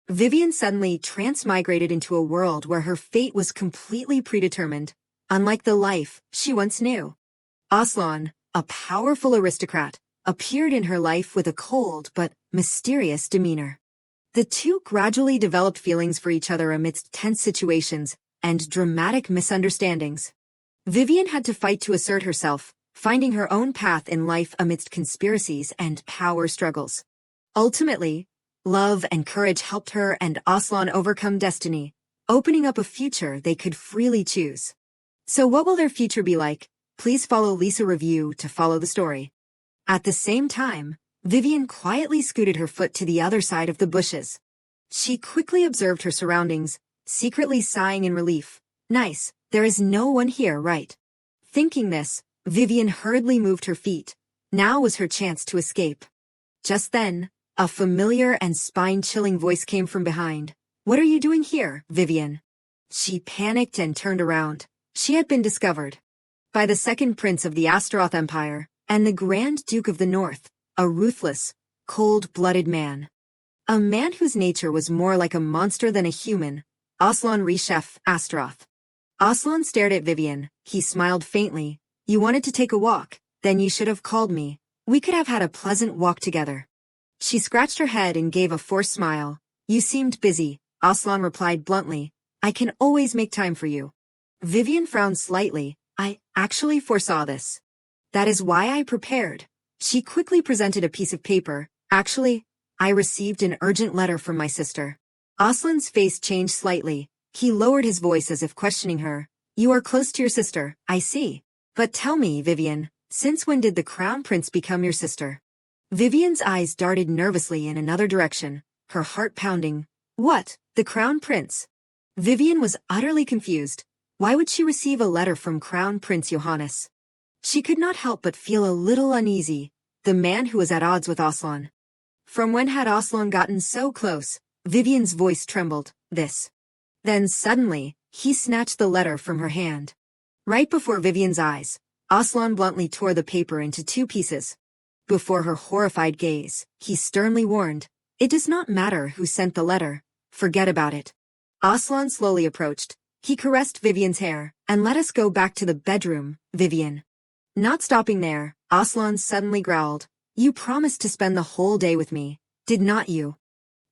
Vivian suddenly transmigrated into a world where her fate was completely predetermined, unlike the life she once knew. Oelon, a powerful aristocrat, appeared in her life with a cold but mysterious demeanor. The two gradually developed feelings for each other amidst tense situations and dramatic misunderstandings. Vivian had to fight to assert herself, finding her own path in life amidst conspiracies and power struggles. Ultimately, love and courage helped her and Oelon overcome destiny, opening up a future they could freely choose. So what will their future be like? Please follow Lisa Review to follow the story. At the same time, Vivian quietly scooted her foot to the other side of the bushes. She quickly observed her surroundings, secretly sighing in relief. Nice, there is no one here, right? Thinking this, Vivian hurriedly moved her feet. Now was her chance to escape. Just then, a familiar and spine-chilling voice came from behind. What are you doing here, Vivian? She panicked and turned around. She had been discovered by the second prince of the Asteroth Empire and the Grand Duke of the North, a ruthless, cold-blooded man. A man whose nature was more like a monster than a human, Oelon Reshef Asteroth. Oelon stared at Vivian. He smiled faintly. You wanted to take a walk, then you should have called me. We could have had a pleasant walk together. She scratched her head and gave a forced smile. You seemed busy, Oelon replied bluntly. I can always make time for you. Vivian frowned slightly. I actually foresaw this. That is why I prepared. She quickly presented a piece of paper. Actually, I received an urgent letter from my sister. Oelon's face changed slightly. He lowered his voice as if questioning her. You are close to your sister, I see. But tell me, Vivian, since when did the Crown Prince become your sister? Vivian's eyes darted nervously in another direction, her heart pounding. What, the Crown Prince? Vivian was utterly confused. Why would she receive a letter from Crown Prince Johannes? She could not help but feel a little uneasy, the man who was at odds with Oelon. From when had Oelon gotten so close? Vivian's voice trembled. This. Then suddenly, he snatched the letter from her hand. Right before Vivian's eyes, Oelon bluntly tore the paper into two pieces. Before her horrified gaze, he sternly warned, It does not matter who sent the letter. Forget about it. Oelon slowly approached. He caressed Vivian's hair. And let us go back to the bedroom, Vivian. Not stopping there, Oelon suddenly growled. You promised to spend the whole day with me, did not you?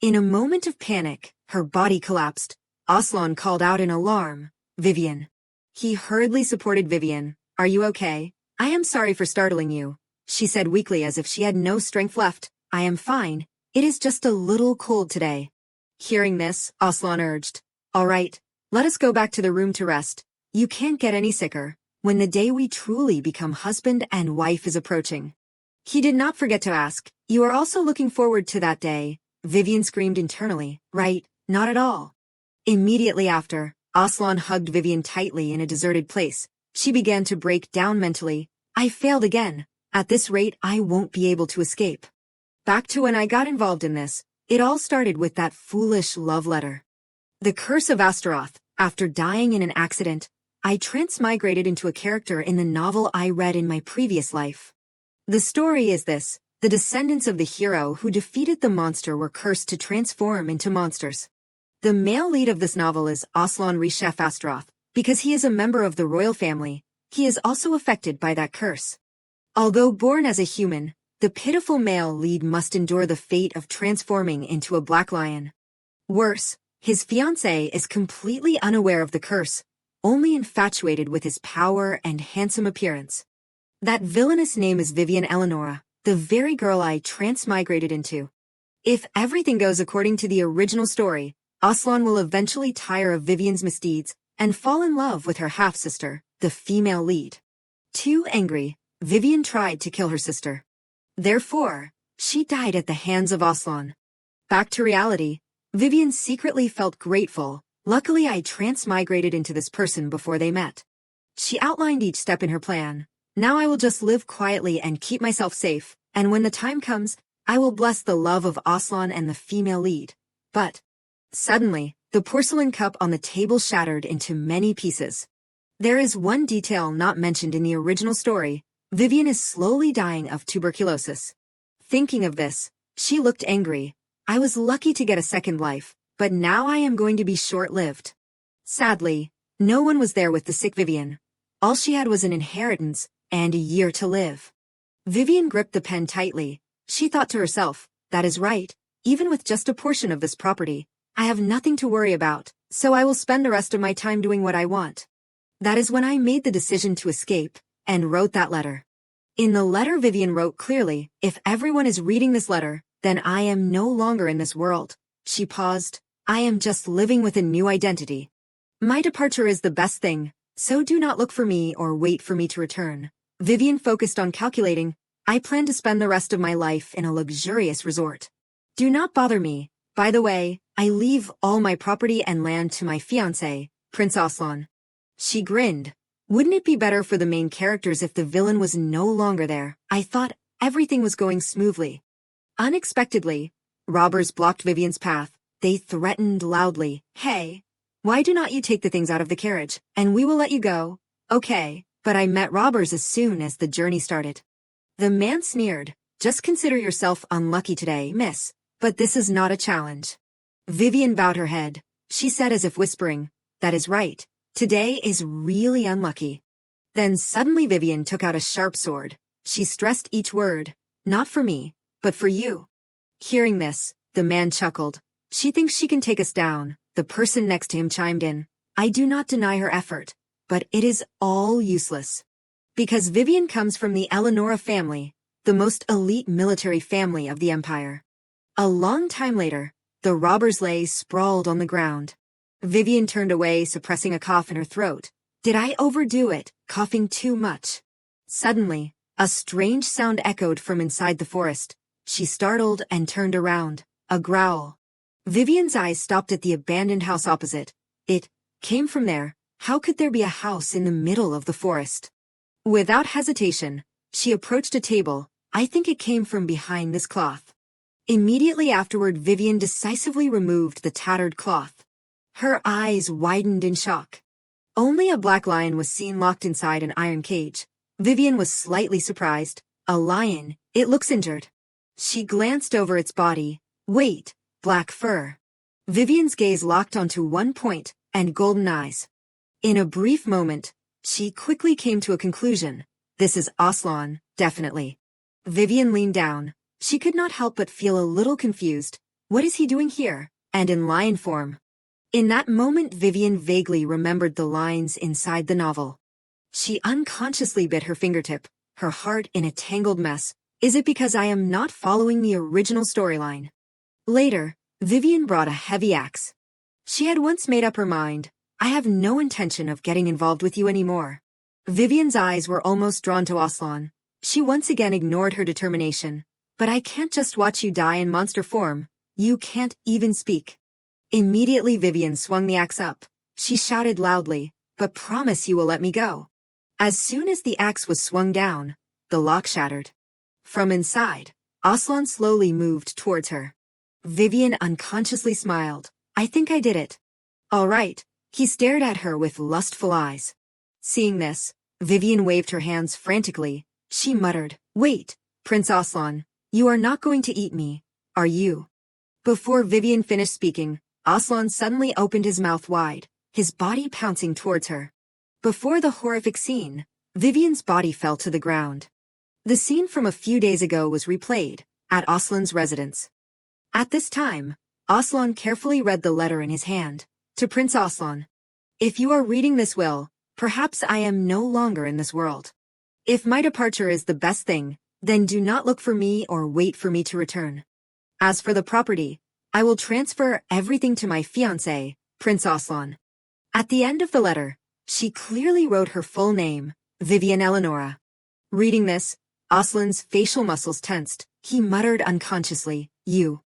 In a moment of panic, her body collapsed. Oelon called out in alarm, Vivian. He hurriedly supported Vivian. Are you okay? I am sorry for startling you, she said weakly as if she had no strength left. I am fine. It is just a little cold today. Hearing this, Oelon urged. All right, let us go back to the room to rest. You can't get any sicker. When the day we truly become husband and wife is approaching. He did not forget to ask, You are also looking forward to that day? Vivian screamed internally. Right, not at all. Immediately after, Oelon hugged Vivian tightly in a deserted place. She began to break down mentally. I failed again. At this rate, I won't be able to escape. Back to when I got involved in this, it all started with that foolish love letter. The curse of Asteroth. After dying in an accident, I transmigrated into a character in the novel I read in my previous life. The story is this. The descendants of the hero who defeated the monster were cursed to transform into monsters. The male lead of this novel is Oelon Reshef Asteroth. Because he is a member of the royal family, he is also affected by that curse. Although born as a human, the pitiful male lead must endure the fate of transforming into a black lion. Worse, his fiancée is completely unaware of the curse, only infatuated with his power and handsome appearance. That villainous name is Vivian Elanora, the very girl I transmigrated into. If everything goes according to the original story, Oelon will eventually tire of Vivian's misdeeds and fall in love with her half-sister, the female lead. Too angry, Vivian tried to kill her sister. Therefore, she died at the hands of Oelon. Back to reality, Vivian secretly felt grateful. Luckily I transmigrated into this person before they met. She outlined each step in her plan. Now I will just live quietly and keep myself safe, and when the time comes, I will bless the love of Oelon and the female lead. But, suddenly, the porcelain cup on the table shattered into many pieces. There is one detail not mentioned in the original story. Vivian is slowly dying of tuberculosis. Thinking of this, she looked angry. I was lucky to get a second life, but now I am going to be short-lived. Sadly, no one was there with the sick Vivian. All she had was an inheritance and a year to live. Vivian gripped the pen tightly. She thought to herself, that is right, even with just a portion of this property, I have nothing to worry about, so I will spend the rest of my time doing what I want. That is when I made the decision to escape, and wrote that letter. In the letter Vivian wrote clearly, if everyone is reading this letter, then I am no longer in this world. She paused. I am just living with a new identity. My departure is the best thing, so do not look for me or wait for me to return. Vivian focused on calculating. I plan to spend the rest of my life in a luxurious resort. Do not bother me. By the way, I leave all my property and land to my fiancé, Prince Oelon. She grinned. Wouldn't it be better for the main characters if the villain was no longer there? I thought everything was going smoothly. Unexpectedly, robbers blocked Vivian's path. They threatened loudly. Hey, why do not you take the things out of the carriage, and we will let you go? Okay, but I met robbers as soon as the journey started. The man sneered. Just consider yourself unlucky today, miss, but this is not a challenge. Vivian bowed her head. She said as if whispering, that is right. Today is really unlucky. Then suddenly Vivian took out a sharp sword. She stressed each word. Not for me, but for you. Hearing this, the man chuckled. She thinks she can take us down. The person next to him chimed in. I do not deny her effort, but it is all useless. Because Vivian comes from the Elanora family, the most elite military family of the Empire. A long time later, the robbers lay sprawled on the ground. Vivian turned away, suppressing a cough in her throat. Did I overdo it, coughing too much? Suddenly, a strange sound echoed from inside the forest. She startled and turned around. A growl. Vivian's eyes stopped at the abandoned house opposite. It came from there. How could there be a house in the middle of the forest? Without hesitation, she approached a table. I think it came from behind this cloth. Immediately afterward, Vivian decisively removed the tattered cloth. Her eyes widened in shock. Only a black lion was seen locked inside an iron cage. Vivian was slightly surprised. A lion, it looks injured. She glanced over its body. Wait, black fur. Vivian's gaze locked onto one point, and golden eyes. In a brief moment, she quickly came to a conclusion. This is Oelon, definitely. Vivian leaned down. She could not help but feel a little confused. What is he doing here, and in lion form? In that moment, Vivian vaguely remembered the lines inside the novel. She unconsciously bit her fingertip, her heart in a tangled mess. Is it because I am not following the original storyline? Later, Vivian brought a heavy axe. She had once made up her mind. I have no intention of getting involved with you anymore. Vivian's eyes were almost drawn to Oelon. She once again ignored her determination. But I can't just watch you die in monster form. You can't even speak. Immediately Vivian swung the axe up. She shouted loudly, but promise you will let me go. As soon as the axe was swung down, the lock shattered. From inside, Oelon slowly moved towards her. Vivian unconsciously smiled. I think I did it. All right. He stared at her with lustful eyes. Seeing this, Vivian waved her hands frantically. She muttered, Wait, Prince Oelon, you are not going to eat me, are you? Before Vivian finished speaking, Oelon suddenly opened his mouth wide, his body pouncing towards her. Before the horrific scene, Vivian's body fell to the ground. The scene from a few days ago was replayed, at Oelon's residence. At this time, Oelon carefully read the letter in his hand. To Prince Oelon. If you are reading this will, perhaps I am no longer in this world. If my departure is the best thing, then do not look for me or wait for me to return. As for the property, I will transfer everything to my fiancé, Prince Oelon. At the end of the letter, she clearly wrote her full name, Vivian Elanora. Reading this, Oelon's facial muscles tensed. He muttered unconsciously, You.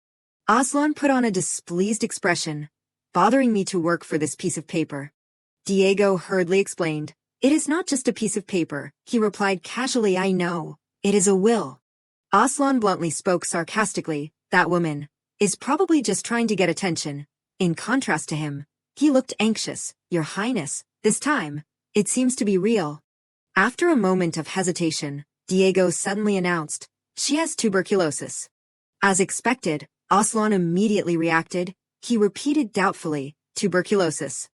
Oelon put on a displeased expression. Bothering me to work for this piece of paper. Diego hurriedly explained. It is not just a piece of paper, he replied casually. I know. It is a will. Oelon bluntly spoke sarcastically. That woman is probably just trying to get attention. In contrast to him, he looked anxious. Your Highness, this time, it seems to be real. After a moment of hesitation, Diego suddenly announced, She has tuberculosis. As expected, Oelon immediately reacted. He repeated doubtfully, tuberculosis.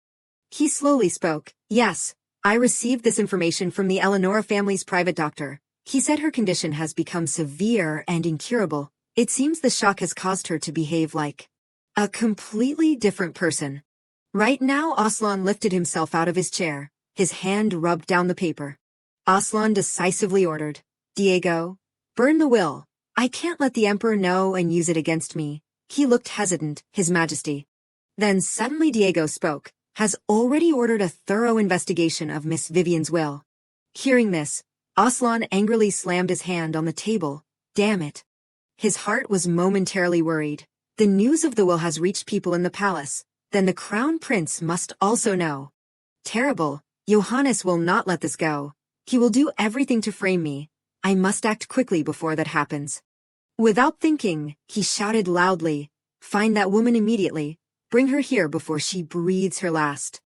He slowly spoke, yes, I received this information from the Elanora family's private doctor. He said her condition has become severe and incurable. It seems the shock has caused her to behave like a completely different person. Right now Oelon lifted himself out of his chair, his hand rubbed down the paper. Oelon decisively ordered, Diego, burn the will. I can't let the Emperor know and use it against me. He looked hesitant, His Majesty. Then suddenly Diego spoke, has already ordered a thorough investigation of Miss Vivian's will. Hearing this, Oelon angrily slammed his hand on the table. Damn it. His heart was momentarily worried. The news of the will has reached people in the palace. Then the crown prince must also know. Terrible. Johannes will not let this go. He will do everything to frame me. I must act quickly before that happens. Without thinking, he shouted loudly, find that woman immediately. Bring her here before she breathes her last.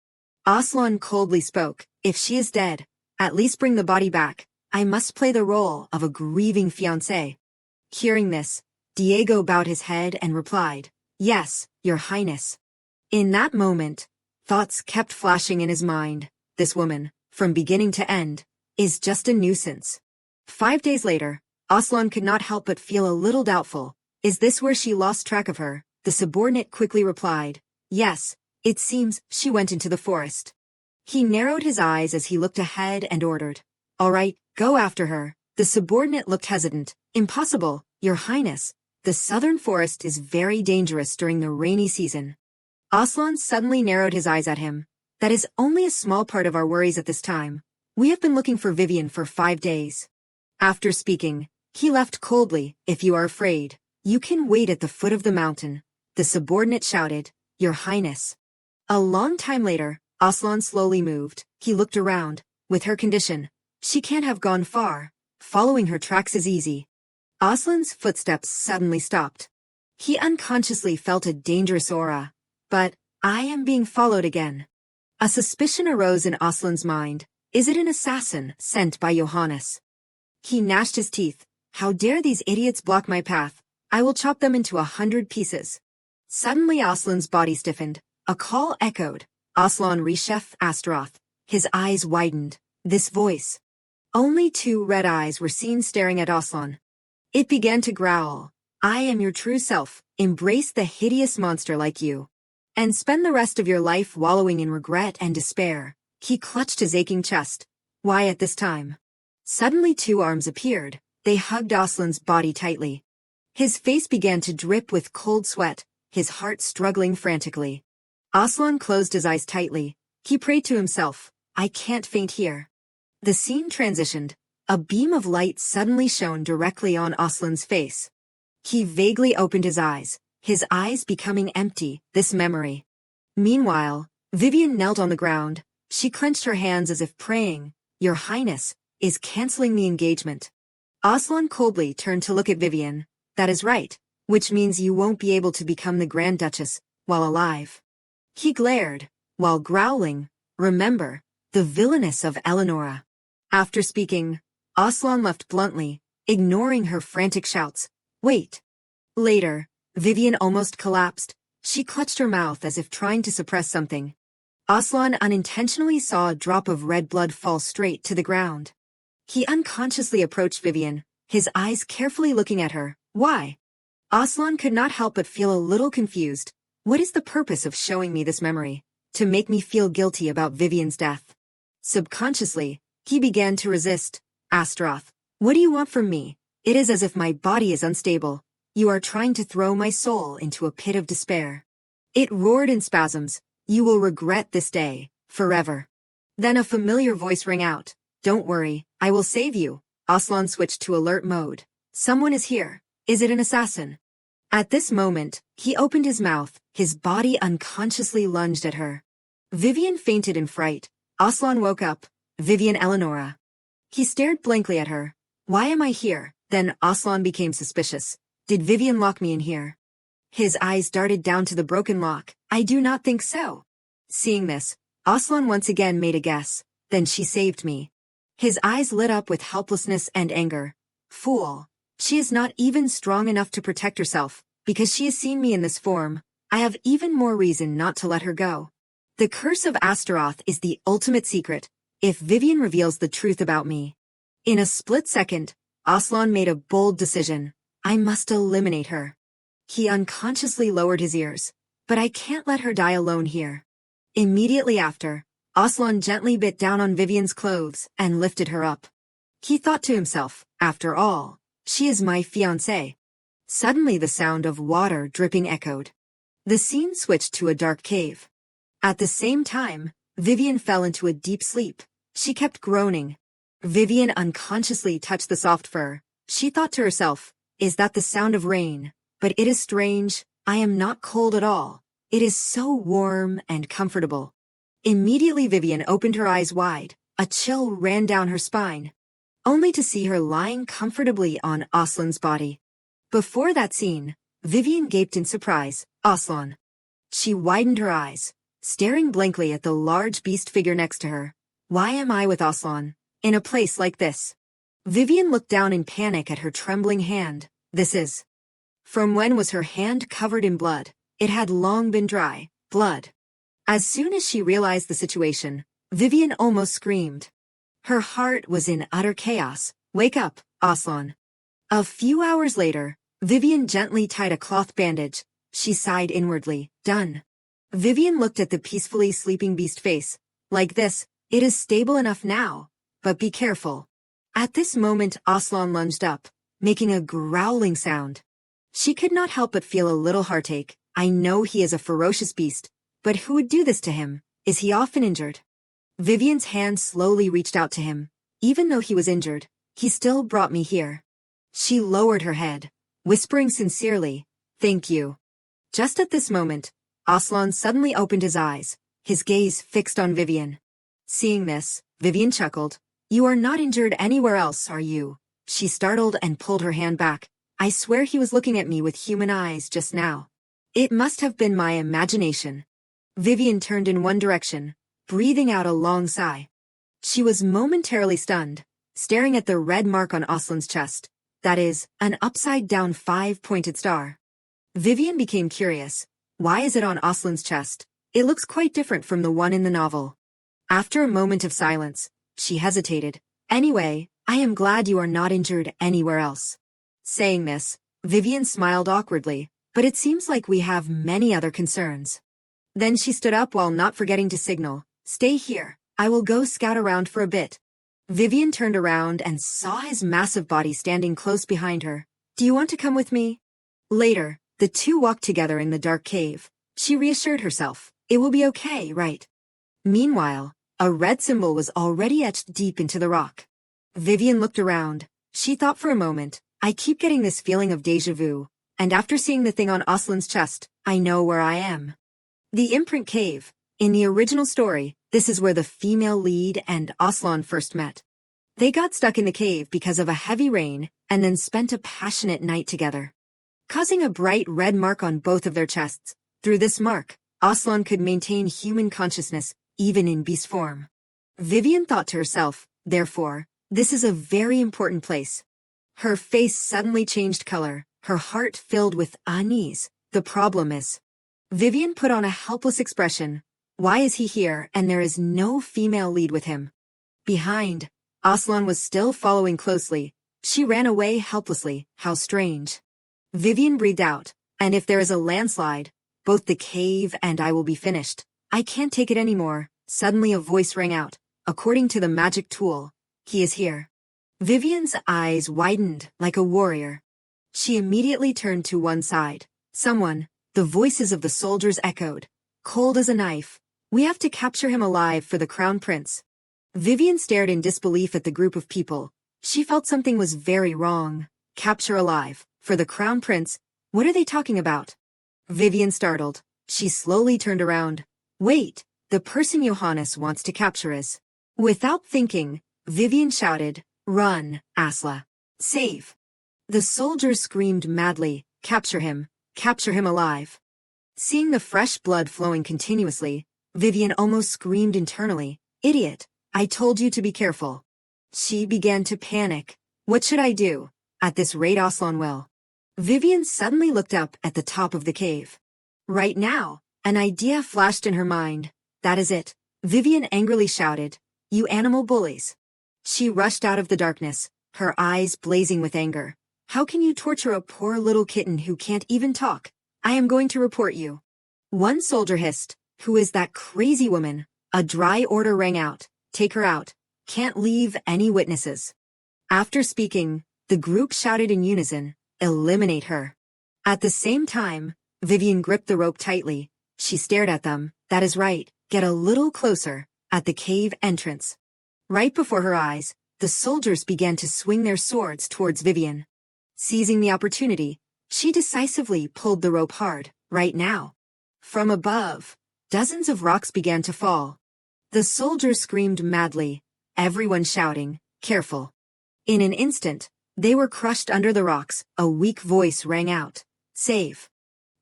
Oelon coldly spoke, if she is dead, at least bring the body back. I must play the role of a grieving fiancé. Hearing this, Diego bowed his head and replied, yes, Your Highness. In that moment, thoughts kept flashing in his mind. This woman, from beginning to end, is just a nuisance. 5 days later, Oelon could not help but feel a little doubtful. Is this where she lost track of her? The subordinate quickly replied, yes, it seems she went into the forest. He narrowed his eyes as he looked ahead and ordered, all right, go after her. The subordinate looked hesitant. Impossible, Your Highness. The southern forest is very dangerous during the rainy season. Oelon suddenly narrowed his eyes at him. That is only a small part of our worries at this time. We have been looking for Vivian for 5 days. After speaking, he left coldly, if you are afraid, you can wait at the foot of the mountain. The subordinate shouted, Your Highness. A long time later, Oelon slowly moved. He looked around. With her condition, she can't have gone far. Following her tracks is easy. Oelon's footsteps suddenly stopped. He unconsciously felt a dangerous aura. But, I am being followed again. A suspicion arose in Oelon's mind. Is it an assassin sent by Johannes? He gnashed his teeth. How dare these idiots block my path? I will chop them into 100 pieces. Suddenly Oelon's body stiffened. A call echoed. Oelon Reshef Asteroth. His eyes widened. This voice. Only 2 red eyes were seen staring at Oelon. It began to growl. I am your true self. Embrace the hideous monster like you. And spend the rest of your life wallowing in regret and despair. He clutched his aching chest. Why at this time? Suddenly 2 arms appeared. They hugged Oelon's body tightly. His face began to drip with cold sweat, his heart struggling frantically. Oelon closed his eyes tightly. He prayed to himself, I can't faint here. The scene transitioned. A beam of light suddenly shone directly on Oelon's face. He vaguely opened his eyes becoming empty, this memory. Meanwhile, Vivian knelt on the ground. She clenched her hands as if praying, Your Highness, is canceling the engagement. Oelon coldly turned to look at Vivian. That is right, which means you won't be able to become the Grand Duchess while alive. He glared, while growling, remember, the villainess of Elanora. After speaking, Oelon left bluntly, ignoring her frantic shouts. Wait. Later, Vivian almost collapsed. She clutched her mouth as if trying to suppress something. Oelon unintentionally saw a drop of red blood fall straight to the ground. He unconsciously approached Vivian, his eyes carefully looking at her. Why? Oelon could not help but feel a little confused. What is the purpose of showing me this memory? To make me feel guilty about Vivian's death. Subconsciously, he began to resist. Asteroth, what do you want from me? It is as if my body is unstable. You are trying to throw my soul into a pit of despair. It roared in spasms. You will regret this day, forever. Then a familiar voice rang out. Don't worry, I will save you. Oelon switched to alert mode. Someone is here. Is it an assassin? At this moment, he opened his mouth, his body unconsciously lunged at her. Vivian fainted in fright. Oelon woke up. Vivian Elanora. He stared blankly at her. Why am I here? Then Oelon became suspicious. Did Vivian lock me in here? His eyes darted down to the broken lock. I do not think so. Seeing this, Oelon once again made a guess. Then she saved me. His eyes lit up with helplessness and anger. Fool. She is not even strong enough to protect herself, because she has seen me in this form. I have even more reason not to let her go. The curse of Asteroth is the ultimate secret, if Vivian reveals the truth about me. In a split second, Oelon made a bold decision. I must eliminate her. He unconsciously lowered his ears. But I can't let her die alone here. Immediately after, Oelon gently bit down on Vivian's clothes and lifted her up. He thought to himself, after all, she is my fiancée. Suddenly the sound of water dripping echoed. The scene switched to a dark cave. At the same time, Vivian fell into a deep sleep. She kept groaning. Vivian unconsciously touched the soft fur. She thought to herself, is that the sound of rain? But it is strange, I am not cold at all. It is so warm and comfortable. Immediately Vivian opened her eyes wide. A chill ran down her spine, only to see her lying comfortably on Oelon's body. Before that scene, Vivian gaped in surprise. Oelon. She widened her eyes, staring blankly at the large beast figure next to her. Why am I with Oelon, in a place like this? Vivian looked down in panic at her trembling hand. This is... From when was her hand covered in blood? It had long been dry, blood. As soon as she realized the situation, Vivian almost screamed. Her heart was in utter chaos. Wake up, Oelon. A few hours later, Vivian gently tied a cloth bandage. She sighed inwardly. Done. Vivian looked at the peacefully sleeping beast face. Like this, it is stable enough now. But be careful. At this moment Oelon lunged up, making a growling sound. She could not help but feel a little heartache. I know he is a ferocious beast, but who would do this to him? Is he often injured? Vivian's hand slowly reached out to him. Even though he was injured, he still brought me here. She lowered her head, whispering sincerely, thank you. Just at this moment, Oelon suddenly opened his eyes, his gaze fixed on Vivian. Seeing this, Vivian chuckled. You are not injured anywhere else, are you? She startled and pulled her hand back. I swear he was looking at me with human eyes just now. It must have been my imagination. Vivian turned in one direction, breathing out a long sigh. She was momentarily stunned, staring at the red mark on Oelon's chest. That is, an upside-down 5-pointed star. Vivian became curious. Why is it on Oelon's chest? It looks quite different from the one in the novel. After a moment of silence, she hesitated. Anyway, I am glad you are not injured anywhere else. Saying this, Vivian smiled awkwardly, but it seems like we have many other concerns. Then she stood up while not forgetting to signal. Stay here, I will go scout around for a bit. Vivian turned around and saw his massive body standing close behind her. Do you want to come with me? Later, the two walked together in the dark cave. She reassured herself. It will be okay, right? Meanwhile, a red symbol was already etched deep into the rock. Vivian looked around. She thought for a moment, I keep getting this feeling of déjà vu, and after seeing the thing on Oelon's chest, I know where I am. The imprint cave. In the original story, this is where the female lead and Oelon first met. They got stuck in the cave because of a heavy rain and then spent a passionate night together, causing a bright red mark on both of their chests. Through this mark, Oelon could maintain human consciousness even in beast form. Vivian thought to herself, therefore, this is a very important place. Her face suddenly changed color, her heart filled with unease. The problem is... Vivian put on a helpless expression. Why is he here and there is no female lead with him? Behind, Oelon was still following closely. She ran away helplessly. How strange. Vivian breathed out. And if there is a landslide, both the cave and I will be finished. I can't take it anymore. Suddenly a voice rang out. According to the magic tool, he is here. Vivian's eyes widened like a warrior. She immediately turned to one side. Someone, the voices of the soldiers echoed. Cold as a knife. We have to capture him alive for the crown prince. Vivian stared in disbelief at the group of people. She felt something was very wrong. Capture alive, for the crown prince? What are they talking about? Vivian startled. She slowly turned around. Wait, the person Johannes wants to capture is... Without thinking, Vivian shouted, Run, Asla. Save. The soldiers screamed madly, capture him alive. Seeing the fresh blood flowing continuously, Vivian almost screamed internally, Idiot, I told you to be careful. She began to panic. What should I do? At this rate Oelon will. Vivian suddenly looked up at the top of the cave. Right now, an idea flashed in her mind. That is it, Vivian angrily shouted. You animal bullies. She rushed out of the darkness, her eyes blazing with anger. How can you torture a poor little kitten who can't even talk? I am going to report you. One soldier hissed. Who is that crazy woman? A dry order rang out. Take her out. Can't leave any witnesses. After speaking, the group shouted in unison, eliminate her. At the same time, Vivian gripped the rope tightly. She stared at them. That is right, get a little closer, at the cave entrance. Right before her eyes, the soldiers began to swing their swords towards Vivian. Seizing the opportunity, she decisively pulled the rope hard, right now. From above, dozens of rocks began to fall. The soldiers screamed madly, everyone shouting, careful. In an instant, they were crushed under the rocks. A weak voice rang out, save.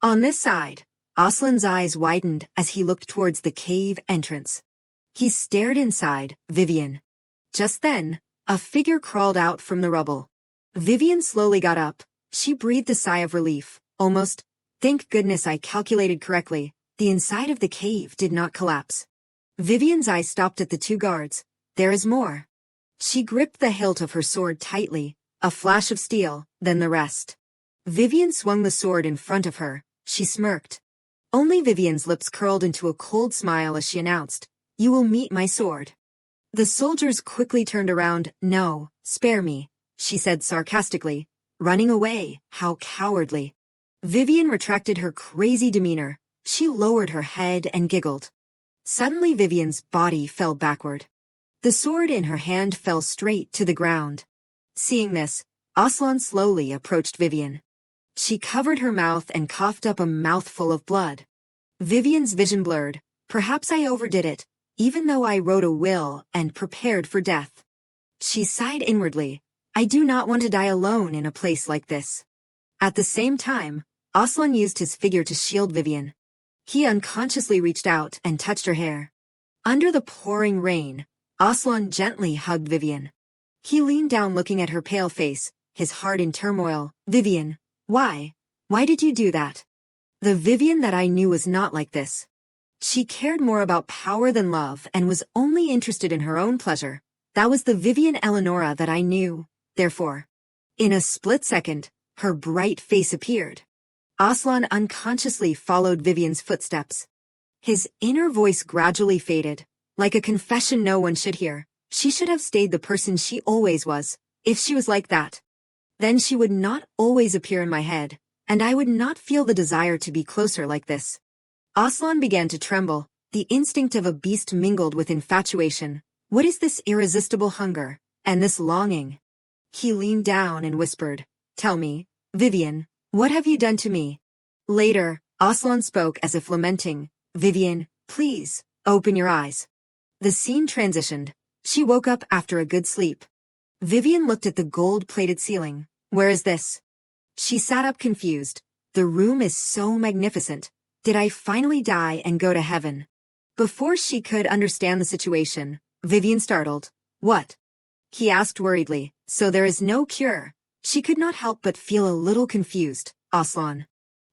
On this side, Oelon's eyes widened as he looked towards the cave entrance. He stared inside, Vivian. Just then, a figure crawled out from the rubble. Vivian slowly got up. She breathed a sigh of relief, almost. Thank goodness I calculated correctly. The inside of the cave did not collapse. Vivian's eyes stopped at the two guards. There is more. She gripped the hilt of her sword tightly, a flash of steel, then the rest. Vivian swung the sword in front of her. She smirked. Only Vivian's lips curled into a cold smile as she announced, You will meet my sword. The soldiers quickly turned around. No, spare me, she said sarcastically. Running away, how cowardly. Vivian retracted her crazy demeanor. She lowered her head and giggled. Suddenly Vivian's body fell backward. The sword in her hand fell straight to the ground. Seeing this, Oelon slowly approached Vivian. She covered her mouth and coughed up a mouthful of blood. Vivian's vision blurred. Perhaps I overdid it, even though I wrote a will and prepared for death. She sighed inwardly. I do not want to die alone in a place like this. At the same time, Oelon used his figure to shield Vivian. He unconsciously reached out and touched her hair. Under the pouring rain, Oelon gently hugged Vivian. He leaned down looking at her pale face, his heart in turmoil. Vivian, why? Why did you do that? The Vivian that I knew was not like this. She cared more about power than love and was only interested in her own pleasure. That was the Vivian Elanora that I knew, therefore. In a split second, her bright face appeared. Oelon unconsciously followed Vivian's footsteps. His inner voice gradually faded. Like a confession no one should hear. She should have stayed the person she always was. If she was like that, then she would not always appear in my head, and I would not feel the desire to be closer like this. Oelon began to tremble. The instinct of a beast mingled with infatuation. What is this irresistible hunger, and this longing? He leaned down and whispered, Tell me, Vivian, what have you done to me? Later, Oelon spoke as if lamenting, Vivian, please, open your eyes. The scene transitioned. She woke up after a good sleep. Vivian looked at the gold-plated ceiling. Where is this? She sat up confused. The room is so magnificent. Did I finally die and go to heaven? Before she could understand the situation, Vivian startled. What? He asked worriedly. So there is no cure. She could not help but feel a little confused. Oelon.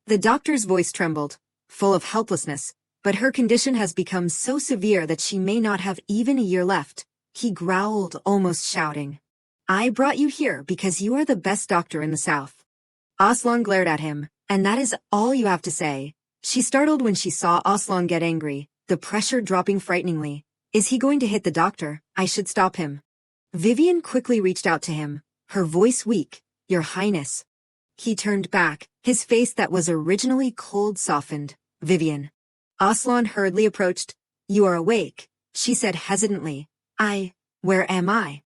The doctor's voice trembled, full of helplessness. But her condition has become so severe that she may not have even a year left. He growled, almost shouting. I brought you here because you are the best doctor in the south. Oelon glared at him, and that is all you have to say. She startled when she saw Oelon get angry, the pressure dropping frighteningly. Is he going to hit the doctor? I should stop him. Vivian quickly reached out to him, her voice weak. Your Highness. He turned back, his face that was originally cold softened. Vivian. Oelon hurriedly approached. You are awake, she said hesitantly. Where am I?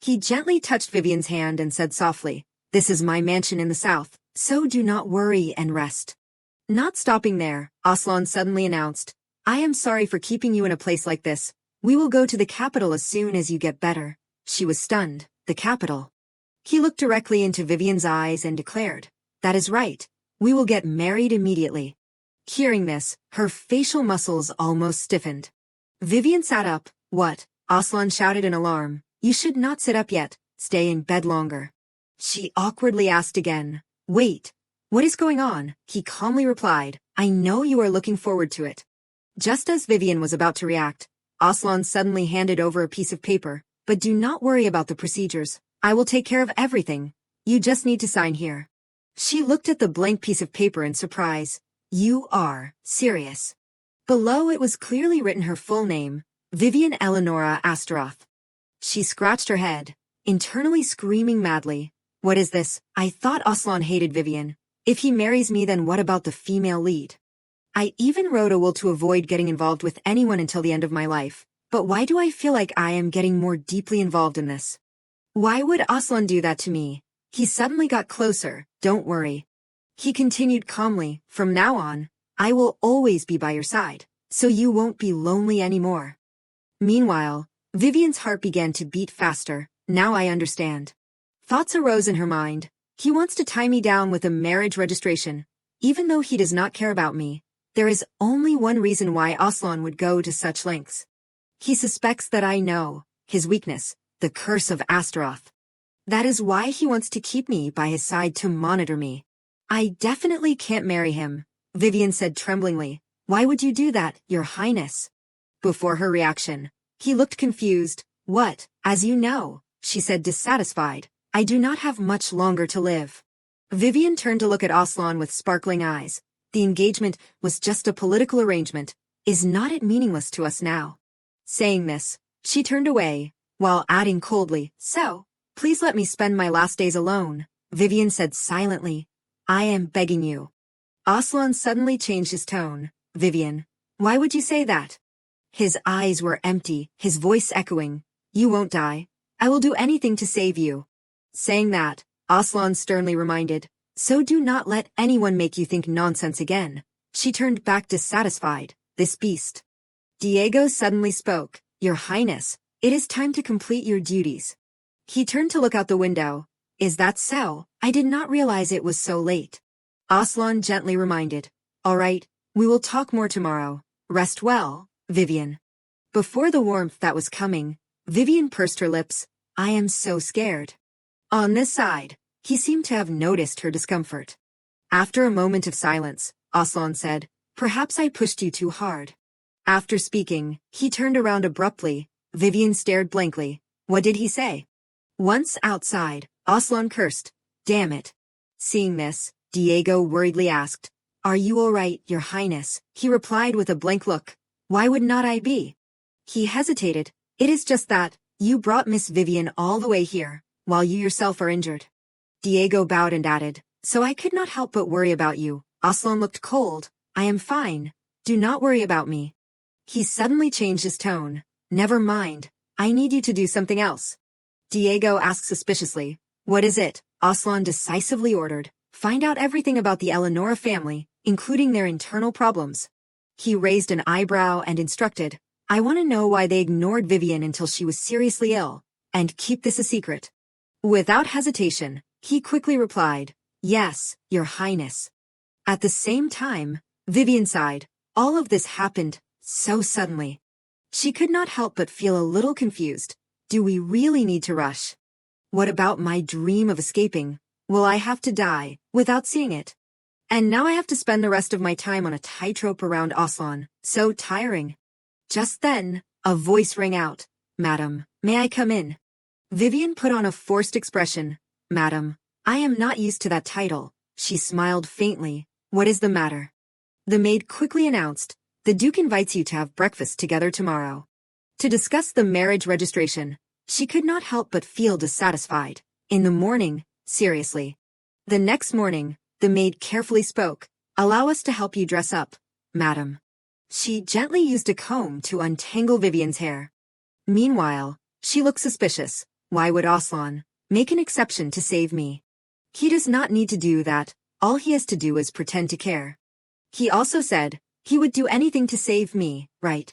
He gently touched Vivian's hand and said softly, This is my mansion in the south, so do not worry and rest. Not stopping there, Oelon suddenly announced, I am sorry for keeping you in a place like this. We will go to the capital as soon as you get better. She was stunned. The capital. He looked directly into Vivian's eyes and declared, That is right. We will get married immediately. Hearing this, her facial muscles almost stiffened. Vivian sat up. What? Oelon shouted in alarm. You should not sit up yet. Stay in bed longer. She awkwardly asked again. Wait. What is going on? He calmly replied, I know you are looking forward to it. Just as Vivian was about to react, Oelon suddenly handed over a piece of paper. But do not worry about the procedures. I will take care of everything. You just need to sign here. She looked at the blank piece of paper in surprise. You are serious. Below it was clearly written her full name, Vivian Elanora Asteroth. She scratched her head, internally screaming madly. What is this? I thought Oelon hated Vivian. If he marries me, then what about the female lead? I even wrote a will to avoid getting involved with anyone until the end of my life. But why do I feel like I am getting more deeply involved in this? Why would Oelon do that to me? He suddenly got closer. Don't worry. He continued calmly, from now on, I will always be by your side, so you won't be lonely anymore. Meanwhile, Vivian's heart began to beat faster. Now I understand. Thoughts arose in her mind. He wants to tie me down with a marriage registration. Even though he does not care about me, there is only one reason why Oelon would go to such lengths. He suspects that I know his weakness, the curse of Asteroth. That is why he wants to keep me by his side to monitor me. I definitely can't marry him, Vivian said tremblingly. Why would you do that, Your Highness? Before her reaction, he looked confused. What? As you know, she said dissatisfied. I do not have much longer to live. Vivian turned to look at Oelon with sparkling eyes. The engagement was just a political arrangement. Is not it meaningless to us now? Saying this, she turned away, while adding coldly, So, please let me spend my last days alone, Vivian said silently. I am begging you. Oelon suddenly changed his tone. Vivian, why would you say that? His eyes were empty, his voice echoing. You won't die. I will do anything to save you. Saying that, Oelon sternly reminded, So do not let anyone make you think nonsense again. She turned back dissatisfied. This beast. Diego suddenly spoke. Your Highness, it is time to complete your duties. He turned to look out the window. Is that so? I did not realize it was so late. Oelon gently reminded. All right, we will talk more tomorrow. Rest well, Vivian. Before the warmth that was coming, Vivian pursed her lips. I am so scared. On this side, he seemed to have noticed her discomfort. After a moment of silence, Oelon said, Perhaps I pushed you too hard. After speaking, he turned around abruptly. Vivian stared blankly. What did he say? Once outside, Oelon cursed. Damn it. Seeing this, Diego worriedly asked, Are you all right, Your Highness? He replied with a blank look. Why would not I be? He hesitated. It is just that, you brought Miss Vivian all the way here, while you yourself are injured. Diego bowed and added, So I could not help but worry about you. Oelon looked cold. I am fine. Do not worry about me. He suddenly changed his tone. Never mind. I need you to do something else. Diego asked suspiciously. What is it? Oelon decisively ordered. Find out everything about the Elanora family, including their internal problems. He raised an eyebrow and instructed. I want to know why they ignored Vivian until she was seriously ill, and keep this a secret. Without hesitation, he quickly replied, Yes, Your Highness. At the same time, Vivian sighed. All of this happened so suddenly. She could not help but feel a little confused. Do we really need to rush? What about my dream of escaping? Will I have to die without seeing it? And now I have to spend the rest of my time on a tightrope around Oelon. So tiring. Just then, a voice rang out. Madam, may I come in? Vivian put on a forced expression. Madam, I am not used to that title. She smiled faintly. What is the matter? The maid quickly announced. The Duke invites you to have breakfast together tomorrow. To discuss the marriage registration, she could not help but feel dissatisfied. In the morning, seriously. The next morning, the maid carefully spoke. Allow us to help you dress up, madam. She gently used a comb to untangle Vivian's hair. Meanwhile, she looked suspicious. Why would Oelon make an exception to save me? He does not need to do that. All he has to do is pretend to care. He also said he would do anything to save me, right?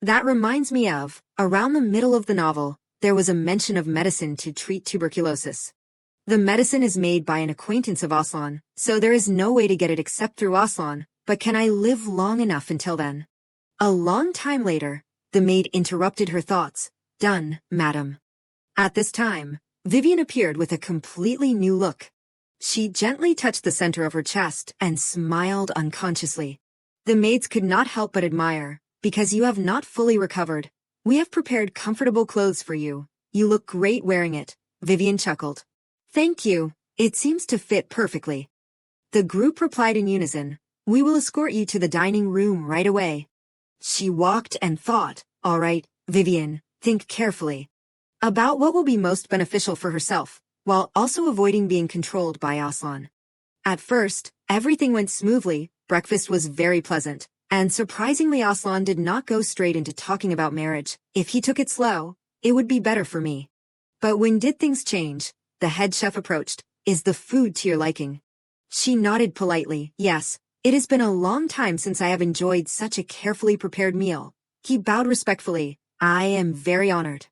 That reminds me of, around the middle of the novel, there was a mention of medicine to treat tuberculosis. The medicine is made by an acquaintance of Oelon, so there is no way to get it except through Oelon, but can I live long enough until then? A long time later, the maid interrupted her thoughts. Done, madam. At this time, Vivian appeared with a completely new look. She gently touched the center of her chest and smiled unconsciously. The maids could not help but admire. Because you have not fully recovered, we have prepared comfortable clothes for you. You look great wearing it, Vivian chuckled. Thank you, it seems to fit perfectly. The group replied in unison. We will escort you to the dining room right away. She walked and thought, all right, Vivian, think carefully about what will be most beneficial for herself, while also avoiding being controlled by Oelon. At first, everything went smoothly, breakfast was very pleasant, and surprisingly Oelon did not go straight into talking about marriage. If he took it slow, it would be better for me. But when did things change? The head chef approached. Is the food to your liking? She nodded politely. Yes, it has been a long time since I have enjoyed such a carefully prepared meal. He bowed respectfully. I am very honored.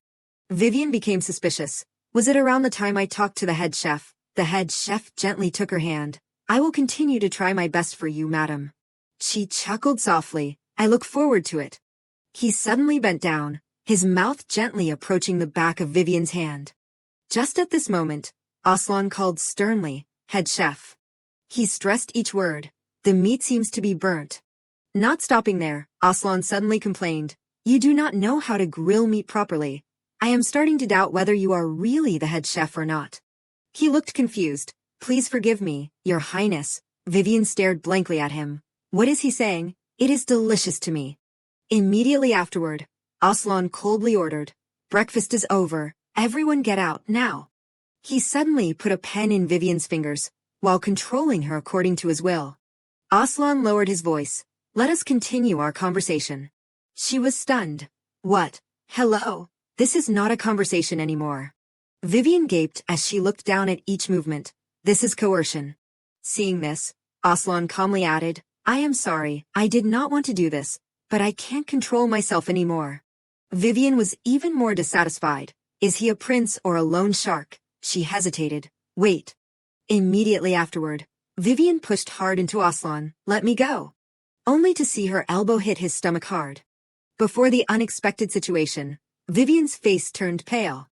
Vivian became suspicious. Was it around the time I talked to the head chef? The head chef gently took her hand. I will continue to try my best for you, madam. She chuckled softly. I look forward to it. He suddenly bent down, his mouth gently approaching the back of Vivian's hand. Just at this moment, Oelon called sternly, head chef. He stressed each word. The meat seems to be burnt. Not stopping there, Oelon suddenly complained. You do not know how to grill meat properly. I am starting to doubt whether you are really the head chef or not. He looked confused. Please forgive me, Your Highness. Vivian stared blankly at him. What is he saying? It is delicious to me. Immediately afterward, Oelon coldly ordered. Breakfast is over. Everyone get out, now. He suddenly put a pen in Vivian's fingers, while controlling her according to his will. Oelon lowered his voice. Let us continue our conversation. She was stunned. What? Hello? This is not a conversation anymore. Vivian gaped as she looked down at each movement. This is coercion. Seeing this, Oelon calmly added, I am sorry, I did not want to do this, but I can't control myself anymore. Vivian was even more dissatisfied. Is he a prince or a lone shark? She hesitated. Wait. Immediately afterward, Vivian pushed hard into Oelon. Let me go. Only to see her elbow hit his stomach hard. Before the unexpected situation, Vivian's face turned pale.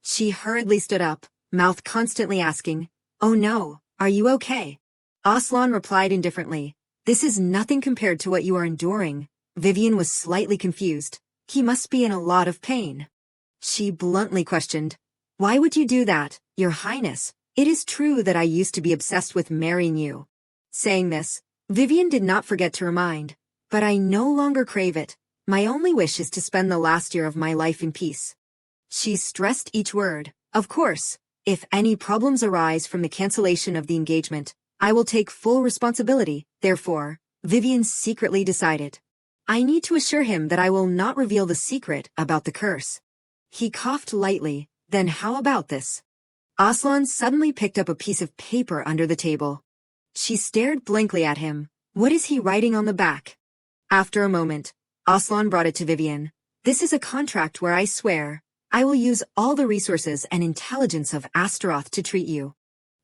She hurriedly stood up, mouth constantly asking, Oh no, are you okay? Oelon replied indifferently. This is nothing compared to what you are enduring. Vivian was slightly confused. He must be in a lot of pain. She bluntly questioned. Why would you do that, Your Highness? It is true that I used to be obsessed with marrying you. Saying this, Vivian did not forget to remind. But I no longer crave it. My only wish is to spend the last year of my life in peace. She stressed each word. Of course, if any problems arise from the cancellation of the engagement, I will take full responsibility. Therefore, Vivian secretly decided. I need to assure him that I will not reveal the secret about the curse. He coughed lightly. Then how about this? Oelon suddenly picked up a piece of paper under the table. She stared blankly at him. What is he writing on the back? After a moment, Oelon brought it to Vivian. This is a contract where I swear, I will use all the resources and intelligence of Asteroth to treat you.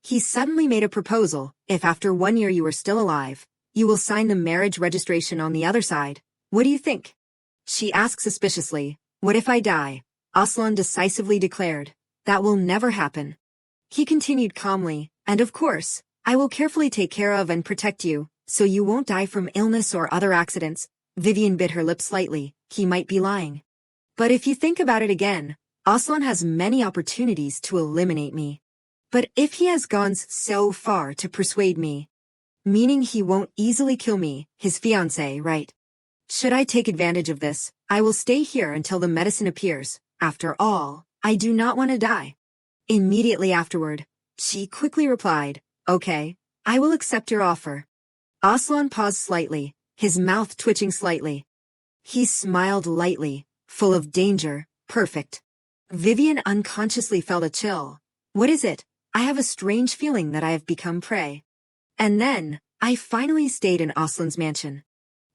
He suddenly made a proposal. If after 1 year you are still alive, you will sign the marriage registration on the other side. What do you think? She asked suspiciously. What if I die? Oelon decisively declared. That will never happen. He continued calmly. And of course, I will carefully take care of and protect you, so you won't die from illness or other accidents. Vivian bit her lip slightly. He might be lying. But if you think about it again, Oelon has many opportunities to eliminate me. But if he has gone so far to persuade me, meaning he won't easily kill me, his fiancée, right? Should I take advantage of this, I will stay here until the medicine appears. After all, I do not want to die. Immediately afterward, she quickly replied, Okay, I will accept your offer. Oelon paused slightly, his mouth twitching slightly. He smiled lightly, full of danger. Perfect. Vivian unconsciously felt a chill. What is it? I have a strange feeling that I have become prey. And then, I finally stayed in Oelon's mansion.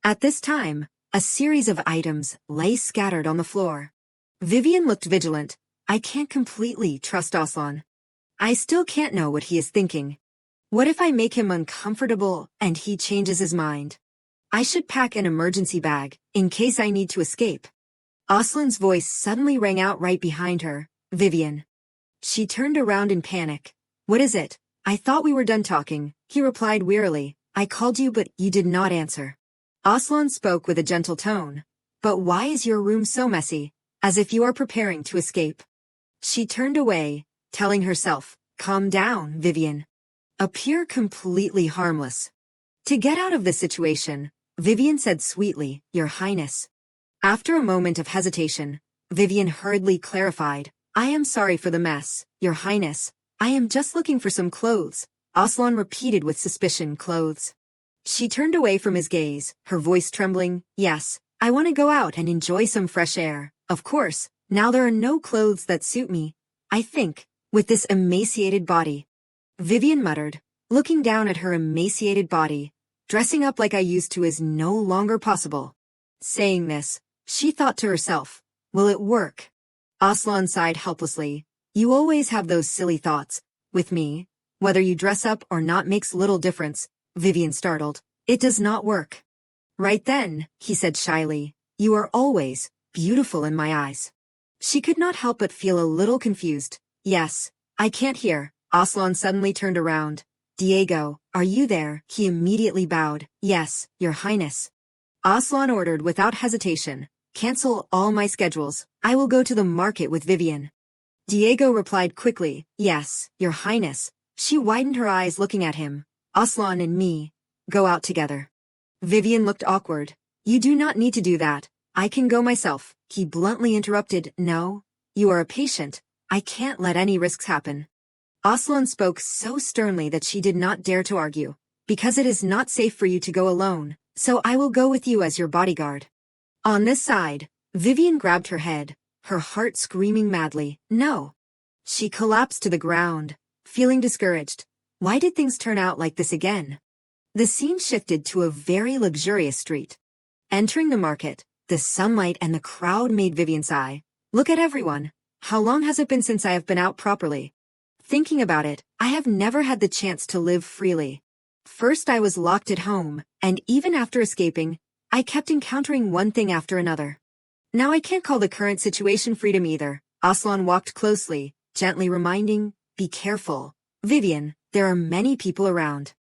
At this time, a series of items lay scattered on the floor. Vivian looked vigilant. I can't completely trust Oelon. I still can't know what he is thinking. What if I make him uncomfortable and he changes his mind? I should pack an emergency bag, in case I need to escape. Oelon's voice suddenly rang out right behind her. Vivian. She turned around in panic. What is it? I thought we were done talking, he replied wearily. I called you but you did not answer. Oelon spoke with a gentle tone. But why is your room so messy? As if you are preparing to escape. She turned away, telling herself, calm down, Vivian. Appear completely harmless. To get out of this situation, Vivian said sweetly, Your Highness. After a moment of hesitation, Vivian hurriedly clarified, I am sorry for the mess, Your Highness. I am just looking for some clothes. Oelon repeated with suspicion, clothes. She turned away from his gaze, her voice trembling. Yes, I want to go out and enjoy some fresh air. Of course, now there are no clothes that suit me. I think, with this emaciated body. Vivian muttered, looking down at her emaciated body. Dressing up like I used to is no longer possible. Saying this, she thought to herself, will it work? Oelon sighed helplessly. You always have those silly thoughts. With me, whether you dress up or not makes little difference. Vivian startled. It does not work. Right then, he said shyly, you are always beautiful in my eyes. She could not help but feel a little confused. Yes, I can't hear. Oelon suddenly turned around. Diego, are you there? He immediately bowed. Yes, Your Highness. Oelon ordered without hesitation. Cancel all my schedules. I will go to the market with Vivian. Diego replied quickly, Yes, Your Highness. She widened her eyes looking at him. Oelon and me. Go out together. Vivian looked awkward. You do not need to do that. I can go myself. He bluntly interrupted. No. You are a patient. I can't let any risks happen. Oelon spoke so sternly that she did not dare to argue. Because it is not safe for you to go alone, so I will go with you as your bodyguard. On this side, Vivian grabbed her head, her heart screaming madly. No. She collapsed to the ground, feeling discouraged. Why did things turn out like this again? The scene shifted to a very luxurious street. Entering the market, the sunlight and the crowd made Vivian sigh. Look at everyone. How long has it been since I have been out properly? Thinking about it, I have never had the chance to live freely. First I was locked at home, and even after escaping, I kept encountering one thing after another. Now I can't call the current situation freedom either. Oelon walked closely, gently reminding, be careful. Vivian, there are many people around.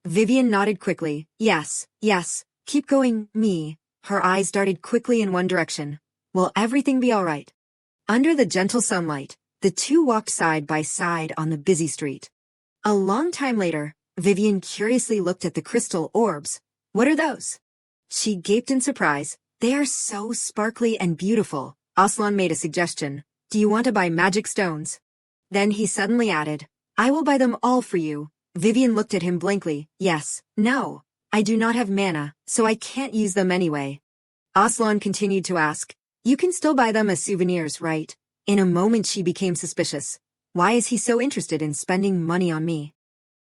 Vivian nodded quickly. Yes, yes, keep going, me. Her eyes darted quickly in one direction. Will everything be all right? Under the gentle sunlight, the two walked side by side on the busy street. A long time later, Vivian curiously looked at the crystal orbs. What are those? She gaped in surprise. They are so sparkly and beautiful. Oelon made a suggestion. Do you want to buy magic stones? Then he suddenly added, I will buy them all for you. Vivian looked at him blankly. Yes, no. I do not have mana, so I can't use them anyway. Oelon continued to ask, you can still buy them as souvenirs, right? In a moment she became suspicious. Why is he so interested in spending money on me?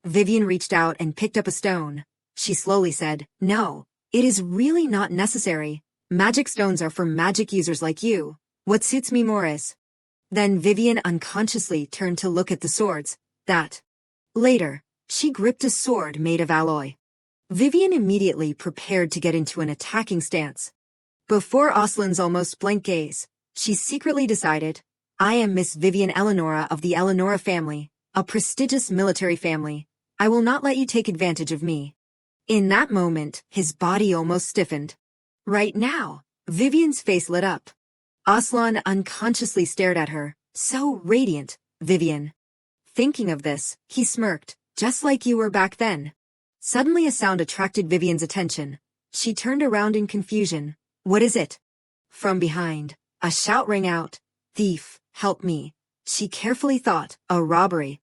Vivian reached out and picked up a stone. She slowly said, no, it is really not necessary. Magic stones are for magic users like you. What suits me more is. Then Vivian unconsciously turned to look at the swords. Later, she gripped a sword made of alloy. Vivian immediately prepared to get into an attacking stance. Before Oelon's almost blank gaze, she secretly decided, I am Miss Vivian Elanora of the Elanora family, a prestigious military family. I will not let you take advantage of me. In that moment, his body almost stiffened. Right now, Vivian's face lit up. Oelon unconsciously stared at her, so radiant. Vivian. Thinking of this, he smirked, just like you were back then. Suddenly a sound attracted Vivian's attention. She turned around in confusion. What is it? From behind, a shout rang out. Thief, help me. She carefully thought, a robbery.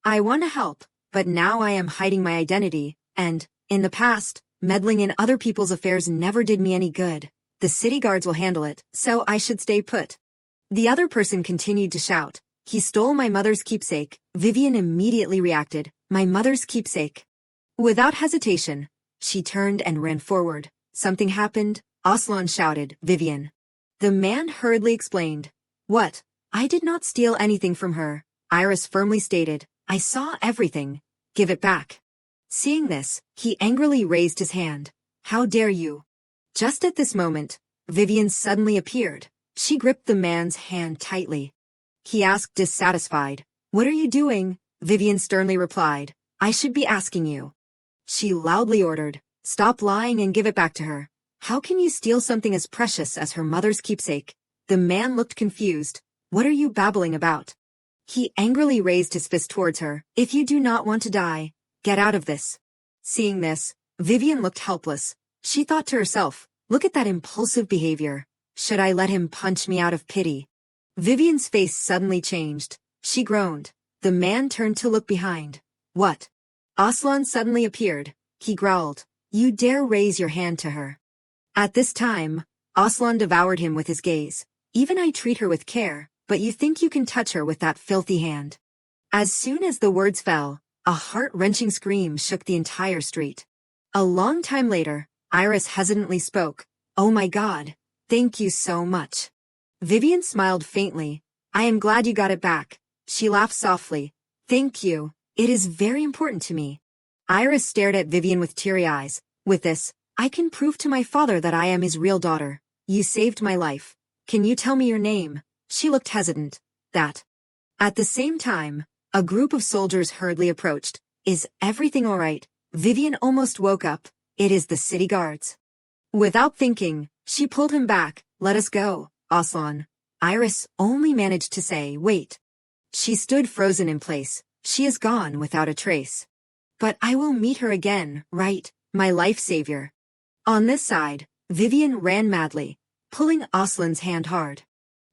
I want to help, but now I am hiding my identity, and, in the past, meddling in other people's affairs never did me any good. The city guards will handle it, so I should stay put. The other person continued to shout. He stole my mother's keepsake. Vivian immediately reacted. My mother's keepsake. Without hesitation, she turned and ran forward. Something happened. Oelon shouted, Vivian. The man hurriedly explained. What? I did not steal anything from her. Iris firmly stated. I saw everything. Give it back. Seeing this, he angrily raised his hand. How dare you? Just at this moment, Vivian suddenly appeared. She gripped the man's hand tightly. He asked dissatisfied. What are you doing? Vivian sternly replied. I should be asking you. She loudly ordered, stop lying and give it back to her. How can you steal something as precious as her mother's keepsake? The man looked confused. What are you babbling about? He angrily raised his fist towards her. If you do not want to die, get out of this. Seeing this, Vivian looked helpless. She thought to herself, look at that impulsive behavior. Should I let him punch me out of pity? Vivian's face suddenly changed. She groaned. The man turned to look behind. What? Oelon suddenly appeared. He growled, you dare raise your hand to her. At this time, Oelon devoured him with his gaze. Even I treat her with care, but you think you can touch her with that filthy hand. As soon as the words fell, a heart-wrenching scream shook the entire street. A long time later, Iris hesitantly spoke. Oh my God, thank you so much. Vivian smiled faintly. I am glad you got it back. She laughed softly. Thank you, it is very important to me. Iris stared at Vivian with teary eyes. With this, I can prove to my father that I am his real daughter. You saved my life. Can you tell me your name? She looked hesitant. That. At the same time, a group of soldiers hurriedly approached. Is everything all right? Vivian almost woke up. It is the city guards. Without thinking, she pulled him back. Let us go, Oelon. Iris only managed to say, wait. She stood frozen in place. She is gone without a trace. But I will meet her again, right, my life savior. On this side, Vivian ran madly, pulling Oelon's hand hard.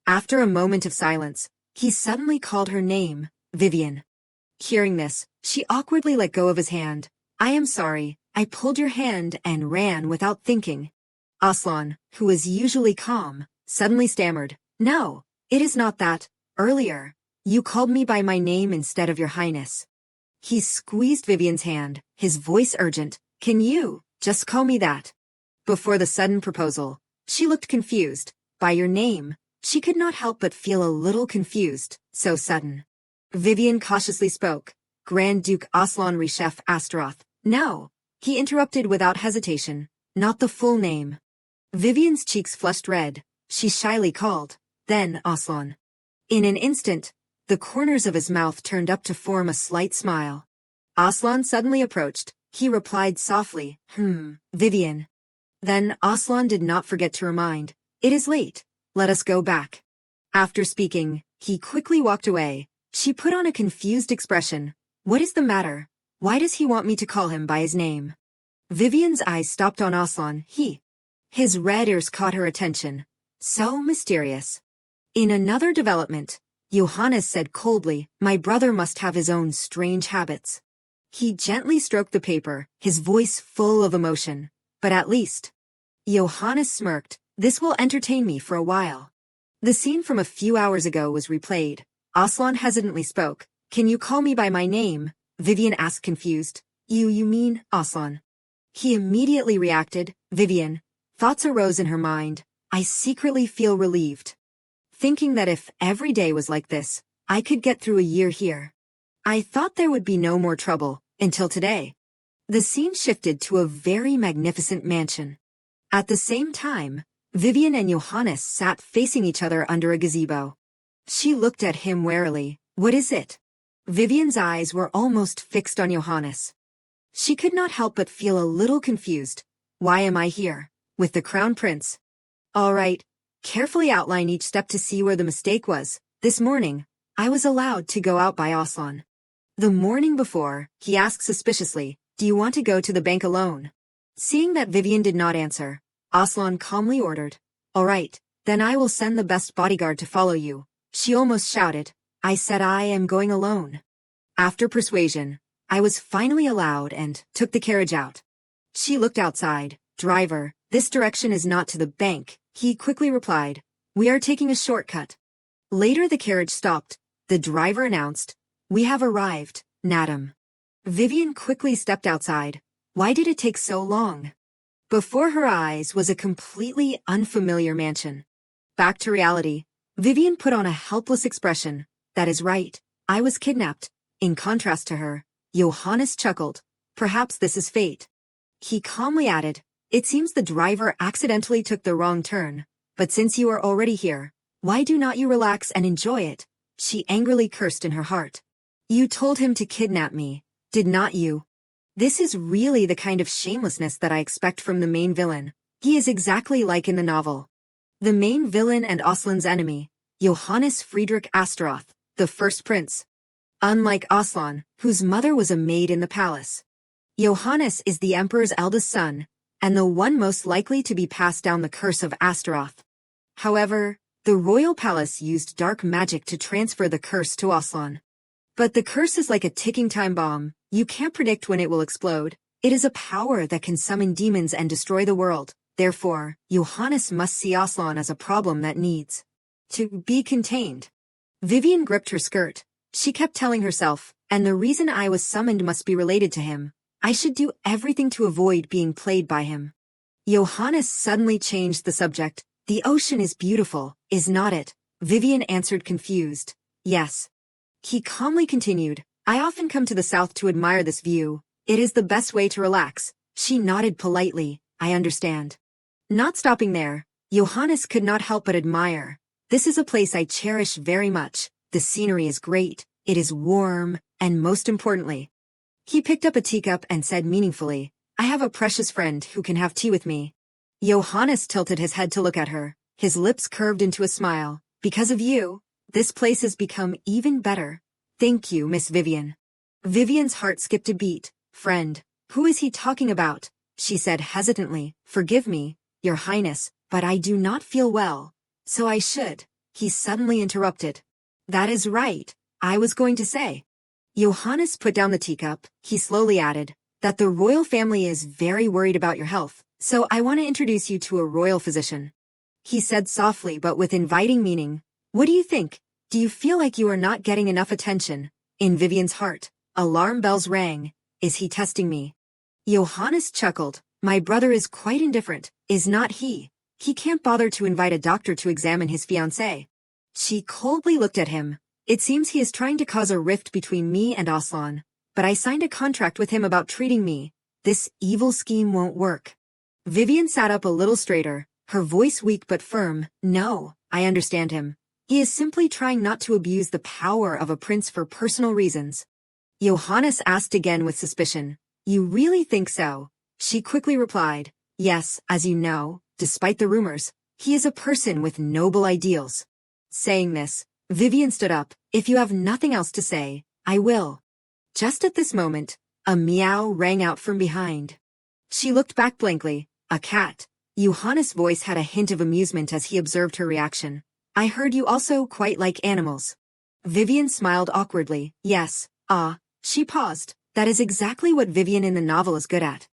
After a moment of silence, he suddenly called her name, Vivian. Hearing this, she awkwardly let go of his hand. I am sorry, I pulled your hand and ran without thinking. Oelon, who was usually calm, suddenly stammered. No, it is not that. Earlier, you called me by my name instead of your highness. He squeezed Vivian's hand, his voice urgent. Can you just call me that? Before the sudden proposal, she looked confused. By your name, she could not help but feel a little confused, so sudden. Vivian cautiously spoke. Grand Duke Oelon Reshef Asteroth. No, he interrupted without hesitation. Not the full name. Vivian's cheeks flushed red. She shyly called. Then Oelon. In an instant, the corners of his mouth turned up to form a slight smile. Oelon suddenly approached. He replied softly, Vivian. Then Oelon did not forget to remind. It is late. Let us go back. After speaking, he quickly walked away. She put on a confused expression. What is the matter? Why does he want me to call him by his name? Vivian's eyes stopped on Oelon. His red ears caught her attention. So mysterious. In another development, Johannes said coldly, my brother must have his own strange habits. He gently stroked the paper, his voice full of emotion. But at least. Johannes smirked. This will entertain me for a while. The scene from a few hours ago was replayed. Oelon hesitantly spoke. Can you call me by my name? Vivian asked confused. You mean, Oelon? He immediately reacted. Vivian. Thoughts arose in her mind. I secretly feel relieved. Thinking that if every day was like this, I could get through a year here. I thought there would be no more trouble, until today. The scene shifted to a very magnificent mansion. At the same time, Vivian and Johannes sat facing each other under a gazebo. She looked at him warily. What is it? Vivian's eyes were almost fixed on Johannes. She could not help but feel a little confused. Why am I here? With the crown prince? All right. Carefully outline each step to see where the mistake was. This morning, I was allowed to go out by Oelon. The morning before, he asked suspiciously, do you want to go to the bank alone? Seeing that Vivian did not answer, Oelon calmly ordered. All right, then I will send the best bodyguard to follow you. She almost shouted. I said I am going alone. After persuasion, I was finally allowed and took the carriage out. She looked outside. Driver, this direction is not to the bank. He quickly replied. We are taking a shortcut. Later the carriage stopped. The driver announced. We have arrived, Madam. Vivian quickly stepped outside. Why did it take so long? Before her eyes was a completely unfamiliar mansion. Back to reality, Vivian put on a helpless expression. That is right, I was kidnapped. In contrast to her, Johannes chuckled. Perhaps this is fate. He calmly added. It seems the driver accidentally took the wrong turn. But since you are already here, why do not you relax and enjoy it? She angrily cursed in her heart. You told him to kidnap me. Did not you? This is really the kind of shamelessness that I expect from the main villain. He is exactly like in the novel. The main villain and Oelon's enemy, Johannes Friedrich Asteroth, the first prince. Unlike Oelon, whose mother was a maid in the palace. Johannes is the emperor's eldest son, and the one most likely to be passed down the curse of Asteroth. However, the royal palace used dark magic to transfer the curse to Oelon. But the curse is like a ticking time bomb. You can't predict when it will explode. It is a power that can summon demons and destroy the world. Therefore, Johannes must see Oelon as a problem that needs to be contained. Vivian gripped her skirt. She kept telling herself, and the reason I was summoned must be related to him. I should do everything to avoid being played by him. Johannes suddenly changed the subject. The ocean is beautiful, is not it? Vivian answered confused. Yes. He calmly continued, I often come to the south to admire this view. It is the best way to relax. She nodded politely. I understand. Not stopping there, Johannes could not help but admire. This is a place I cherish very much. The scenery is great, it is warm, and most importantly. He picked up a teacup and said meaningfully, I have a precious friend who can have tea with me. Johannes tilted his head to look at her, his lips curved into a smile. Because of you, this place has become even better. Thank you, Miss Vivian. Vivian's heart skipped a beat. Friend, who is he talking about? She said hesitantly, Forgive me, Your Highness, but I do not feel well. So I should. He suddenly interrupted. That is right, I was going to say. Johannes put down the teacup. He slowly added, that the royal family is very worried about your health, so I want to introduce you to a royal physician. He said softly but with inviting meaning. What do you think? Do you feel like you are not getting enough attention? In Vivian's heart, alarm bells rang. Is he testing me? Johannes chuckled. My brother is quite indifferent, is not he? He can't bother to invite a doctor to examine his fiancée. She coldly looked at him. It seems he is trying to cause a rift between me and Oelon, but I signed a contract with him about treating me. This evil scheme won't work. Vivian sat up a little straighter, her voice weak but firm. No, I understand him. He is simply trying not to abuse the power of a prince for personal reasons. Johannes asked again with suspicion. You really think so? She quickly replied. Yes, as you know, despite the rumors, he is a person with noble ideals. Saying this, Vivian stood up. If you have nothing else to say, I will. Just at this moment, a meow rang out from behind. She looked back blankly. A cat. Johannes' voice had a hint of amusement as he observed her reaction. I heard you also quite like animals. Vivian smiled awkwardly. Yes, she paused. That is exactly what Vivian in the novel is good at.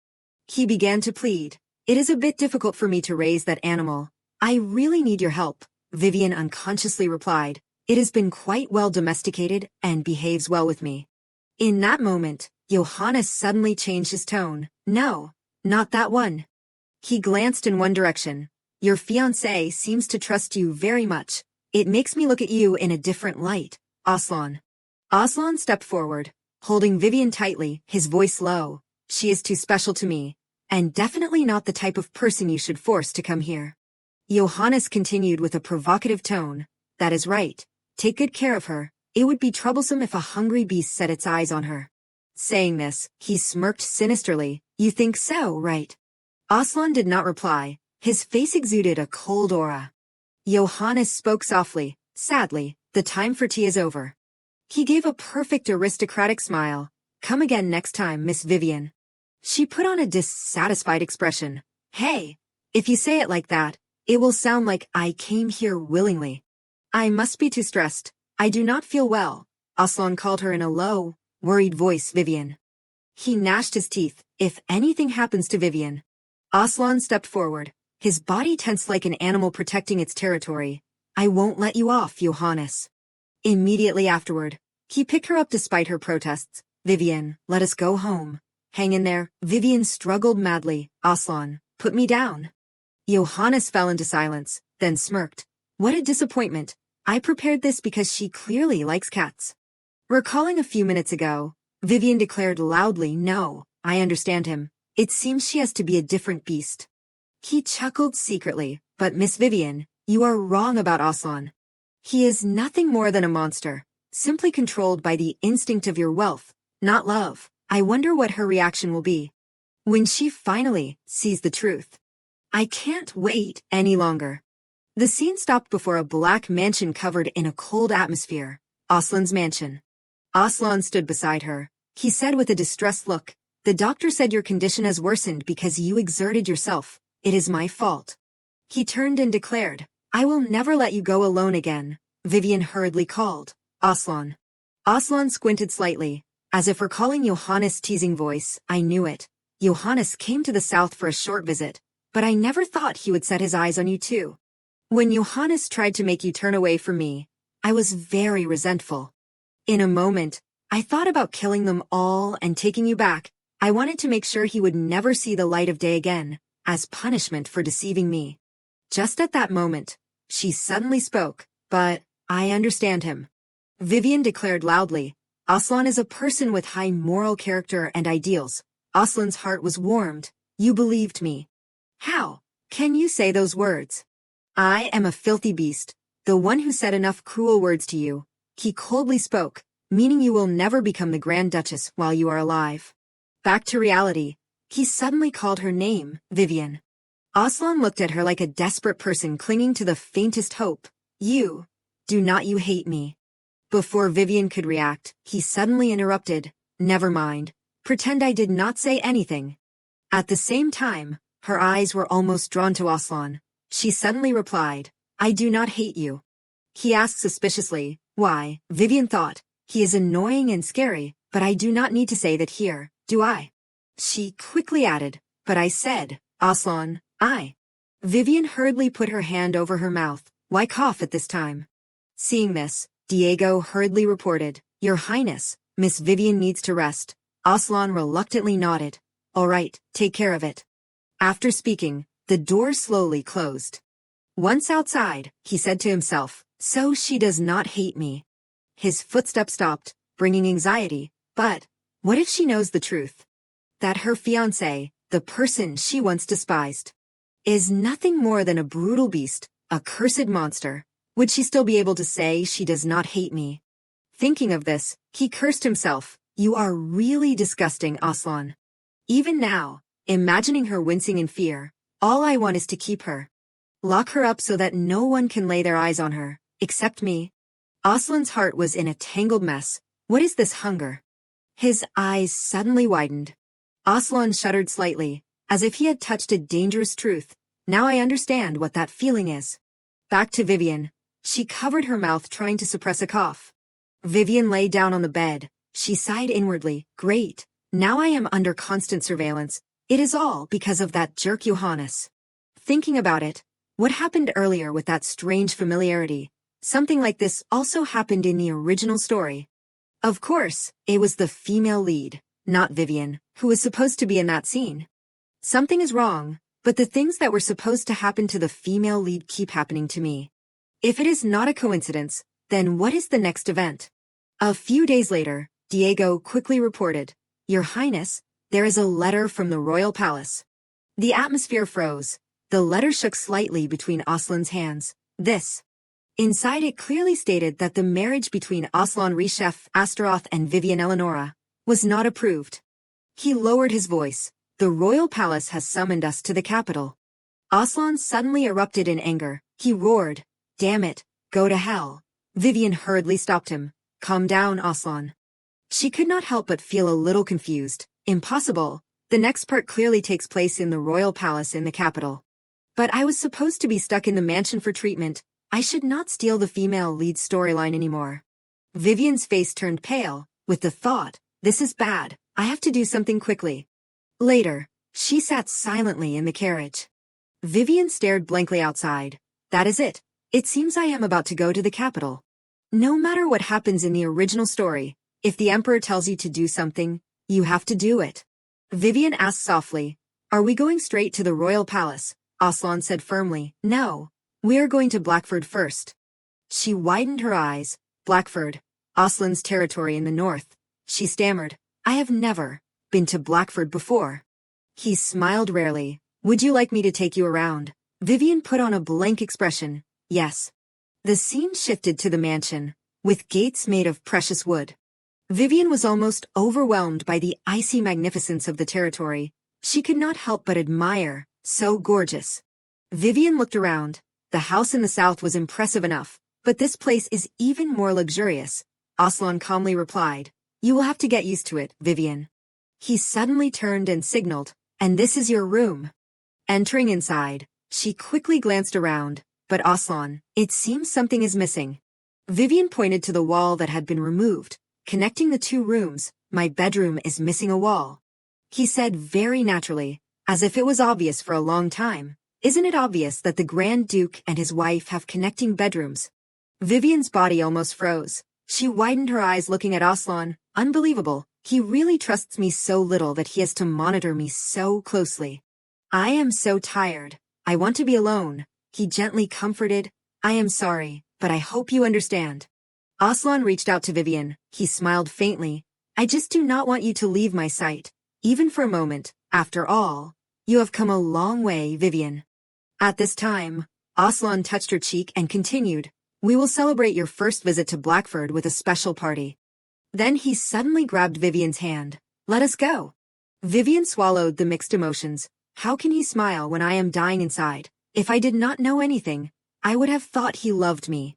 He began to plead. It is a bit difficult for me to raise that animal. I really need your help. Vivian unconsciously replied. It has been quite well domesticated and behaves well with me. In that moment, Johannes suddenly changed his tone. No, not that one. He glanced in one direction. Your fiancé seems to trust you very much. It makes me look at you in a different light. Oelon. Oelon stepped forward, holding Vivian tightly, his voice low. She is too special to me, and definitely not the type of person you should force to come here. Johannes continued with a provocative tone. That is right. Take good care of her. It would be troublesome if a hungry beast set its eyes on her. Saying this, he smirked sinisterly. You think so, right? Oelon did not reply. His face exuded a cold aura. Johannes spoke softly. Sadly, the time for tea is over. He gave a perfect aristocratic smile. Come again next time, Miss Vivian. She put on a dissatisfied expression. Hey, if you say it like that, it will sound like I came here willingly. I must be too stressed. I do not feel well. Oelon called her in a low, worried voice. Vivian. He gnashed his teeth. If anything happens to Vivian. Oelon stepped forward, his body tense like an animal protecting its territory. I won't let you off, Johannes. Immediately afterward, he picked her up despite her protests. Vivian, let us go home. Hang in there. Vivian struggled madly. Oelon, put me down. Johannes fell into silence, then smirked. What a disappointment. I prepared this because she clearly likes cats. Recalling a few minutes ago, Vivian declared loudly, no, I understand him. It seems she has to be a different beast. He chuckled secretly, but Miss Vivian, you are wrong about Oelon. He is nothing more than a monster, simply controlled by the instinct of your wealth, not love. I wonder what her reaction will be when she finally sees the truth. I can't wait any longer. The scene stopped before a black mansion covered in a cold atmosphere. Oelon's mansion. Oelon stood beside her. He said with a distressed look, "The doctor said your condition has worsened because you exerted yourself. It is my fault." He turned and declared, "I will never let you go alone again." Vivian hurriedly called, "Oelon." Oelon squinted slightly, as if recalling Johannes' teasing voice. "I knew it. Johannes came to the south for a short visit, but I never thought he would set his eyes on you too. When Johannes tried to make you turn away from me, I was very resentful. In a moment, I thought about killing them all and taking you back. I wanted to make sure he would never see the light of day again, as punishment for deceiving me." Just at that moment, she suddenly spoke, "But I understand him." Vivian declared loudly, "Oelon is a person with high moral character and ideals." Oelon's heart was warmed. "You believed me. How can you say those words? I am a filthy beast, the one who said enough cruel words to you." He coldly spoke, "Meaning you will never become the Grand Duchess while you are alive." Back to reality, he suddenly called her name, Vivian. Oelon looked at her like a desperate person clinging to the faintest hope. "You, do not you hate me?" Before Vivian could react, he suddenly interrupted, "Never mind. Pretend I did not say anything." At the same time, her eyes were almost drawn to Oelon. She suddenly replied, "I do not hate you." He asked suspiciously, "Why?" Vivian thought, "He is annoying and scary, but I do not need to say that here, do I?" She quickly added, "But I said, Oelon, I." Vivian hurriedly put her hand over her mouth. "Why cough at this time?" Seeing this, Diego hurriedly reported, "Your Highness, Miss Vivian needs to rest." Oelon reluctantly nodded. "All right, take care of it." After speaking, the door slowly closed. Once outside, he said to himself, "So she does not hate me." His footsteps stopped, bringing anxiety. But what if she knows the truth? That her fiancé, the person she once despised, is nothing more than a brutal beast, a cursed monster. Would she still be able to say she does not hate me? Thinking of this, he cursed himself. "You are really disgusting, Oelon." Even now, imagining her wincing in fear, all I want is to keep her. Lock her up so that no one can lay their eyes on her, except me. Oelon's heart was in a tangled mess. What is this hunger? His eyes suddenly widened. Oelon shuddered slightly, as if he had touched a dangerous truth. Now I understand what that feeling is. Back to Vivian. She covered her mouth trying to suppress a cough. Vivian lay down on the bed. She sighed inwardly. "Great. Now I am under constant surveillance. It is all because of that jerk Johannes." Thinking about it, what happened earlier with that strange familiarity? Something like this also happened in the original story. Of course, it was the female lead, not Vivian, who was supposed to be in that scene. Something is wrong, but the things that were supposed to happen to the female lead keep happening to me. If it is not a coincidence, then what is the next event? A few days later, Diego quickly reported, "Your Highness, there is a letter from the royal palace." The atmosphere froze. The letter shook slightly between Oelon's hands. This. Inside it clearly stated that the marriage between Oelon Rechef Asteroth and Vivian Elanora was not approved. He lowered his voice. "The royal palace has summoned us to the capital." Oelon suddenly erupted in anger. He roared, "Damn it, go to hell." Vivian hurriedly stopped him. "Calm down, Oelon." She could not help but feel a little confused. Impossible. The next part clearly takes place in the royal palace in the capital. But I was supposed to be stuck in the mansion for treatment. I should not steal the female lead storyline anymore. Vivian's face turned pale, with the thought, "This is bad. I have to do something quickly." Later, she sat silently in the carriage. Vivian stared blankly outside. "That is it. It seems I am about to go to the capital." No matter what happens in the original story, if the Emperor tells you to do something, you have to do it. Vivian asked softly, "Are we going straight to the royal palace?" Oelon said firmly, "No. We are going to Blackford first." She widened her eyes. "Blackford, Oelon's territory in the north." She stammered, "I have never been to Blackford before." He smiled rarely. "Would you like me to take you around?" Vivian put on a blank expression. "Yes." The scene shifted to the mansion, with gates made of precious wood. Vivian was almost overwhelmed by the icy magnificence of the territory. She could not help but admire, so gorgeous. Vivian looked around. The house in the south was impressive enough, but this place is even more luxurious. Oelon calmly replied, "You will have to get used to it, Vivian." He suddenly turned and signaled, "And this is your room." Entering inside, she quickly glanced around, but Oelon, "It seems something is missing." Vivian pointed to the wall that had been removed, connecting the two rooms. "My bedroom is missing a wall." He said very naturally, as if it was obvious for a long time. "Isn't it obvious that the Grand Duke and his wife have connecting bedrooms?" Vivian's body almost froze. She widened her eyes looking at Oelon. "Unbelievable. He really trusts me so little that he has to monitor me so closely." "I am so tired. I want to be alone," he gently comforted. "I am sorry, but I hope you understand." Oelon reached out to Vivian. He smiled faintly. "I just do not want you to leave my sight, even for a moment. After all, you have come a long way, Vivian." At this time, Oelon touched her cheek and continued, "We will celebrate your first visit to Blackford with a special party." Then he suddenly grabbed Vivian's hand. "Let us go." Vivian swallowed the mixed emotions. How can he smile when I am dying inside? If I did not know anything, I would have thought he loved me.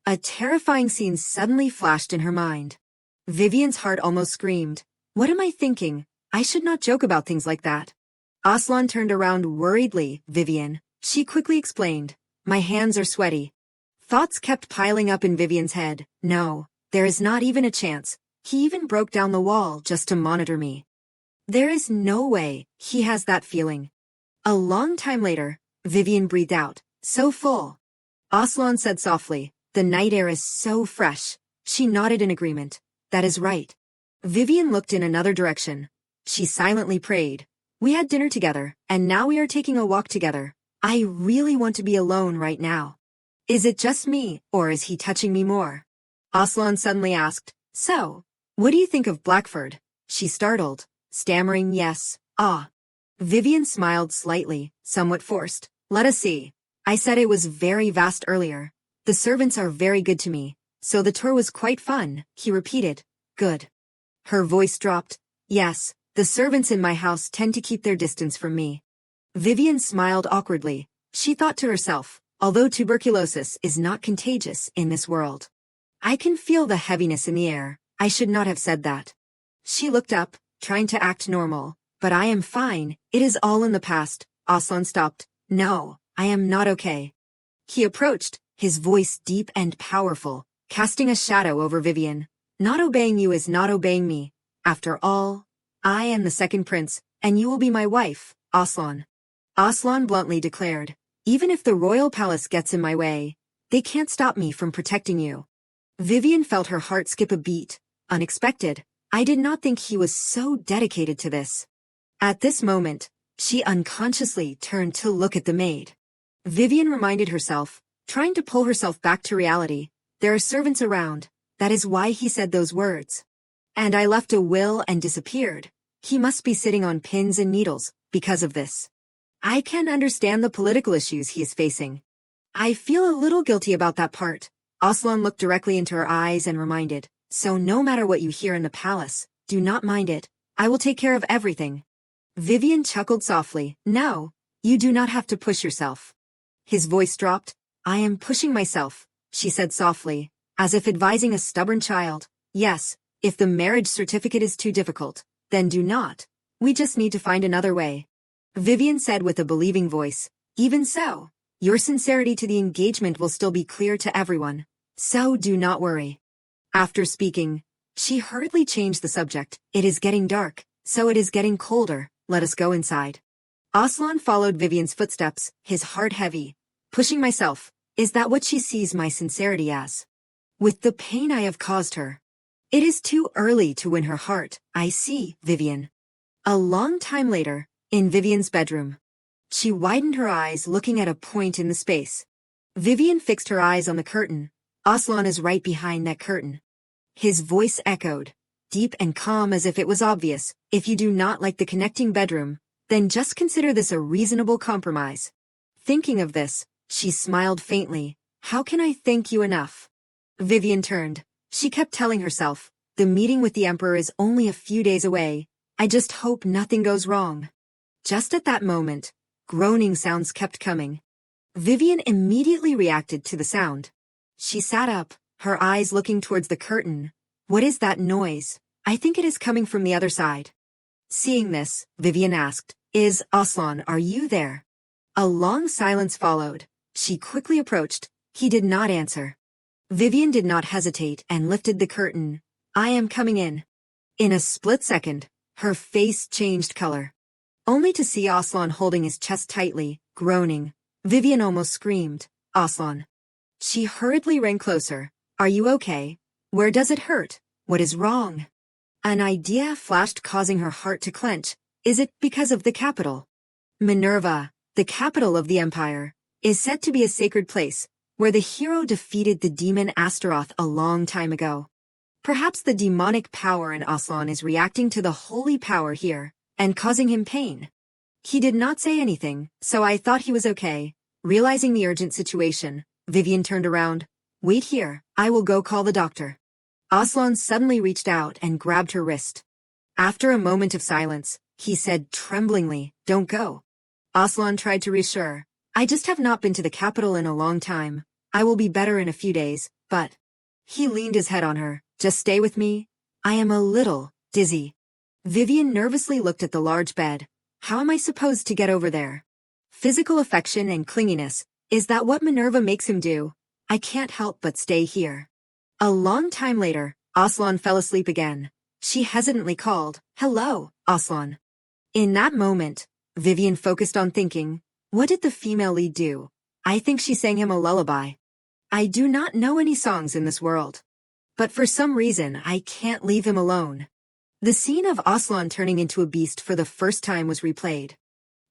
A terrifying scene suddenly flashed in her mind. Vivian's heart almost screamed. What am I thinking? I should not joke about things like that. Oelon turned around worriedly. "Vivian," she quickly explained. "My hands are sweaty." Thoughts kept piling up in Vivian's head. "No, there is not even a chance. He even broke down the wall just to monitor me. There is no way he has that feeling." A long time later, Vivian breathed out, so full. Oelon said softly, "The night air is so fresh." She nodded in agreement. "That is right." Vivian looked in another direction. She silently prayed. "We had dinner together, and now we are taking a walk together. I really want to be alone right now. Is it just me, or is he touching me more?" Oelon suddenly asked, "So, what do you think of Blackford?" She startled, stammering yes, ah. Vivian smiled slightly, somewhat forced. "Let us see. I said it was very vast earlier. The servants are very good to me, so the tour was quite fun," he repeated. "Good." Her voice dropped. "Yes, the servants in my house tend to keep their distance from me." Vivian smiled awkwardly. She thought to herself, although tuberculosis is not contagious in this world. I can feel the heaviness in the air. I should not have said that. She looked up, trying to act normal. "But I am fine. It is all in the past." Oelon stopped. "No, I am not okay." He approached, his voice deep and powerful, casting a shadow over Vivian. "Not obeying you is not obeying me. After all, I am the second prince, and you will be my wife, Oelon." Oelon bluntly declared, "Even if the royal palace gets in my way, they can't stop me from protecting you." Vivian felt her heart skip a beat. Unexpected. I did not think he was so dedicated to this. At this moment, she unconsciously turned to look at the maid. Vivian reminded herself, trying to pull herself back to reality. There are servants around. That is why he said those words. "And I left a will and disappeared." He must be sitting on pins and needles because of this. I can understand the political issues he is facing. I feel a little guilty about that part. Oelon looked directly into her eyes and reminded, "So no matter what you hear in the palace, do not mind it. I will take care of everything." Vivian chuckled softly. "No, you do not have to push yourself." His voice dropped. "I am pushing myself," she said softly, as if advising a stubborn child. "Yes, if the marriage certificate is too difficult, then do not. We just need to find another way." Vivian said with a believing voice, "Even so, your sincerity to the engagement will still be clear to everyone. So do not worry." After speaking, she hurriedly changed the subject. "It is getting dark, so it is getting colder. Let us go inside." Oelon followed Vivian's footsteps, his heart heavy. "Pushing myself, is that what she sees my sincerity as? With the pain I have caused her. It is too early to win her heart, I see, Vivian." A long time later, in Vivian's bedroom. She widened her eyes looking at a point in the space. Vivian fixed her eyes on the curtain. Oelon is right behind that curtain. His voice echoed, deep and calm as if it was obvious. "If you do not like the connecting bedroom, then just consider this a reasonable compromise." Thinking of this, she smiled faintly. "How can I thank you enough?" Vivian turned. She kept telling herself, The meeting with the Emperor is only a few days away. I just hope nothing goes wrong. Just at that moment, groaning sounds kept coming. Vivian immediately reacted to the sound. She sat up, her eyes looking towards the curtain. What is that noise? I think it is coming from the other side. Seeing this, Vivian asked, Oelon, are you there? A long silence followed. She quickly approached. He did not answer. Vivian did not hesitate and lifted the curtain. I am coming in. In a split second, her face changed color. Only to see Oelon holding his chest tightly, groaning. Vivian almost screamed, Oelon. She hurriedly ran closer. Are you okay? Where does it hurt? What is wrong? An idea flashed, causing her heart to clench. Is it because of the capital? Minerva, the capital of the empire, is said to be a sacred place, where the hero defeated the demon Asteroth a long time ago. Perhaps the demonic power in Oelon is reacting to the holy power here, and causing him pain. He did not say anything, so I thought he was okay. Realizing the urgent situation, Vivian turned around. Wait here, I will go call the doctor. Oelon suddenly reached out and grabbed her wrist. After a moment of silence, he said tremblingly, Don't go. Oelon tried to reassure. I just have not been to the capital in a long time. I will be better in a few days, but... He leaned his head on her. Just stay with me. I am a little dizzy. Vivian nervously looked at the large bed. How am I supposed to get over there? Physical affection and clinginess, is that what Minerva makes him do? I can't help but stay here. A long time later, Oelon fell asleep again. She hesitantly called, Hello, Oelon. In that moment, Vivian focused on thinking, what did the female lead do? I think she sang him a lullaby. I do not know any songs in this world. But for some reason, I can't leave him alone. The scene of Oelon turning into a beast for the first time was replayed.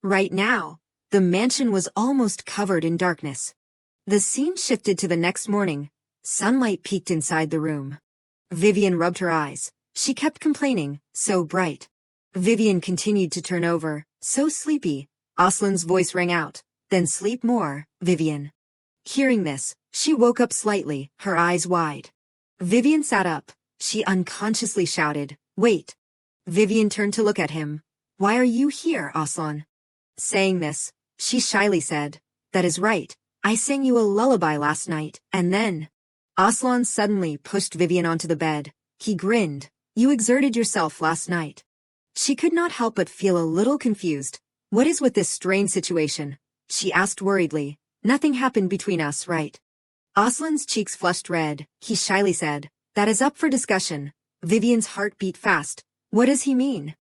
Right now, the mansion was almost covered in darkness. The scene shifted to the next morning. Sunlight peeked inside the room. Vivian rubbed her eyes. She kept complaining, so bright. Vivian continued to turn over, so sleepy. Oelon's voice rang out, then sleep more, Vivian. Hearing this, she woke up slightly, her eyes wide. Vivian sat up. She unconsciously shouted, Wait. Vivian turned to look at him. Why are you here, Oelon? Saying this, she shyly said, That is right. I sang you a lullaby last night, and then... Oelon suddenly pushed Vivian onto the bed. He grinned. You exerted yourself last night. She could not help but feel a little confused. What is with this strange situation? She asked worriedly. Nothing happened between us, right? Oelon's cheeks flushed red. He shyly said, That is up for discussion. Vivian's heart beat fast. What does he mean?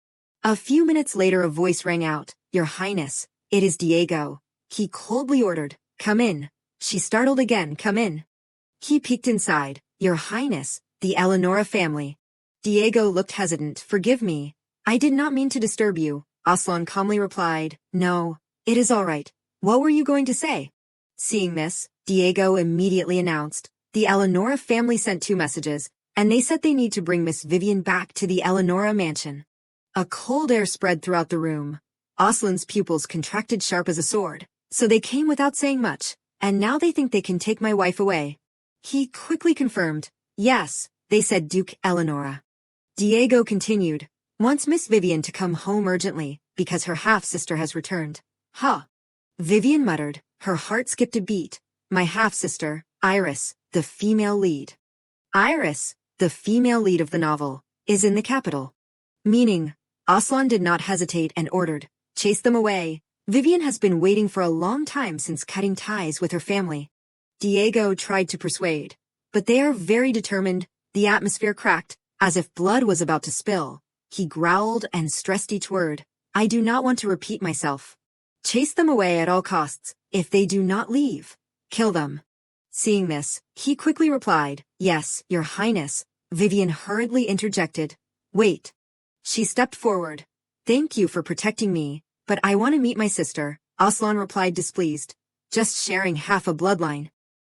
A few minutes later a voice rang out. Your Highness, it is Diego. He coldly ordered, Come in. She startled again, Come in. He peeked inside. Your Highness, the Elanora family. Diego looked hesitant. Forgive me. I did not mean to disturb you. Oelon calmly replied, No, it is all right. What were you going to say? Seeing this, Diego immediately announced, The Elanora family sent 2 messages, and they said they need to bring Miss Vivian back to the Elanora mansion. A cold air spread throughout the room. Oelon's pupils contracted sharp as a sword, so they came without saying much, and now they think they can take my wife away. He quickly confirmed, Yes, they said Duke Elanora. Diego continued, Wants Miss Vivian to come home urgently, because her half-sister has returned. Huh. Vivian muttered, her heart skipped a beat. My half-sister, Iris, the female lead. Iris, the female lead of the novel, is in the capital. Meaning, Oelon did not hesitate and ordered, Chase them away. Vivian has been waiting for a long time since cutting ties with her family. Diego tried to persuade, but they are very determined. The atmosphere cracked, as if blood was about to spill. He growled and stressed each word. I do not want to repeat myself. Chase them away at all costs. If they do not leave, kill them. Seeing this, he quickly replied, Yes, Your Highness. Vivian hurriedly interjected. Wait. She stepped forward. Thank you for protecting me, but I want to meet my sister. Oelon replied displeased. Just sharing half a bloodline.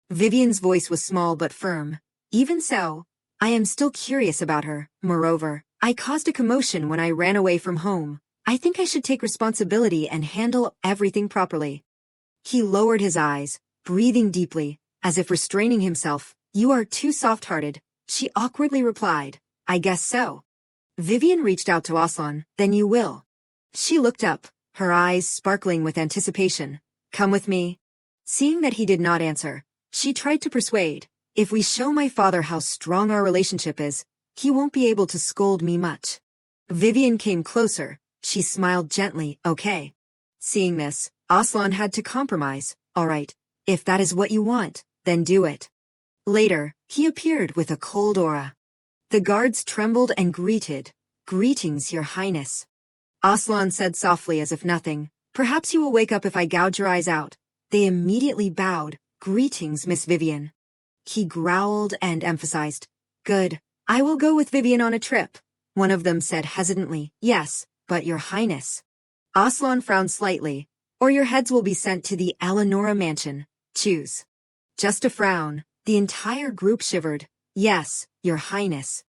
Vivian's voice was small but firm. Even so, I am still curious about her. Moreover, I caused a commotion when I ran away from home. I think I should take responsibility and handle everything properly. He lowered his eyes, breathing deeply, as if restraining himself. You are too soft-hearted, she awkwardly replied. I guess so. Vivian reached out to Oelon. Then you will. She looked up, her eyes sparkling with anticipation. Come with me. Seeing that he did not answer, she tried to persuade. If we show my father how strong our relationship is, he won't be able to scold me much. Vivian came closer. She smiled gently. Okay. Seeing this, Oelon had to compromise. All right. If that is what you want, then do it. Later, he appeared with a cold aura. The guards trembled and greeted. Greetings, Your Highness. Oelon said softly as if nothing. Perhaps you will wake up if I gouge your eyes out. They immediately bowed. Greetings, Miss Vivian. He growled and emphasized. Good. I will go with Vivian on a trip. One of them said hesitantly. Yes, but Your Highness. Oelon frowned slightly. Or your heads will be sent to the Elanora mansion. Choose. Just a frown. The entire group shivered. Yes, Your Highness.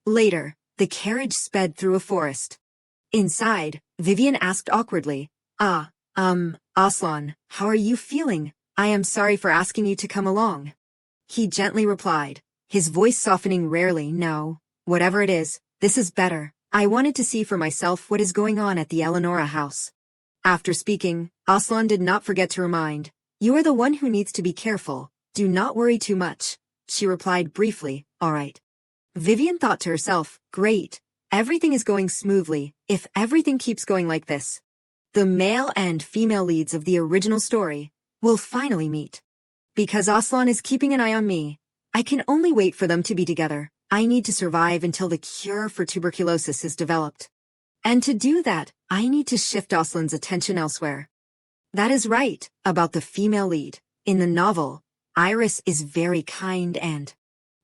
Later, the carriage sped through a forest. Inside, Vivian asked awkwardly. Oelon, how are you feeling? I am sorry for asking you to come along. He gently replied, his voice softening rarely. No, whatever it is, this is better. I wanted to see for myself what is going on at the Elanora house. After speaking, Oelon did not forget to remind, you are the one who needs to be careful. Do not worry too much. She replied briefly, all right. Vivian thought to herself, great. Everything is going smoothly, if everything keeps going like this. The male and female leads of the original story will finally meet. Because Oelon is keeping an eye on me, I can only wait for them to be together. I need to survive until the cure for tuberculosis is developed. And to do that, I need to shift Oelon's attention elsewhere. That is right, about the female lead. In the novel, Iris is very kind and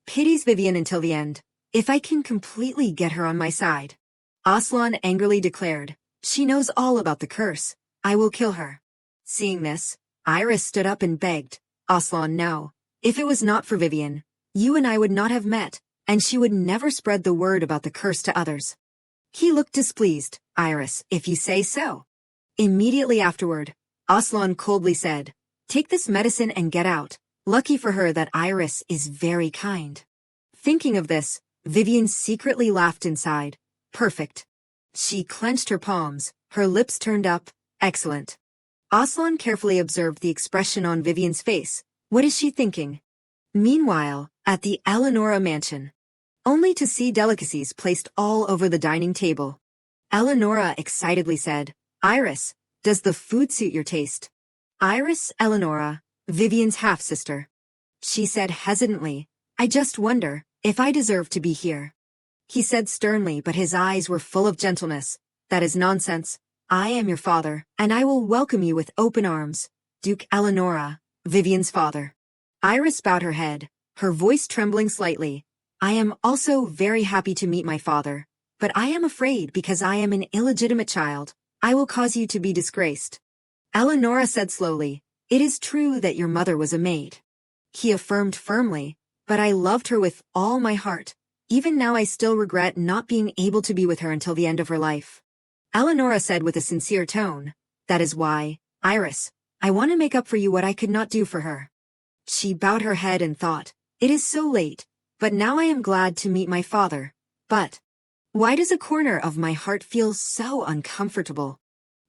pities Vivian until the end. If I can completely get her on my side. Oelon angrily declared, she knows all about the curse. I will kill her. Seeing this, Iris stood up and begged, Oelon, no. If it was not for Vivian, you and I would not have met, and she would never spread the word about the curse to others. He looked displeased. Iris, if you say so. Immediately afterward, Oelon coldly said, take this medicine and get out. Lucky for her that Iris is very kind. Thinking of this, Vivian secretly laughed inside. Perfect. She clenched her palms, her lips turned up. Excellent. Oelon carefully observed the expression on Vivian's face. What is she thinking? Meanwhile, at the Elanora mansion, only to see delicacies placed all over the dining table. Elanora excitedly said, Iris, does the food suit your taste? Iris Elanora, Vivian's half-sister. She said hesitantly, I just wonder if I deserve to be here. He said sternly, but his eyes were full of gentleness. That is nonsense. I am your father, and I will welcome you with open arms. Duke Elanora, Vivian's father. Iris bowed her head, her voice trembling slightly. I am also very happy to meet my father, but I am afraid because I am an illegitimate child, I will cause you to be disgraced. Elanora said slowly, it is true that your mother was a maid. He affirmed firmly, but I loved her with all my heart. Even now I still regret not being able to be with her until the end of her life. Elanora said with a sincere tone, that is why, Iris, I want to make up for you what I could not do for her. She bowed her head and thought, it is so late, but now I am glad to meet my father. But why does a corner of my heart feel so uncomfortable?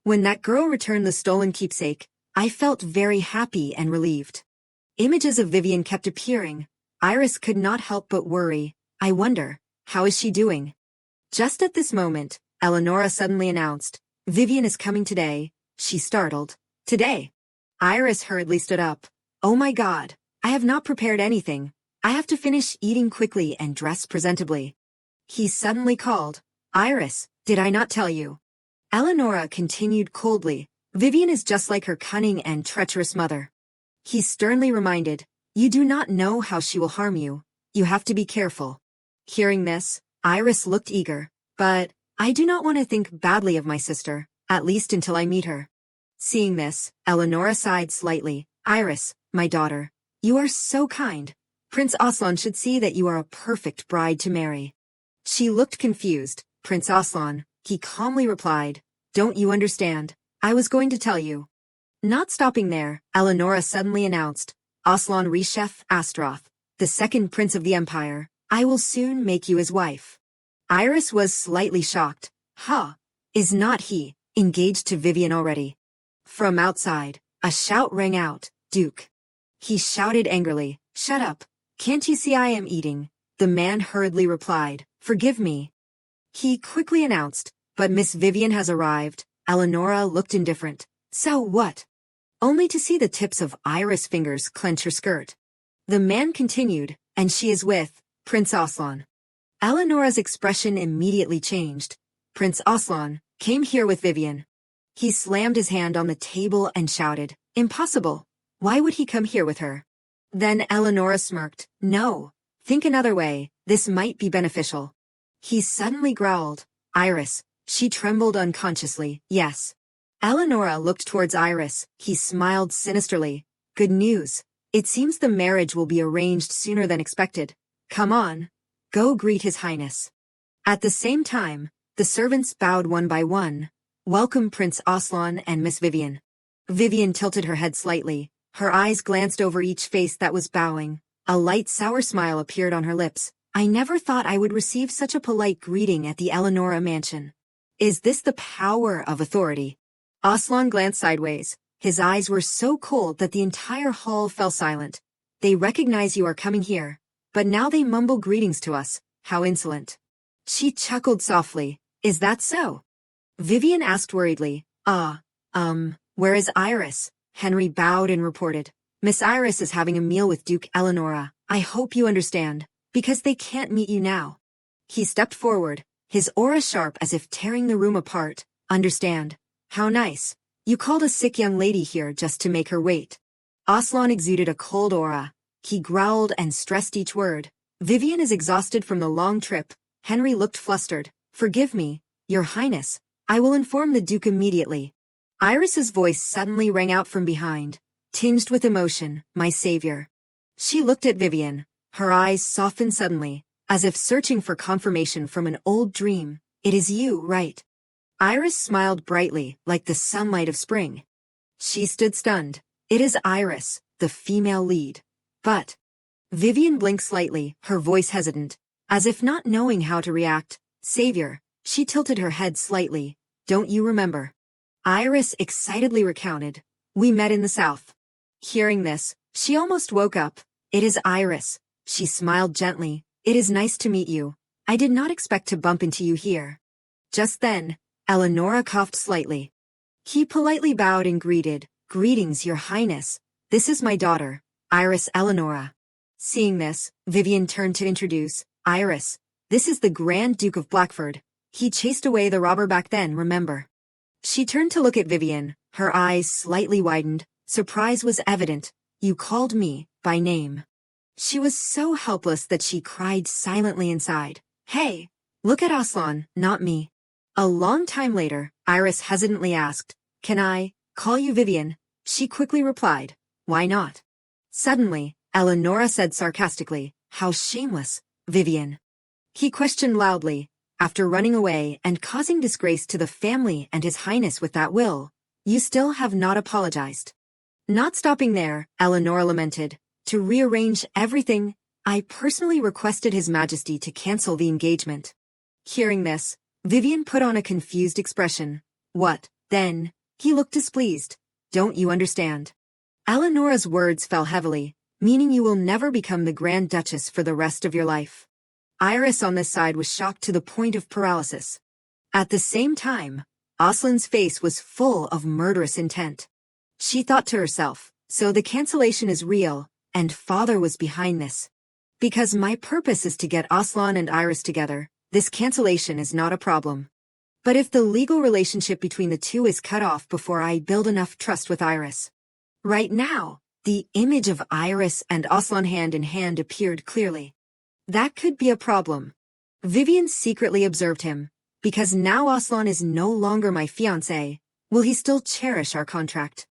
When that girl returned the stolen keepsake, I felt very happy and relieved. Images of Vivian kept appearing. Iris could not help but worry. I wonder, how is she doing? Just at this moment, Elanora suddenly announced, Vivian is coming today. She startled. Today? Iris hurriedly stood up. Oh my God, I have not prepared anything. I have to finish eating quickly and dress presentably. He suddenly called, Iris, did I not tell you? Elanora continued coldly, Vivian is just like her cunning and treacherous mother. He sternly reminded, you do not know how she will harm you. You have to be careful. Hearing this, Iris looked eager, but I do not want to think badly of my sister, at least until I meet her. Seeing this, Elanora sighed slightly, Iris, my daughter, you are so kind. Prince Oelon should see that you are a perfect bride to marry. She looked confused. Prince Oelon, he calmly replied, don't you understand? I was going to tell you. Not stopping there, Elanora suddenly announced, Oelon Reshef Asteroth, the second prince of the empire, I will soon make you his wife. Iris was slightly shocked. Huh. Is not he engaged to Vivian already? From outside, a shout rang out. Duke. He shouted angrily. Shut up. Can't you see I am eating? The man hurriedly replied. Forgive me. He quickly announced. But Miss Vivian has arrived. Elanora looked indifferent. So what? Only to see the tips of Iris' fingers clench her skirt. The man continued. And she is with Prince Oelon. Elanora's expression immediately changed. Prince Oelon came here with Vivian. He slammed his hand on the table and shouted. Impossible. Why would he come here with her? Then Elanora smirked. No. Think another way. This might be beneficial. He suddenly growled. Iris. She trembled unconsciously. Yes. Elanora looked towards Iris. He smiled sinisterly. Good news. It seems the marriage will be arranged sooner than expected. Come on. Go greet His Highness. At the same time, the servants bowed one by one. Welcome Prince Oelon and Miss Vivian. Vivian tilted her head slightly. Her eyes glanced over each face that was bowing. A light sour smile appeared on her lips. I never thought I would receive such a polite greeting at the Elanora mansion. Is this the power of authority? Oelon glanced sideways. His eyes were so cold that the entire hall fell silent. They recognize you are coming here. But now they mumble greetings to us. How insolent. She chuckled softly. Is that so? Vivian asked worriedly. Where is Iris? Henry bowed and reported. Miss Iris is having a meal with Duke Elanora. I hope you understand, because they can't meet you now. He stepped forward, his aura sharp as if tearing the room apart. Understand. How nice. You called a sick young lady here just to make her wait. Oelon exuded a cold aura. He growled and stressed each word. Vivian is exhausted from the long trip. Henry looked flustered. Forgive me, Your Highness. I will inform the Duke immediately. Iris's voice suddenly rang out from behind, tinged with emotion. My savior. She looked at Vivian. Her eyes softened suddenly, as if searching for confirmation from an old dream. It is you, right? Iris smiled brightly, like the sunlight of spring. She stood stunned. It is Iris, the female lead. But Vivian blinked slightly, her voice hesitant, as if not knowing how to react. Savior. She tilted her head slightly. Don't you remember? Iris excitedly recounted. We met in the south. Hearing this, she almost woke up. It is Iris. She smiled gently. It is nice to meet you. I did not expect to bump into you here. Just then, Elanora coughed slightly. He politely bowed and greeted. Greetings, Your Highness. This is my daughter, Iris Elanora. Seeing this, Vivian turned to introduce. Iris, this is the Grand Duke of Blackford. He chased away the robber back then, remember? She turned to look at Vivian. Her eyes slightly widened. Surprise was evident. You called me by name. She was so helpless that she cried silently inside. Hey, look at Oelon, not me. A long time later, Iris hesitantly asked, Can I call you Vivian? She quickly replied, Why not? Suddenly, Elanora said sarcastically, How shameless, Vivian. He questioned loudly, After running away and causing disgrace to the family and His Highness with that will, you still have not apologized. Not stopping there, Elanora lamented, To rearrange everything, I personally requested His Majesty to cancel the engagement. Hearing this, Vivian put on a confused expression. What, then? He looked displeased. Don't you understand? Elanora's words fell heavily, meaning you will never become the Grand Duchess for the rest of your life. Iris on this side was shocked to the point of paralysis. At the same time, Oelon's face was full of murderous intent. She thought to herself, so the cancellation is real, and Father was behind this. Because my purpose is to get Oelon and Iris together, this cancellation is not a problem. But if the legal relationship between the two is cut off before I build enough trust with Iris. Right now, the image of Iris and Oelon hand in hand appeared clearly. That could be a problem. Vivian secretly observed him. Because now Oelon is no longer my fiancé, will he still cherish our contract?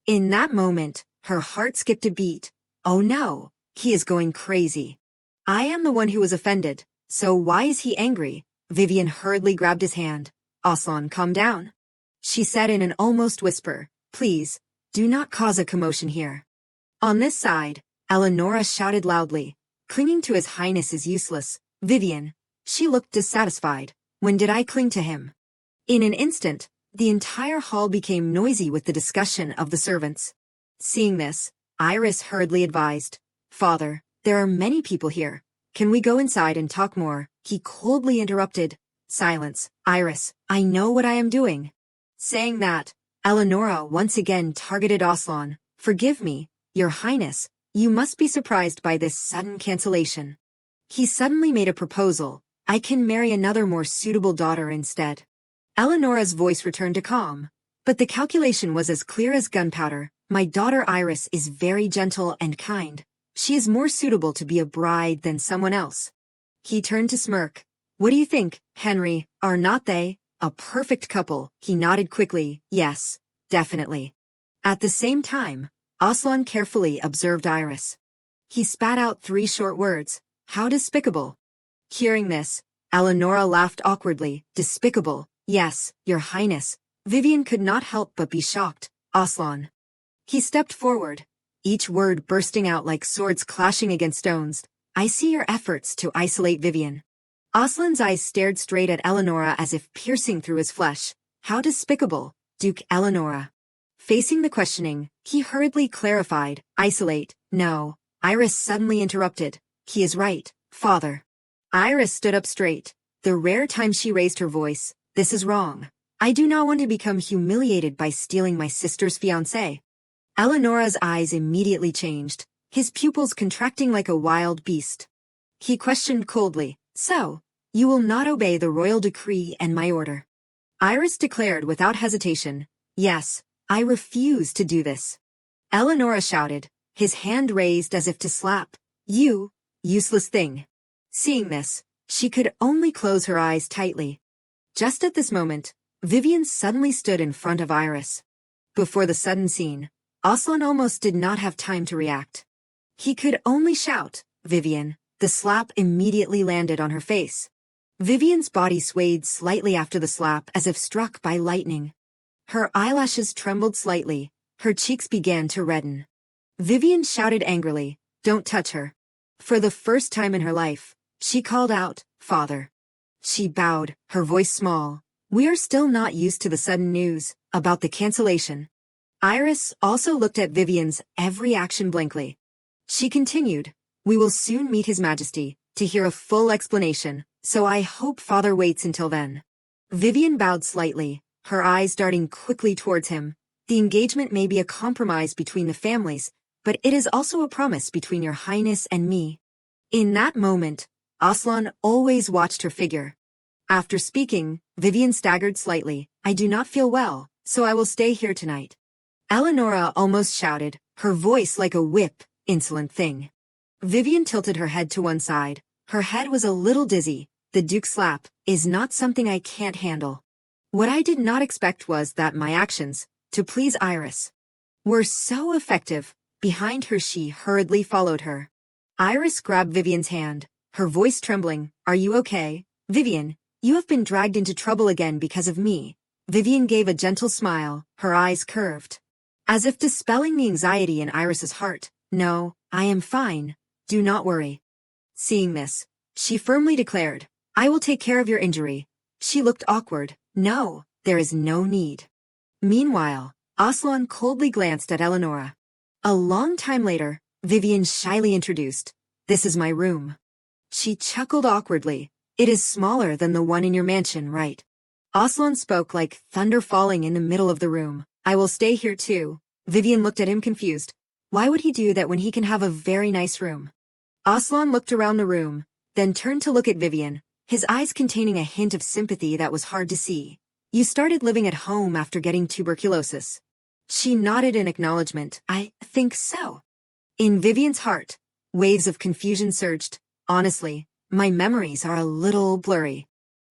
In that moment, her heart skipped a beat. Oh no, he is going crazy. I am the one who was offended, so why is he angry? Vivian hurriedly grabbed his hand. Oelon, calm down. She said in an almost whisper, Please, do not cause a commotion here. On this side, Elanora shouted loudly, Clinging to His Highness is useless. Vivian, She looked dissatisfied. When did I cling to him? In an instant, the entire hall became noisy with the discussion of the servants. Seeing this, Iris hurriedly advised, "Father, there are many people here. Can we go inside and talk more?" He coldly interrupted. "Silence, Iris, I know what I am doing." Saying that, Elanora once again targeted Oelon. "Forgive me, Your Highness, you must be surprised by this sudden cancellation. He suddenly made a proposal. I can marry another more suitable daughter instead." Elanora's voice returned to calm, but the calculation was as clear as gunpowder. "My daughter Iris is very gentle and kind. She is more suitable to be a bride than someone else." He turned to smirk. "What do you think, Henry? Are not they a perfect couple?" He nodded quickly. "Yes, definitely." At the same time, Oelon carefully observed Iris. He spat out 3 short words. "How despicable." Hearing this, Elanora laughed awkwardly. "Despicable? Yes, Your Highness." Vivian could not help but be shocked. "Oelon." He stepped forward, each word bursting out like swords clashing against stones. "I see your efforts to isolate Vivian." Oelon's eyes stared straight at Elanora as if piercing through his flesh. "How despicable, Duke Elanora?" Facing the questioning, he hurriedly clarified, "Isolate, no." Iris suddenly interrupted. "He is right, Father." Iris stood up straight. The rare time she raised her voice. "This is wrong. I do not want to become humiliated by stealing my sister's fiancé." Elanora's eyes immediately changed, his pupils contracting like a wild beast. He questioned coldly, "So, you will not obey the royal decree and my order?" Iris declared without hesitation, "Yes, I refuse to do this." Elanora shouted, his hand raised as if to slap. "You, useless thing." Seeing this, she could only close her eyes tightly. Just at this moment, Vivian suddenly stood in front of Iris. Before the sudden scene, Oelon almost did not have time to react. He could only shout, "Vivian." The slap immediately landed on her face. Vivian's body swayed slightly after the slap as if struck by lightning. Her eyelashes trembled slightly, her cheeks began to redden. Vivian shouted angrily, "Don't touch her." For the first time in her life, she called out, "Father." She bowed, her voice small. "We are still not used to the sudden news about the cancellation." Iris also looked at Vivian's every action blankly. She continued, "We will soon meet His Majesty to hear a full explanation, so I hope Father waits until then." Vivian bowed slightly, her eyes darting quickly towards him. "The engagement may be a compromise between the families, but it is also a promise between Your Highness and me." In that moment, Oelon always watched her figure. After speaking, Vivian staggered slightly. "I do not feel well, so I will stay here tonight." Elanora almost shouted, her voice like a whip, "Insolent thing." Vivian tilted her head to one side. Her head was a little dizzy. "The Duke's slap is not something I can't handle." What I did not expect was that my actions, to please Iris, were so effective. Behind her she hurriedly followed her. Iris grabbed Vivian's hand, her voice trembling. "Are you okay, Vivian? You have been dragged into trouble again because of me." Vivian gave a gentle smile, her eyes curved, as if dispelling the anxiety in Iris's heart. "No, I am fine. Do not worry." Seeing this, she firmly declared, "I will take care of your injury." She looked awkward. "No, there is no need." Meanwhile, Oelon coldly glanced at Elanora. A long time later, Vivian shyly introduced, "This is my room." She chuckled awkwardly. "It is smaller than the one in your mansion, right?" Oelon spoke like thunder falling in the middle of the room. "I will stay here too." Vivian looked at him confused. Why would he do that when he can have a very nice room? Oelon looked around the room, then turned to look at Vivian, his eyes containing a hint of sympathy that was hard to see. "You started living at home after getting tuberculosis." She nodded in acknowledgement. "I think so." In Vivian's heart, waves of confusion surged. "Honestly, my memories are a little blurry.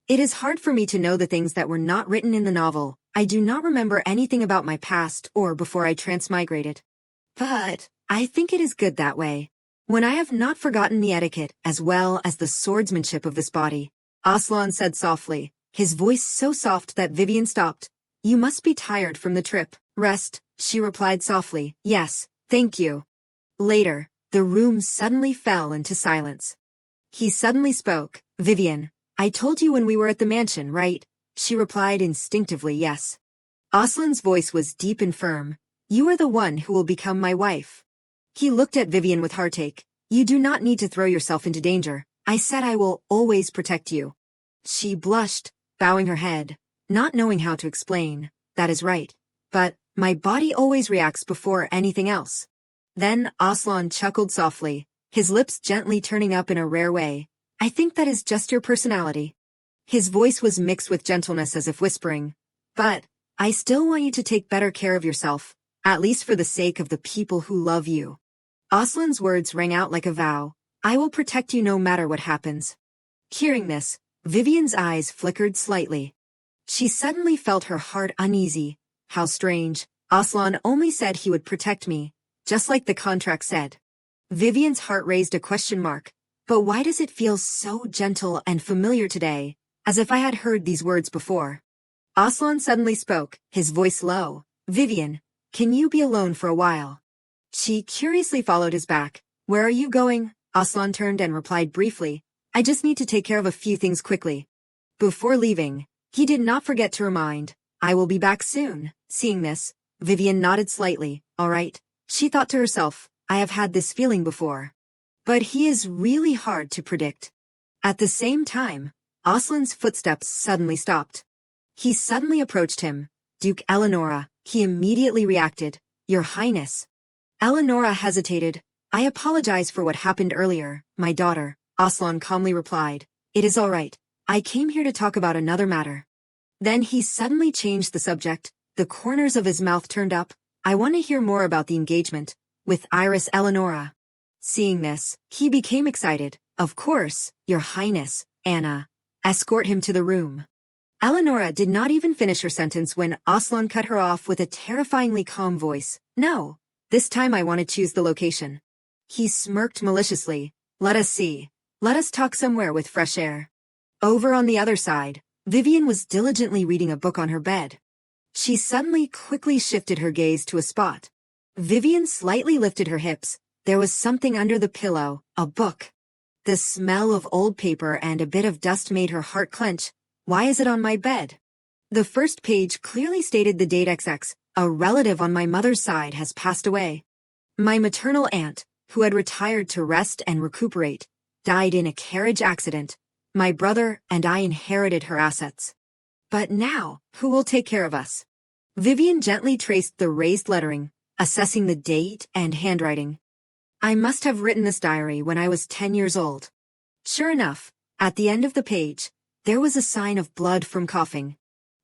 It is hard for me to know the things that were not written in the novel. I do not remember anything about my past or before I transmigrated. But I think it is good that way. When I have not forgotten the etiquette as well as the swordsmanship of this body," Oelon said softly, his voice so soft that Vivian stopped. "You must be tired from the trip." "Rest," she replied softly. "Yes, thank you." Later, the room suddenly fell into silence. He suddenly spoke. "Vivian, I told you when we were at the mansion, right? She replied instinctively yes. Oelon's voice was deep and firm. You are the one who will become my wife. He looked at Vivian with heartache. You do not need to throw yourself into danger. I said I will always protect you. She blushed, bowing her head, not knowing how to explain. That is right. But my body always reacts before anything else. Then Oelon chuckled softly, his lips gently turning up in a rare way. I think that is just your personality. His voice was mixed with gentleness as if whispering. But I still want you to take better care of yourself, at least for the sake of the people who love you. Oelon's words rang out like a vow. I will protect you no matter what happens. Hearing this, Vivian's eyes flickered slightly. She suddenly felt her heart uneasy. How strange. Oelon only said he would protect me, just like the contract said. Vivian's heart raised a question mark. But why does it feel so gentle and familiar today, as if I had heard these words before? Oelon suddenly spoke, his voice low. Vivian, can you be alone for a while? She curiously followed his back. Where are you going? Oelon turned and replied briefly. I just need to take care of a few things quickly. Before leaving, he did not forget to remind, I will be back soon. Seeing this, Vivian nodded slightly. All right. She thought to herself, I have had this feeling before. But he is really hard to predict. At the same time, Oelon's footsteps suddenly stopped. He suddenly approached him. Duke Elanora, he immediately reacted. Your Highness. Elanora hesitated. I apologize for what happened earlier, my daughter, Oelon calmly replied. It is all right. I came here to talk about another matter. Then he suddenly changed the subject. The corners of his mouth turned up. I want to hear more about the engagement with Iris Elanora. Seeing this, he became excited. Of course, Your Highness, Anna. Escort him to the room. Elanora did not even finish her sentence when Oelon cut her off with a terrifyingly calm voice. No, this time I want to choose the location. He smirked maliciously. Let us see. Let us talk somewhere with fresh air. Over on the other side, Vivian was diligently reading a book on her bed. She suddenly quickly shifted her gaze to a spot. Vivian slightly lifted her hips. There was something under the pillow, a book. The smell of old paper and a bit of dust made her heart clench. Why is it on my bed? The first page clearly stated the date XX. A relative on my mother's side has passed away. My maternal aunt, who had retired to rest and recuperate, died in a carriage accident. My brother and I inherited her assets. But now, who will take care of us? Vivian gently traced the raised lettering, assessing the date and handwriting. I must have written this diary when I was 10 years old. Sure enough, at the end of the page, there was a sign of blood from coughing.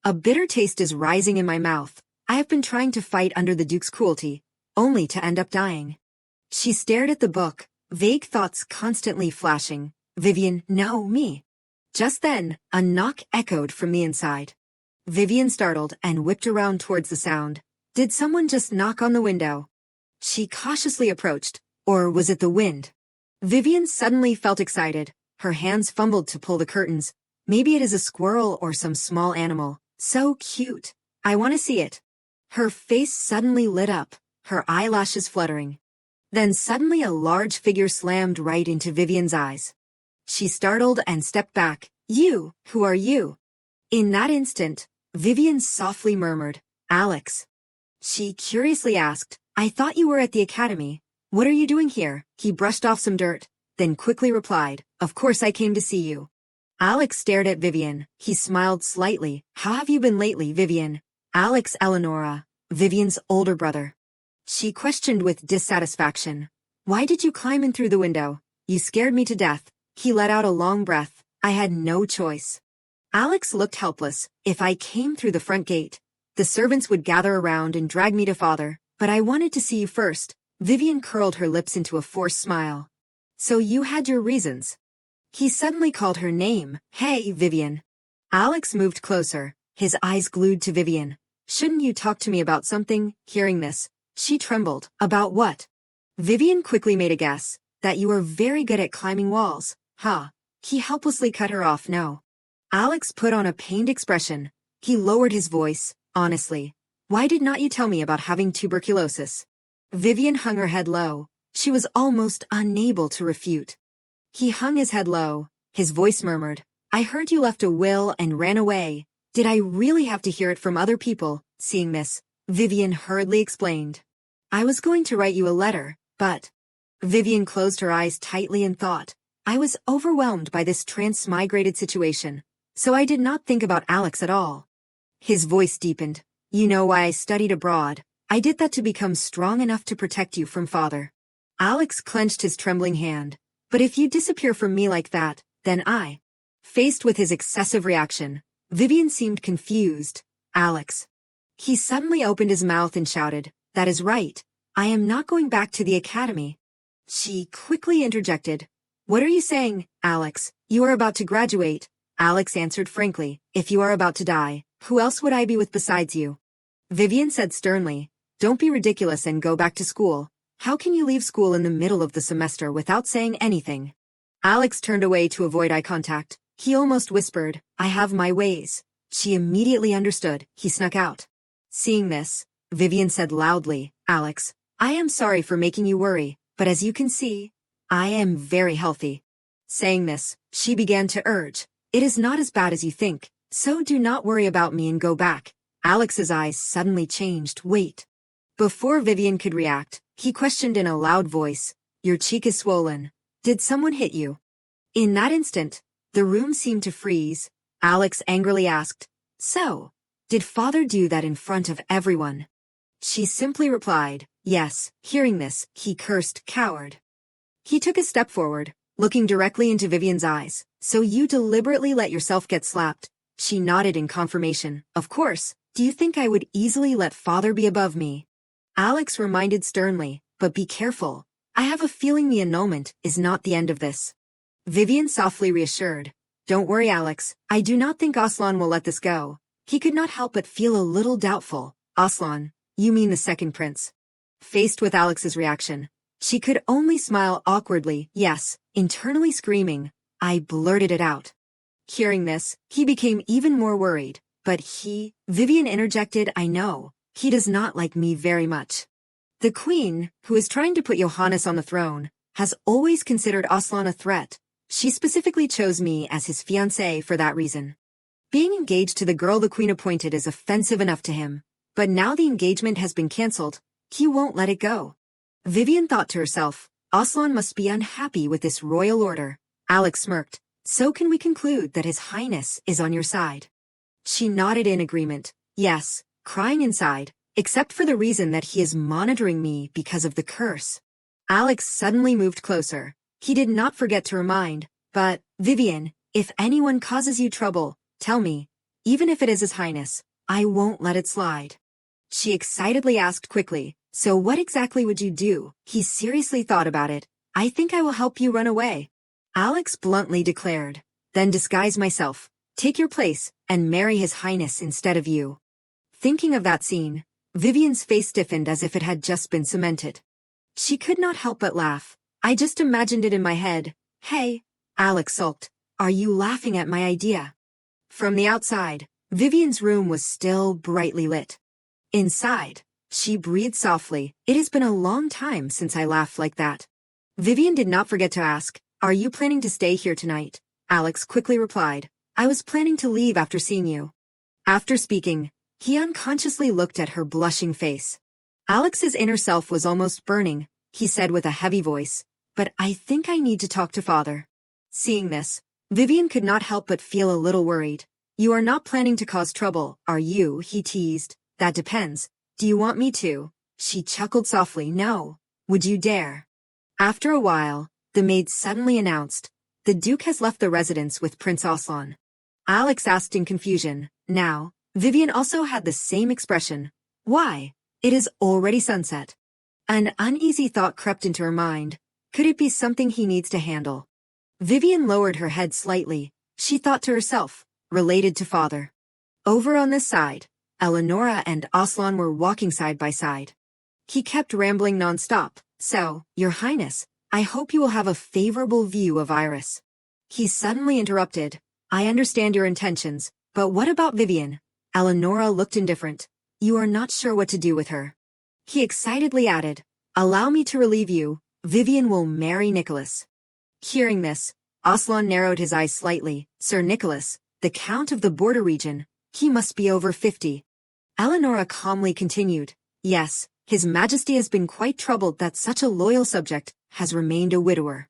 A bitter taste is rising in my mouth. I have been trying to fight under the Duke's cruelty, only to end up dying. She stared at the book, vague thoughts constantly flashing. Vivian, no, me. Just then, a knock echoed from the inside. Vivian startled and whipped around towards the sound. Did someone just knock on the window? She cautiously approached. Or was it the wind? Vivian suddenly felt excited. Her hands fumbled to pull the curtains. Maybe it is a squirrel or some small animal. So cute. I want to see it. Her face suddenly lit up, her eyelashes fluttering. Then suddenly a large figure slammed right into Vivian's eyes. She startled and stepped back. You, who are you? In that instant, Vivian softly murmured, Alex. She curiously asked, I thought you were at the academy. What are you doing here? He brushed off some dirt, then quickly replied, Of course I came to see you. Alex stared at Vivian. He smiled slightly. How have you been lately, Vivian? Alex Elanora, Vivian's older brother. She questioned with dissatisfaction. Why did you climb in through the window? You scared me to death. He let out a long breath. I had no choice. Alex looked helpless. If I came through the front gate, the servants would gather around and drag me to father, but I wanted to see you first. Vivian curled her lips into a forced smile. So you had your reasons. He suddenly called her name. Hey, Vivian. Alex moved closer, his eyes glued to Vivian. Shouldn't you talk to me about something? Hearing this, she trembled. About what? Vivian quickly made a guess. That you are very good at climbing walls. Huh. He helplessly cut her off. No. Alex put on a pained expression. He lowered his voice. Honestly, why did not you tell me about having tuberculosis? Vivian hung her head low. She was almost unable to refute. He hung his head low. His voice murmured, I heard you left a will and ran away. Did I really have to hear it from other people? Seeing this, Vivian hurriedly explained. I was going to write you a letter, but... Vivian closed her eyes tightly and thought. I was overwhelmed by this transmigrated situation, so I did not think about Alex at all. His voice deepened. You know why I studied abroad. I did that to become strong enough to protect you from father. Alex clenched his trembling hand. But if you disappear from me like that, then I... Faced with his excessive reaction, Vivian seemed confused. Alex. He suddenly opened his mouth and shouted, That is right. I am not going back to the academy. She quickly interjected. What are you saying, Alex? You are about to graduate. Alex answered frankly, If you are about to die, who else would I be with besides you? Vivian said sternly, Don't be ridiculous and go back to school. How can you leave school in the middle of the semester without saying anything? Alex turned away to avoid eye contact. He almost whispered, I have my ways. She immediately understood. He snuck out. Seeing this, Vivian said loudly, Alex, I am sorry for making you worry, but as you can see, I am very healthy. Saying this, she began to urge, It is not as bad as you think, so do not worry about me and go back. Alex's eyes suddenly changed. Wait. Before Vivian could react, he questioned in a loud voice, Your cheek is swollen. Did someone hit you? In that instant, the room seemed to freeze. Alex angrily asked, So, did father do that in front of everyone? She simply replied, Yes. Hearing this, he cursed, Coward. He took a step forward, looking directly into Vivian's eyes. So you deliberately let yourself get slapped? She nodded in confirmation. Of course. Do you think I would easily let father be above me? Alex reminded sternly, But be careful. I have a feeling the annulment is not the end of this. Vivian softly reassured. Don't worry, Alex. I do not think Oelon will let this go. He could not help but feel a little doubtful. Oelon, you mean the second prince? Faced with Alex's reaction, she could only smile awkwardly. Yes, internally screaming. I blurted it out. Hearing this, he became even more worried. But Vivian interjected, I know. He does not like me very much. The queen, who is trying to put Johannes on the throne, has always considered Oelon a threat. She specifically chose me as his fiancée for that reason. Being engaged to the girl the queen appointed is offensive enough to him. But now the engagement has been cancelled. He won't let it go. Vivian thought to herself, Oelon must be unhappy with this royal order. Alex smirked. So can we conclude that His Highness is on your side? She nodded in agreement. Yes, crying inside, except for the reason that he is monitoring me because of the curse. Alex suddenly moved closer. He did not forget to remind, but, Vivian, if anyone causes you trouble, tell me. Even if it is His Highness, I won't let it slide. She excitedly asked quickly, So what exactly would you do? He seriously thought about it. I think I will help you run away. Alex bluntly declared. Then disguise myself, take your place, and marry His Highness instead of you. Thinking of that scene, Vivian's face stiffened as if it had just been cemented. She could not help but laugh. I just imagined it in my head. Hey, Alex sulked. Are you laughing at my idea? From the outside, Vivian's room was still brightly lit. Inside, she breathed softly. It has been a long time since I laughed like that. Vivian did not forget to ask, Are you planning to stay here tonight? Alex quickly replied, I was planning to leave after seeing you. After speaking, he unconsciously looked at her blushing face. Alex's inner self was almost burning. He said with a heavy voice, But I think I need to talk to father. Seeing this, Vivian could not help but feel a little worried. You are not planning to cause trouble, are you? He teased. That depends. Do you want me to? She chuckled softly. No. Would you dare? After a while, the maid suddenly announced, The Duke has left the residence with Prince Oelon. Alex asked in confusion. Now, Vivian also had the same expression. Why? It is already sunset. An uneasy thought crept into her mind. Could it be something he needs to handle? Vivian lowered her head slightly. She thought to herself, related to father. Over on this side, Elanora and Oelon were walking side by side. He kept rambling non-stop. So, Your Highness, I hope you will have a favorable view of Iris. He suddenly interrupted. I understand your intentions, but what about Vivian? Elanora looked indifferent. You are not sure what to do with her. He excitedly added, Allow me to relieve you. Vivian will marry Nicholas. Hearing this, Oelon narrowed his eyes slightly. Sir Nicholas, the Count of the border region, he must be over 50. Elanora calmly continued, yes, His Majesty has been quite troubled that such a loyal subject has remained a widower.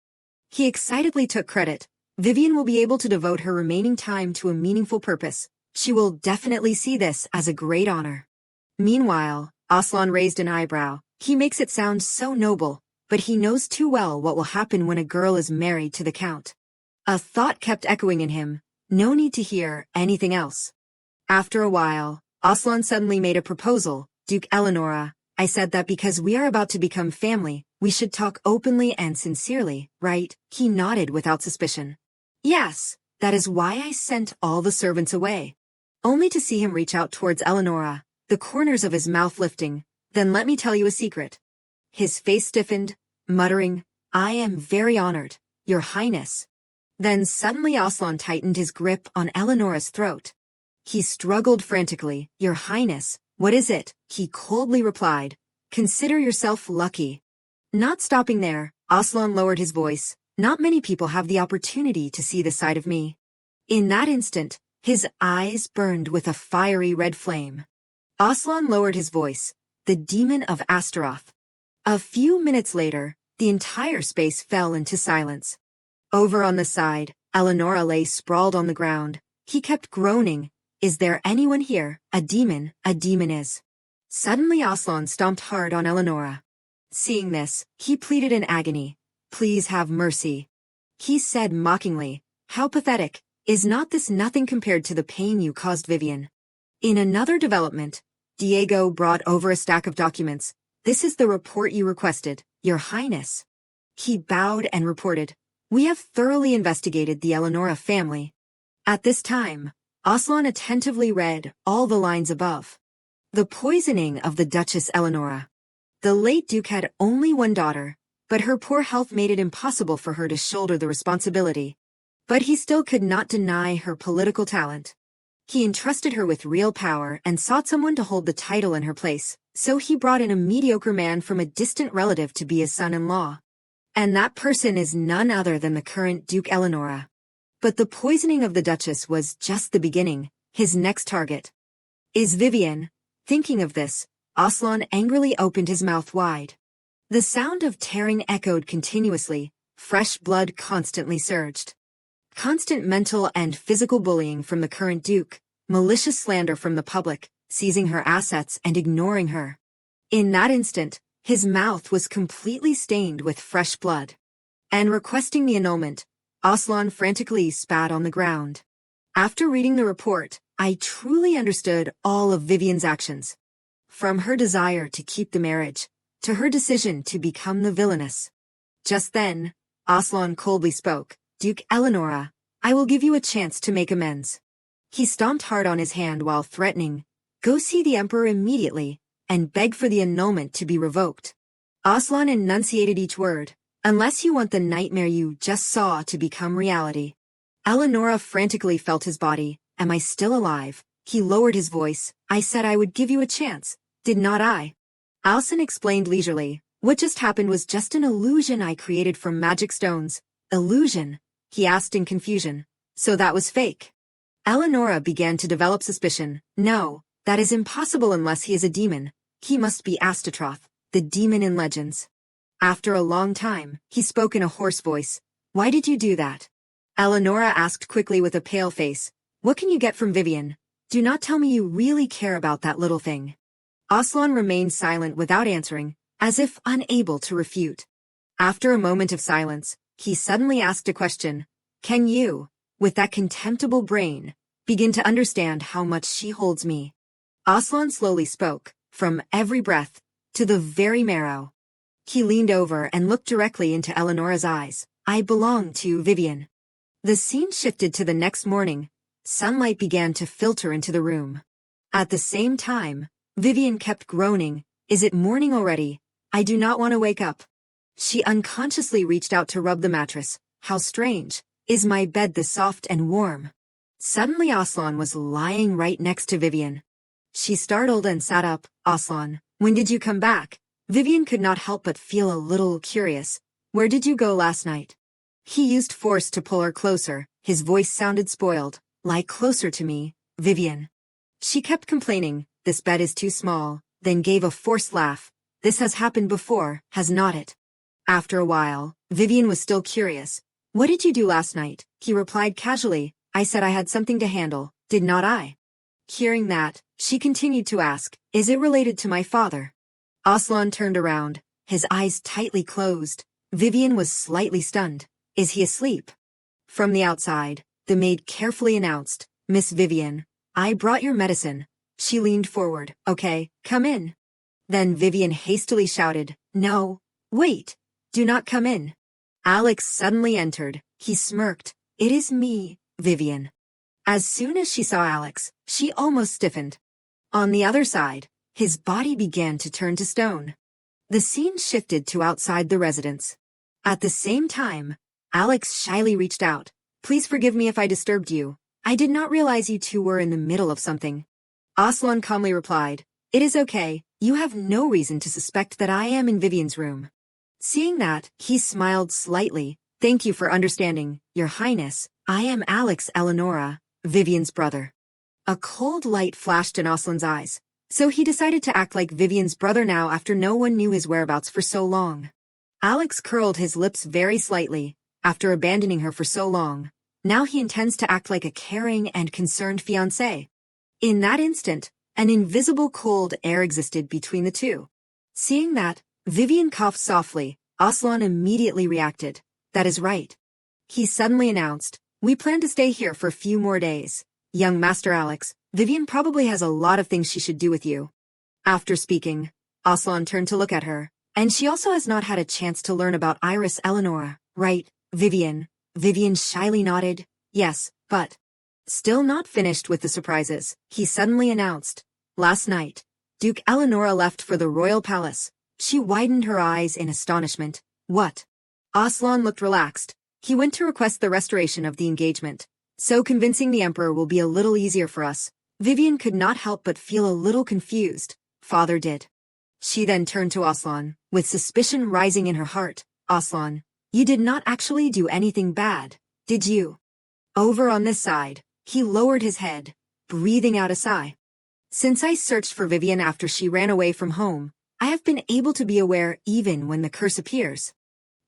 He excitedly took credit. Vivian will be able to devote her remaining time to a meaningful purpose. She will definitely see this as a great honor. Meanwhile, Oelon raised an eyebrow. He makes it sound so noble, but he knows too well what will happen when a girl is married to the Count. A thought kept echoing in him. No need to hear anything else. After a while, Oelon suddenly made a proposal. Duke Elanora, I said that because we are about to become family, we should talk openly and sincerely, right? He nodded without suspicion. Yes, that is why I sent all the servants away. Only to see him reach out towards Elanora, the corners of his mouth lifting. Then let me tell you a secret. His face stiffened, muttering, I am very honored, Your Highness. Then suddenly Oelon tightened his grip on Elanora's throat. He struggled frantically. Your Highness, what is it? He coldly replied. Consider yourself lucky. Not stopping there, Oelon lowered his voice. Not many people have the opportunity to see this side of me. In that instant, his eyes burned with a fiery red flame. Oelon lowered his voice. The demon of Asteroth. A few minutes later, the entire space fell into silence. Over on the side, Elanora lay sprawled on the ground. He kept groaning. Is there anyone here? A demon is. Suddenly Oelon stomped hard on Elanora. Seeing this, he pleaded in agony. Please have mercy. He said mockingly, how pathetic. Is not this nothing compared to the pain you caused Vivian? In another development, Diego brought over a stack of documents. This is the report you requested, Your Highness. He bowed and reported, we have thoroughly investigated the Elanora family. At this time, Oelon attentively read all the lines above. The poisoning of the Duchess Elanora. The late Duke had only one daughter, but her poor health made it impossible for her to shoulder the responsibility. But he still could not deny her political talent. He entrusted her with real power and sought someone to hold the title in her place, so he brought in a mediocre man from a distant relative to be his son-in-law. And that person is none other than the current Duke Elanora. But the poisoning of the Duchess was just the beginning. His next target is Vivian. Thinking of this, Oelon angrily opened his mouth wide. The sound of tearing echoed continuously. Fresh blood constantly surged. Constant mental and physical bullying from the current Duke, malicious slander from the public, seizing her assets and ignoring her. In that instant, his mouth was completely stained with fresh blood. And requesting the annulment, Oelon frantically spat on the ground. After reading the report, I truly understood all of Vivian's actions. From her desire to keep the marriage, to her decision to become the villainess. Just then, Oelon coldly spoke. Duke Elanora, I will give you a chance to make amends. He stomped hard on his hand while threatening, go see the Emperor immediately, and beg for the annulment to be revoked. Oelon enunciated each word, unless you want the nightmare you just saw to become reality. Elanora frantically felt his body. Am I still alive? He lowered his voice. I said I would give you a chance, did not I? Oelon explained leisurely. What just happened was just an illusion I created from magic stones. Illusion? He asked in confusion. So that was fake. Elanora began to develop suspicion. No, that is impossible unless he is a demon. He must be Asteroth, the demon in legends. After a long time, he spoke in a hoarse voice. Why did you do that? Elanora asked quickly with a pale face. What can you get from Vivian? Do not tell me you really care about that little thing. Oelon remained silent without answering, as if unable to refute. After a moment of silence, he suddenly asked a question. Can you, with that contemptible brain, begin to understand how much she holds me? Oelon slowly spoke, from every breath, to the very marrow. He leaned over and looked directly into Elanora's eyes. I belong to Vivian. The scene shifted to the next morning. Sunlight began to filter into the room. At the same time, Vivian kept groaning. Is it morning already? I do not want to wake up. She unconsciously reached out to rub the mattress. How strange. Is my bed this soft and warm? Suddenly Oelon was lying right next to Vivian. She startled and sat up. Oelon, when did you come back? Vivian could not help but feel a little curious. Where did you go last night? He used force to pull her closer. His voice sounded spoiled. Lie closer to me, Vivian. She kept complaining, this bed is too small, then gave a forced laugh. This has happened before, has not it? After a while, Vivian was still curious. What did you do last night? He replied casually. I said I had something to handle, did not I? Hearing that, she continued to ask, is it related to my father? Oelon turned around, his eyes tightly closed. Vivian was slightly stunned. Is he asleep? From the outside, the maid carefully announced, Miss Vivian, I brought your medicine. She leaned forward. Okay, come in. Then Vivian hastily shouted, no, wait, do not come in. Alex suddenly entered. He smirked. It is me, Vivian. As soon as she saw Alex, she almost stiffened. On the other side, his body began to turn to stone. The scene shifted to outside the residence. At the same time, Alex shyly reached out. Please forgive me if I disturbed you. I did not realize you two were in the middle of something. Oelon calmly replied, it is okay, you have no reason to suspect that I am in Vivian's room. Seeing that, he smiled slightly. Thank you for understanding, Your Highness. I am Alex Elanora, Vivian's brother. A cold light flashed in Oelon's eyes. So he decided to act like Vivian's brother now after no one knew his whereabouts for so long. Alex curled his lips very slightly. After abandoning her for so long, now he intends to act like a caring and concerned fiancé. In that instant, an invisible cold air existed between the two. Seeing that, Vivian coughed softly. Oelon immediately reacted. That is right. He suddenly announced, we plan to stay here for a few more days. Young Master Alex, Vivian probably has a lot of things she should do with you. After speaking, Oelon turned to look at her, and she also has not had a chance to learn about Iris Elanora, right, Vivian? Vivian shyly nodded, yes, but... Still not finished with the surprises, he suddenly announced. Last night, Duke Elanora left for the royal palace. She widened her eyes in astonishment. What? Oelon looked relaxed. He went to request the restoration of the engagement. So convincing the emperor will be a little easier for us. Vivian could not help but feel a little confused. Father did. She then turned to Oelon, with suspicion rising in her heart. Oelon, you did not actually do anything bad, did you? Over on this side, he lowered his head, breathing out a sigh. Since I searched for Vivian after she ran away from home, I have been able to be aware even when the curse appears.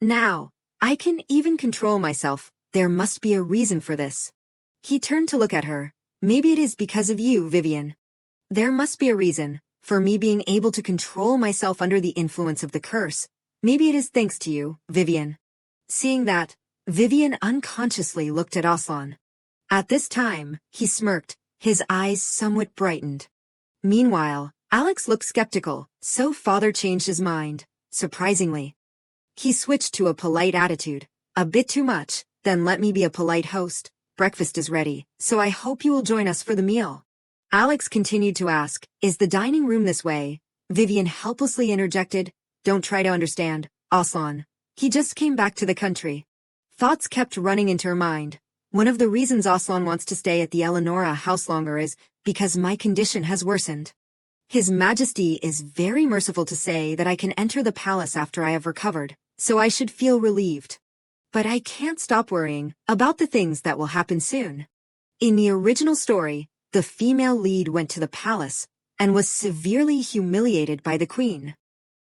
Now, I can even control myself. There must be a reason for this. He turned to look at her. Maybe it is because of you, Vivian. There must be a reason for me being able to control myself under the influence of the curse. Maybe it is thanks to you, Vivian. Seeing that, Vivian unconsciously looked at Oelon. At this time, he smirked, his eyes somewhat brightened. Meanwhile, Alex looked skeptical, so father changed his mind, surprisingly. He switched to a polite attitude. A bit too much, then let me be a polite host. Breakfast is ready, so I hope you will join us for the meal. Alex continued to ask, is the dining room this way? Vivian helplessly interjected, don't try to understand, Oelon. He just came back to the country. Thoughts kept running into her mind. One of the reasons Oelon wants to stay at the Elanora house longer is because my condition has worsened. His Majesty is very merciful to say that I can enter the palace after I have recovered, so I should feel relieved. But I can't stop worrying about the things that will happen soon. In the original story, the female lead went to the palace and was severely humiliated by the queen.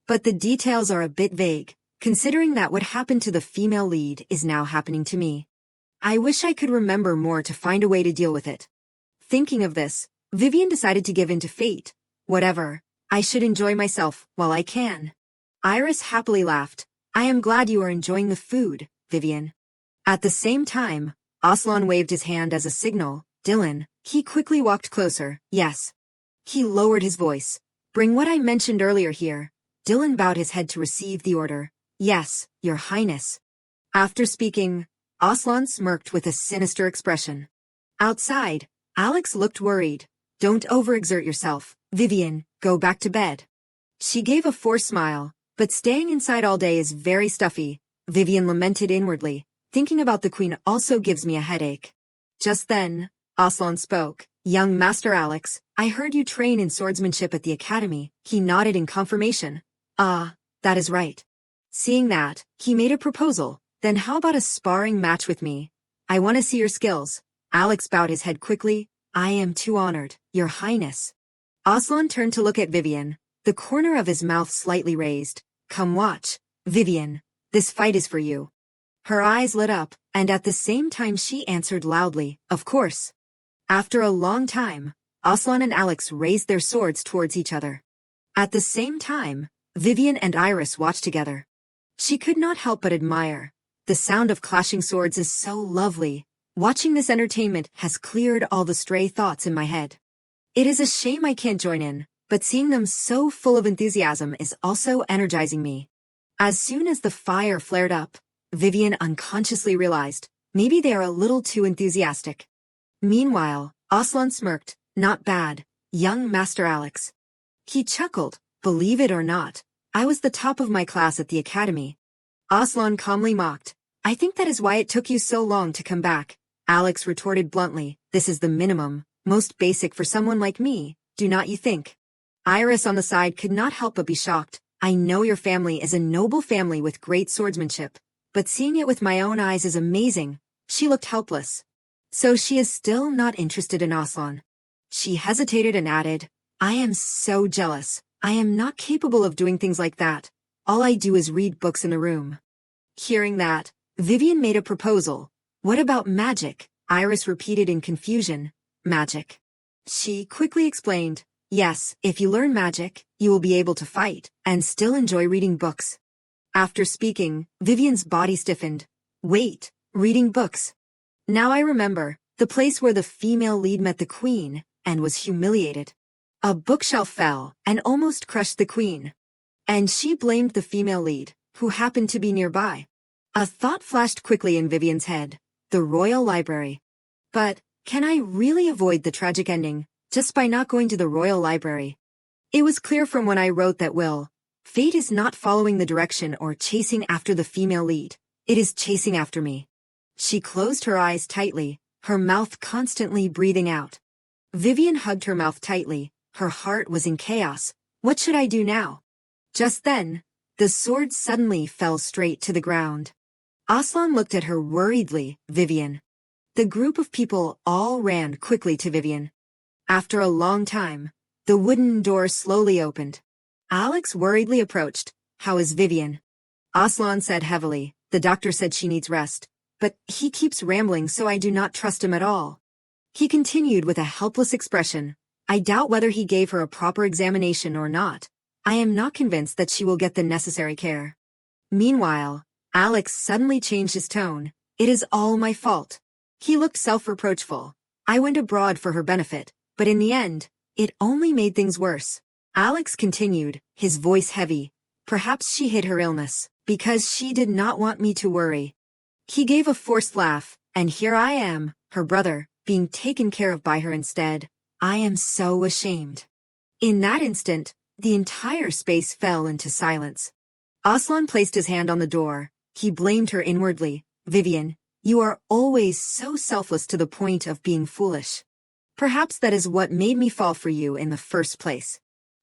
But the details are a bit vague, considering that what happened to the female lead is now happening to me. I wish I could remember more to find a way to deal with it. Thinking of this, Vivian decided to give in to fate. Whatever, I should enjoy myself while I can. Iris happily laughed. I am glad you are enjoying the food, Vivian. At the same time, Oelon waved his hand as a signal. Dylan, he quickly walked closer. Yes. He lowered his voice. Bring what I mentioned earlier here. Dylan bowed his head to receive the order. Yes, Your Highness. After speaking, Oelon smirked with a sinister expression. Outside, Alex looked worried. Don't overexert yourself, Vivian, go back to bed. She gave a forced smile, but staying inside all day is very stuffy, Vivian lamented inwardly. Thinking about the queen also gives me a headache. Just then, Oelon spoke. Young Master Alex, I heard you train in swordsmanship at the academy. He nodded in confirmation. Ah, that is right. Seeing that, he made a proposal. Then how about a sparring match with me? I want to see your skills. Alex bowed his head quickly. I am too honored, Your Highness. Oelon turned to look at Vivian, the corner of his mouth slightly raised. Come watch, Vivian. This fight is for you. Her eyes lit up, and at the same time she answered loudly, of course. After a long time, Oelon and Alex raised their swords towards each other. At the same time, Vivian and Iris watched together. She could not help but admire. The sound of clashing swords is so lovely. Watching this entertainment has cleared all the stray thoughts in my head. It is a shame I can't join in, but seeing them so full of enthusiasm is also energizing me. As soon as the fire flared up, Vivian unconsciously realized, maybe they are a little too enthusiastic. Meanwhile, Oelon smirked, not bad, young Master Alex. He chuckled, believe it or not, I was the top of my class at the academy. Oelon calmly mocked, I think that is why it took you so long to come back. Alex retorted bluntly, this is the minimum, most basic for someone like me, do not you think? Iris on the side could not help but be shocked. I know your family is a noble family with great swordsmanship, but seeing it with my own eyes is amazing. She looked helpless. So she is still not interested in Oelon. She hesitated and added, I am so jealous. I am not capable of doing things like that. All I do is read books in the room. Hearing that, Vivian made a proposal. What about magic? Iris repeated in confusion. Magic. She quickly explained, yes, if you learn magic, you will be able to fight, and still enjoy reading books. After speaking, Vivian's body stiffened. Wait, reading books. Now I remember, the place where the female lead met the queen, and was humiliated. A bookshelf fell, and almost crushed the queen. And she blamed the female lead, who happened to be nearby. A thought flashed quickly in Vivian's head. The royal library. But, can I really avoid the tragic ending, just by not going to the royal library? It was clear from when I wrote that fate is not following the direction or chasing after the female lead. It is chasing after me. She closed her eyes tightly, her mouth constantly breathing out. Vivian hugged her mouth tightly, her heart was in chaos. What should I do now? Just then, the sword suddenly fell straight to the ground. Oelon looked at her worriedly, Vivian. The group of people all ran quickly to Vivian. After a long time, the wooden door slowly opened. Alex worriedly approached. How is Vivian? Oelon said heavily, the doctor said she needs rest, but he keeps rambling so I do not trust him at all. He continued with a helpless expression. I doubt whether he gave her a proper examination or not. I am not convinced that she will get the necessary care. Meanwhile, Alex suddenly changed his tone. It is all my fault. He looked self-reproachful. I went abroad for her benefit, but in the end, it only made things worse. Alex continued, his voice heavy. Perhaps she hid her illness, because she did not want me to worry. He gave a forced laugh, and here I am, her brother, being taken care of by her instead. I am so ashamed. In that instant, the entire space fell into silence. Oelon placed his hand on the door. He blamed her inwardly. Vivian, you are always so selfless to the point of being foolish. Perhaps that is what made me fall for you in the first place.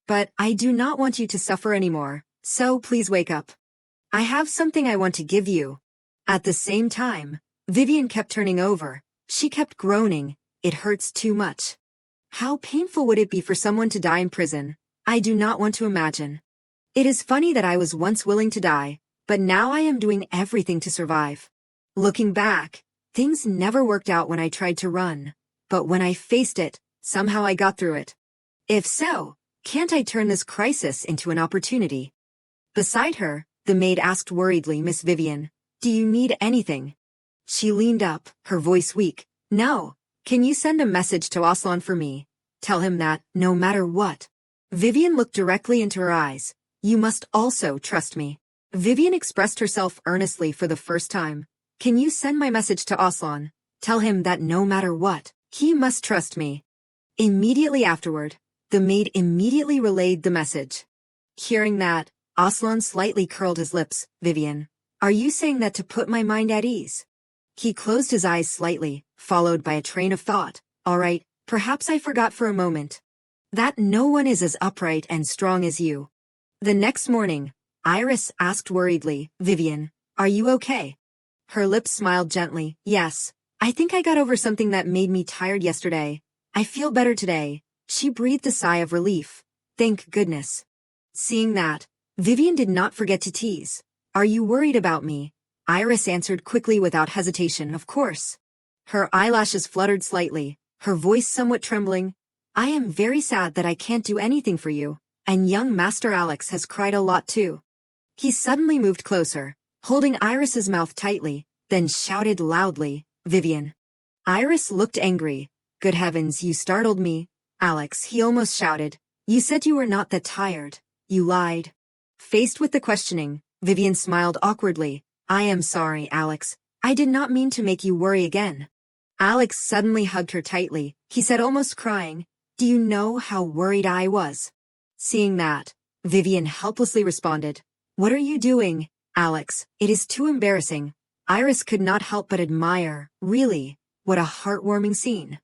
But I do not want you to suffer anymore, so please wake up. I have something I want to give you. At the same time, Vivian kept turning over. She kept groaning. It hurts too much. How painful would it be for someone to die in prison? I do not want to imagine. It is funny that I was once willing to die, but now I am doing everything to survive. Looking back, things never worked out when I tried to run, but when I faced it, somehow I got through it. If so, can't I turn this crisis into an opportunity? Beside her, the maid asked worriedly, Miss Vivian, do you need anything? She leaned up, her voice weak. No. Can you send a message to Oelon for me? Tell him that, no matter what. Vivian looked directly into her eyes. You must also trust me. Vivian expressed herself earnestly for the first time. Can you send my message to Oelon? Tell him that no matter what, he must trust me. Immediately afterward, the maid immediately relayed the message. Hearing that, Oelon slightly curled his lips. Vivian, are you saying that to put my mind at ease? He closed his eyes slightly, followed by a train of thought. All right, perhaps I forgot for a moment. That no one is as upright and strong as you. The next morning, Iris asked worriedly, Vivian, are you okay? Her lips smiled gently. Yes, I think I got over something that made me tired yesterday. I feel better today. She breathed a sigh of relief. Thank goodness. Seeing that, Vivian did not forget to tease. Are you worried about me? Iris answered quickly without hesitation, of course. Her eyelashes fluttered slightly, her voice somewhat trembling. I am very sad that I can't do anything for you, and young Master Alex has cried a lot too. He suddenly moved closer, holding Iris's mouth tightly, then shouted loudly, Vivian. Iris looked angry. Good heavens, you startled me. Alex, he almost shouted. You said you were not that tired. You lied. Faced with the questioning, Vivian smiled awkwardly. I am sorry, Alex. I did not mean to make you worry again. Alex suddenly hugged her tightly. He said, almost crying, do you know how worried I was? Seeing that, Vivian helplessly responded, what are you doing, Alex? It is too embarrassing. Iris could not help but admire. Really, what a heartwarming scene.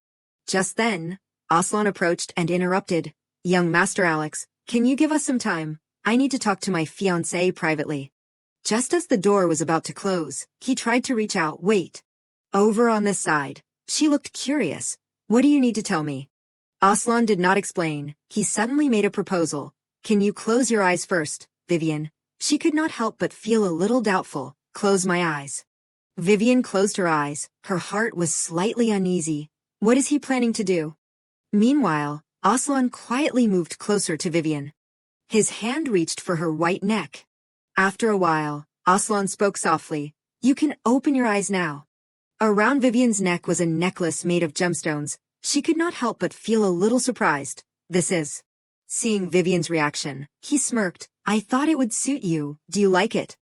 Just then, Oelon approached and interrupted. Young Master Alex, can you give us some time? I need to talk to my fiancé privately. Just as the door was about to close, he tried to reach out. Wait. Over on this side. She looked curious. What do you need to tell me? Oelon did not explain. He suddenly made a proposal. Can you close your eyes first, Vivian? She could not help but feel a little doubtful. Close my eyes. Vivian closed her eyes. Her heart was slightly uneasy. What is he planning to do? Meanwhile, Oelon quietly moved closer to Vivian. His hand reached for her white neck. After a while, Oelon spoke softly. You can open your eyes now. Around Vivian's neck was a necklace made of gemstones. She could not help but feel a little surprised. This is. Seeing Vivian's reaction, he smirked. I thought it would suit you. Do you like it?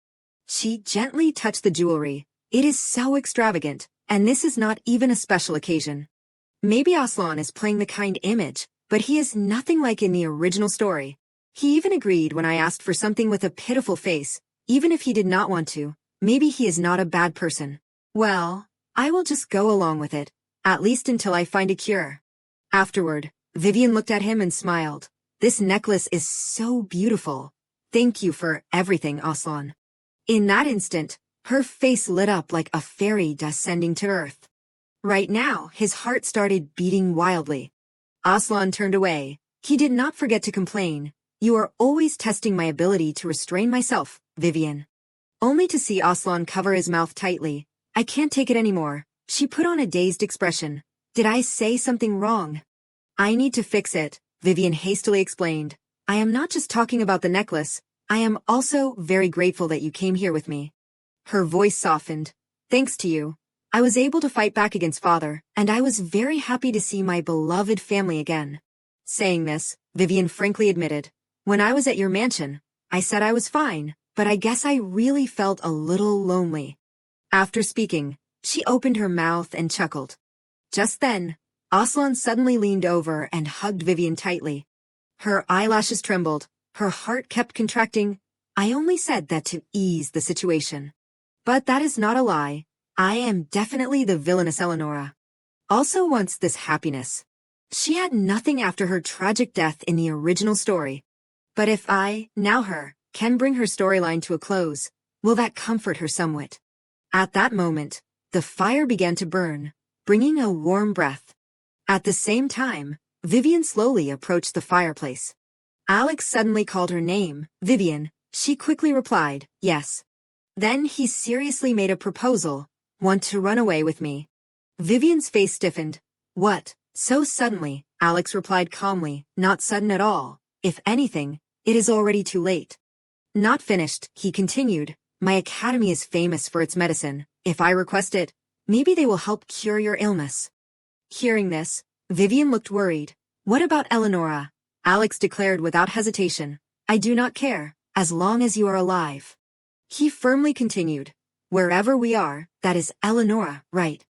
She gently touched the jewelry. It is so extravagant, and this is not even a special occasion. Maybe Oelon is playing the kind image, but he is nothing like in the original story. He even agreed when I asked for something with a pitiful face, even if he did not want to. Maybe he is not a bad person. Well, I will just go along with it, at least until I find a cure. Afterward, Vivian looked at him and smiled. This necklace is so beautiful. Thank you for everything, Oelon. In that instant, her face lit up like a fairy descending to earth. Right now, his heart started beating wildly. Oelon turned away. He did not forget to complain. You are always testing my ability to restrain myself, Vivian. Only to see Oelon cover his mouth tightly. I can't take it anymore. She put on a dazed expression. Did I say something wrong? I need to fix it, Vivian hastily explained. I am not just talking about the necklace. I am also very grateful that you came here with me. Her voice softened. Thanks to you, I was able to fight back against Father, and I was very happy to see my beloved family again. Saying this, Vivian frankly admitted, when I was at your mansion, I said I was fine, but I guess I really felt a little lonely. After speaking, she opened her mouth and chuckled. Just then, Oelon suddenly leaned over and hugged Vivian tightly. Her eyelashes trembled, her heart kept contracting. I only said that to ease the situation. But that is not a lie. I am definitely the villainous Elanora. Also wants this happiness. She had nothing after her tragic death in the original story. But if I, now her, can bring her storyline to a close, will that comfort her somewhat? At that moment, the fire began to burn, bringing a warm breath. At the same time, Vivian slowly approached the fireplace. Alex suddenly called her name, Vivian. She quickly replied, yes. Then he seriously made a proposal. Want to run away with me? Vivian's face stiffened. What? So suddenly, Alex replied calmly, not sudden at all. If anything, it is already too late. Not finished, he continued. My academy is famous for its medicine. If I request it, maybe they will help cure your illness. Hearing this, Vivian looked worried. What about Elanora? Alex declared without hesitation. I do not care, as long as you are alive. He firmly continued. Wherever we are, that is Elanora, right?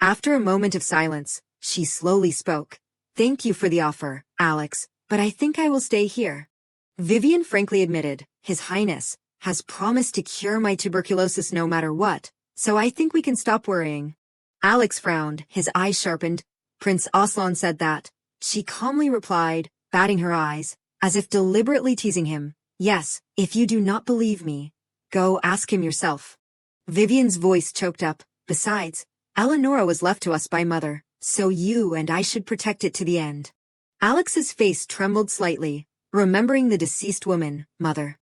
After a moment of silence, she slowly spoke. Thank you for the offer, Alex, but I think I will stay here. Vivian frankly admitted, His Highness has promised to cure my tuberculosis no matter what, so I think we can stop worrying. Alex frowned, his eyes sharpened. Prince Oelon said that. She calmly replied, batting her eyes, as if deliberately teasing him. Yes, if you do not believe me, go ask him yourself. Vivian's voice choked up. Besides, Elanora was left to us by Mother, so you and I should protect it to the end. Alex's face trembled slightly, remembering the deceased woman, Mother.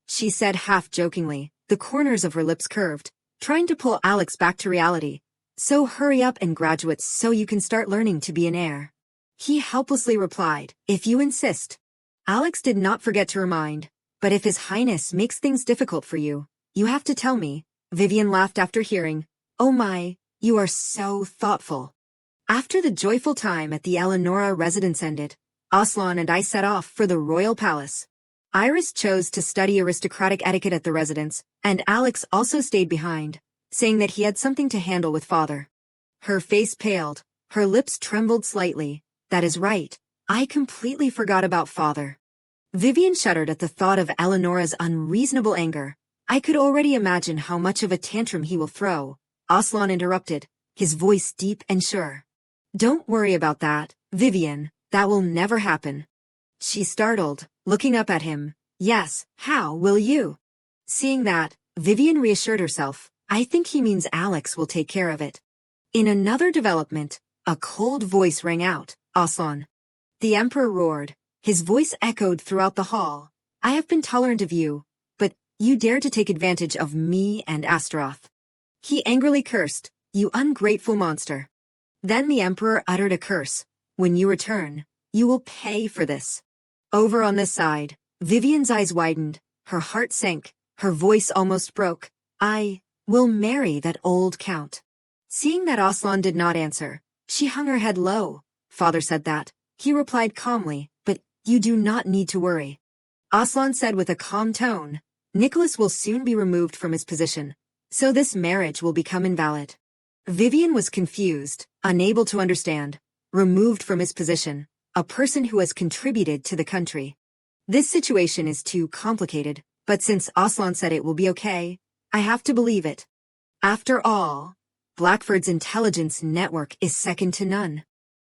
She said half-jokingly, the corners of her lips curved, trying to pull Alex back to reality. So hurry up and graduate so you can start learning to be an heir. He helplessly replied, if you insist. Alex did not forget to remind, but if His Highness makes things difficult for you, you have to tell me. Vivian laughed after hearing, oh my, you are so thoughtful. After the joyful time at the Elanora residence ended, Oelon and I set off for the royal palace. Iris chose to study aristocratic etiquette at the residence, and Alex also stayed behind, saying that he had something to handle with Father. Her face paled, her lips trembled slightly. That is right, I completely forgot about Father. Vivian shuddered at the thought of Elanora's unreasonable anger. I could already imagine how much of a tantrum he will throw. Oelon interrupted, his voice deep and sure. Don't worry about that, Vivian, that will never happen. She startled, looking up at him. Yes, how will you? Seeing that, Vivian reassured herself. I think he means Alex will take care of it. In another development, a cold voice rang out, Oelon. The Emperor roared. His voice echoed throughout the hall. I have been tolerant of you, but you dared to take advantage of me and Asteroth. He angrily cursed, you ungrateful monster. Then the Emperor uttered a curse. When you return, you will pay for this. Over on this side, Vivian's eyes widened, her heart sank, her voice almost broke. I will marry that old count. Seeing that Oelon did not answer, she hung her head low. Father said that. He replied calmly, but you do not need to worry. Oelon said with a calm tone, Nicholas will soon be removed from his position, so this marriage will become invalid. Vivian was confused, unable to understand. Removed from his position, a person who has contributed to the country. This situation is too complicated, but since Oelon said it will be okay, I have to believe it. After all, Blackford's intelligence network is second to none.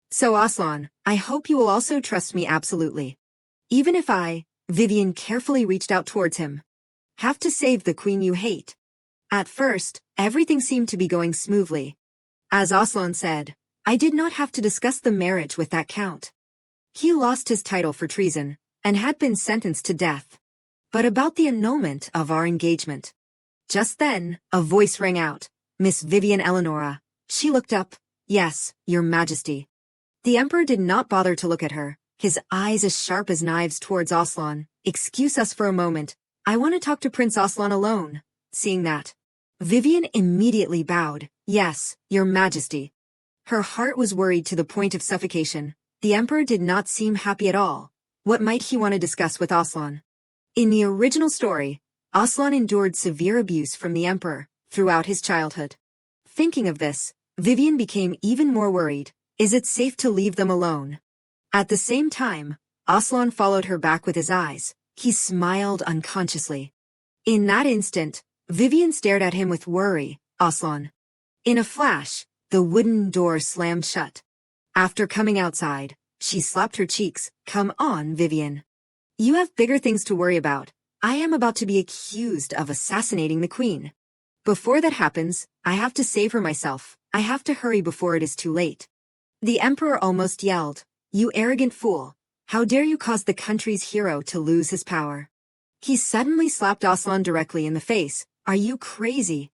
So Oelon, I hope you will also trust me absolutely. Even if Vivian carefully reached out towards him. Have to save the queen you hate. At first, everything seemed to be going smoothly. As Oelon said, I did not have to discuss the marriage with that count. He lost his title for treason, and had been sentenced to death. But about the annulment of our engagement. Just then, a voice rang out, Miss Vivian Elanora. She looked up. Yes, Your Majesty. The Emperor did not bother to look at her, his eyes as sharp as knives towards Oelon. Excuse us for a moment. I want to talk to Prince Oelon alone. Seeing that, Vivian immediately bowed. Yes, Your Majesty. Her heart was worried to the point of suffocation. The Emperor did not seem happy at all. What might he want to discuss with Oelon? In the original story, Oelon endured severe abuse from the Emperor throughout his childhood. Thinking of this, Vivian became even more worried. Is it safe to leave them alone? At the same time, Oelon followed her back with his eyes. He smiled unconsciously. In that instant, Vivian stared at him with worry. Oelon. In a flash, the wooden door slammed shut. After coming outside, she slapped her cheeks. Come on, Vivian. You have bigger things to worry about. I am about to be accused of assassinating the queen. Before that happens, I have to save her myself. I have to hurry before it is too late. The Emperor almost yelled, You arrogant fool. How dare you cause the country's hero to lose his power? He suddenly slapped Oelon directly in the face. Are you crazy?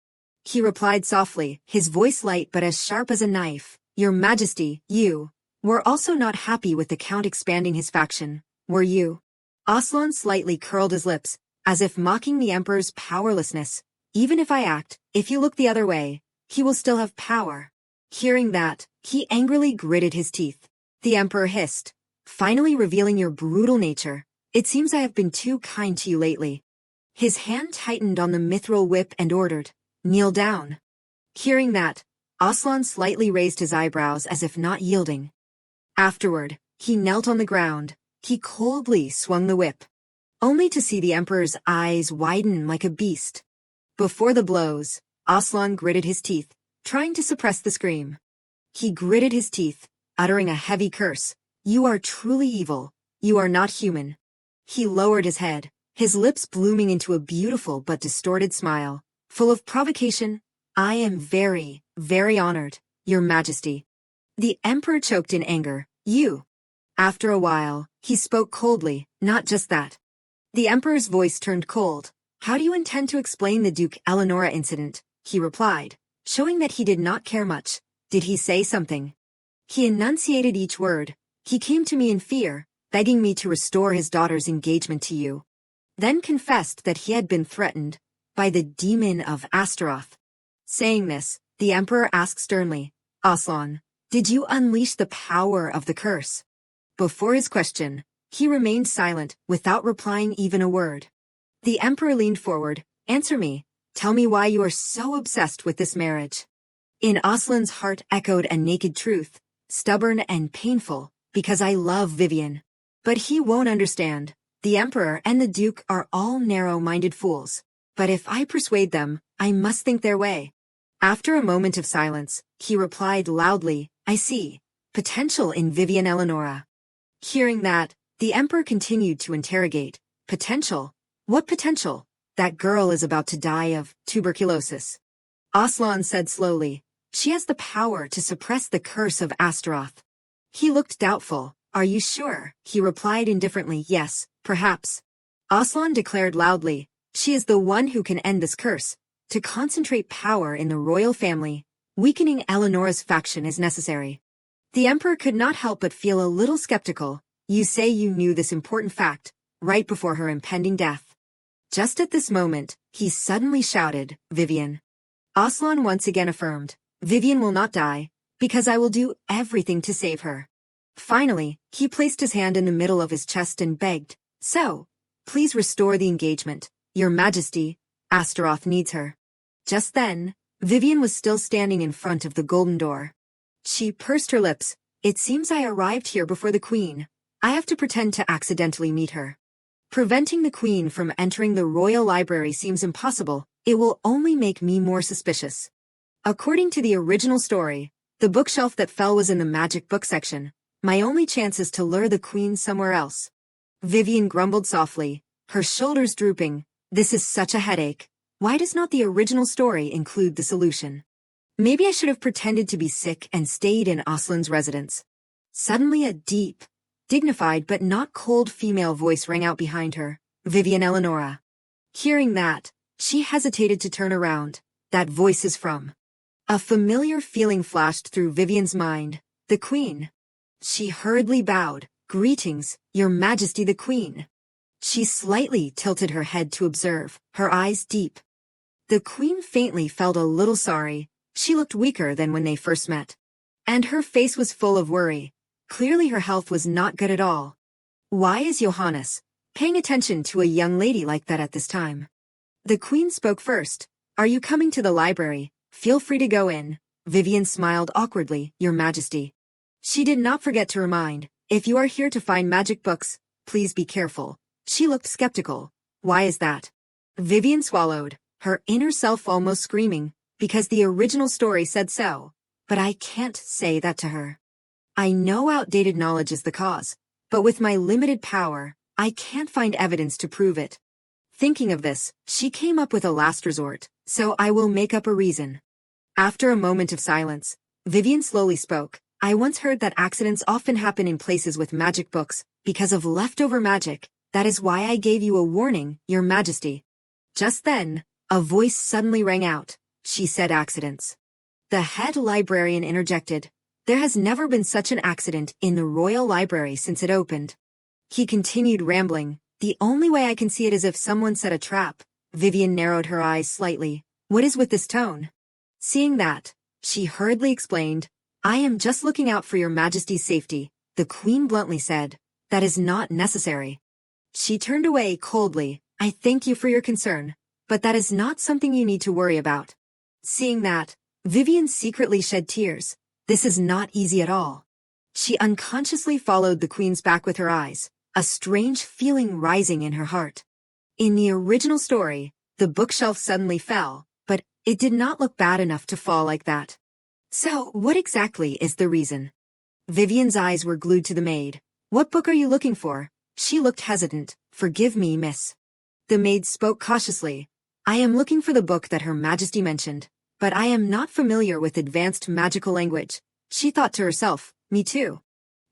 He replied softly, his voice light but as sharp as a knife. Your Majesty, you were also not happy with the Count expanding his faction, were you? Oelon slightly curled his lips, as if mocking the Emperor's powerlessness. Even if I act, if you look the other way, he will still have power. Hearing that, he angrily gritted his teeth. The Emperor hissed, finally revealing your brutal nature. It seems I have been too kind to you lately. His hand tightened on the mithril whip and ordered, Kneel down. Hearing that, Oelon slightly raised his eyebrows as if not yielding. Afterward, he knelt on the ground. He coldly swung the whip, only to see the Emperor's eyes widen like a beast. Before the blows, Oelon gritted his teeth, trying to suppress the scream. He gritted his teeth, uttering a heavy curse. You are truly evil. You are not human. He lowered his head, his lips blooming into a beautiful but distorted smile. full of provocation. I am very, very honored, Your Majesty. The emperor choked in anger. You. After a while, he spoke coldly. Not just that. The emperor's voice turned cold. How do you intend to explain the Duke Elanora incident? He replied, showing that he did not care much. Did he say something? He enunciated each word. He came to me in fear, begging me to restore his daughter's engagement to you. Then confessed that he had been threatened by the demon of Asteroth. Saying this, the emperor asked sternly, Oelon, did you unleash the power of the curse? Before his question, he remained silent, without replying even a word. The emperor leaned forward. Answer me. Tell me why you are so obsessed with this marriage. In Oelon's heart echoed a naked truth, stubborn and painful, because I love Vivian. But he won't understand. The emperor and the duke are all narrow-minded fools. But if I persuade them, I must think their way. After a moment of silence, he replied loudly, I see potential in Vivian Elanora. Hearing that, the emperor continued to interrogate. Potential? What potential? That girl is about to die of tuberculosis. Oelon said slowly, she has the power to suppress the curse of Asteroth. He looked doubtful. Are you sure? He replied indifferently, yes, perhaps. Oelon declared loudly, she is the one who can end this curse. To concentrate power in the royal family, weakening Elanora's faction is necessary. The emperor could not help but feel a little skeptical. You say you knew this important fact, right before her impending death. Just at this moment, he suddenly shouted, Vivian. Oelon once again affirmed, Vivian will not die, because I will do everything to save her. Finally, he placed his hand in the middle of his chest and begged, so, please restore the engagement, Your Majesty, Asteroth needs her. Just then, Vivian was still standing in front of the golden door. She pursed her lips. It seems I arrived here before the queen. I have to pretend to accidentally meet her. Preventing the queen from entering the royal library seems impossible. It will only make me more suspicious. According to the original story, the bookshelf that fell was in the magic book section. My only chance is to lure the queen somewhere else. Vivian grumbled softly, her shoulders drooping. This is such a headache. Why does not the original story include the solution? Maybe I should have pretended to be sick and stayed in Oelon's residence. Suddenly a deep, dignified but not cold female voice rang out behind her. Vivian Elanora. Hearing that, she hesitated to turn around. That voice is from. A familiar feeling flashed through Vivian's mind. The queen. She hurriedly bowed. Greetings, Your Majesty the Queen. She slightly tilted her head to observe, her eyes deep. The queen faintly felt a little sorry. She looked weaker than when they first met. And her face was full of worry. Clearly her health was not good at all. Why is Johannes paying attention to a young lady like that at this time? The queen spoke first. Are you coming to the library? Feel free to go in. Vivian smiled awkwardly, Your Majesty. She did not forget to remind, if you are here to find magic books, please be careful. She looked skeptical. Why is that? Vivian swallowed, her inner self almost screaming, because the original story said so. But I can't say that to her. I know outdated knowledge is the cause, but with my limited power, I can't find evidence to prove it. Thinking of this, she came up with a last resort, so I will make up a reason. After a moment of silence, Vivian slowly spoke. I once heard that accidents often happen in places with magic books, because of leftover magic. That is why I gave you a warning, Your Majesty. Just then, a voice suddenly rang out. She said accidents. The head librarian interjected. There has never been such an accident in the Royal Library since it opened. He continued rambling. The only way I can see it is if someone set a trap. Vivian narrowed her eyes slightly. What is with this tone? Seeing that, she hurriedly explained. I am just looking out for Your Majesty's safety, the Queen bluntly said. That is not necessary. She turned away coldly. I thank you for your concern, but that is not something you need to worry about. Seeing that, Vivian secretly shed tears. This is not easy at all. She unconsciously followed the Queen's back with her eyes, a strange feeling rising in her heart. In the original story, the bookshelf suddenly fell, but it did not look bad enough to fall like that. So, what exactly is the reason? Vivian's eyes were glued to the maid. What book are you looking for? She looked hesitant. Forgive me, miss. The maid spoke cautiously. I am looking for the book that Her Majesty mentioned, but I am not familiar with advanced magical language. She thought to herself, me too.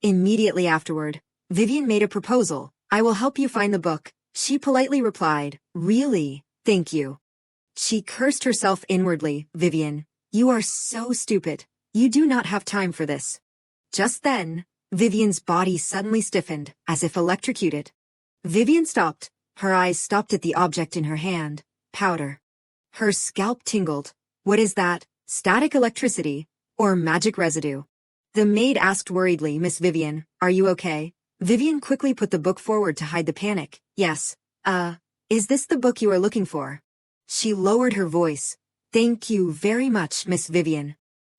Immediately afterward, Vivian made a proposal. I will help you find the book. She politely replied, really, thank you. She cursed herself inwardly. Vivian, you are so stupid. You do not have time for this. Just then, Vivian's body suddenly stiffened, as if electrocuted. Vivian stopped. Her eyes stopped at the object in her hand, powder. Her scalp tingled. What is that? Static electricity, or magic residue? The maid asked worriedly. Miss Vivian, are you okay? Vivian quickly put the book forward to hide the panic. Yes. Is this the book you are looking for? She lowered her voice. Thank you very much, Miss Vivian.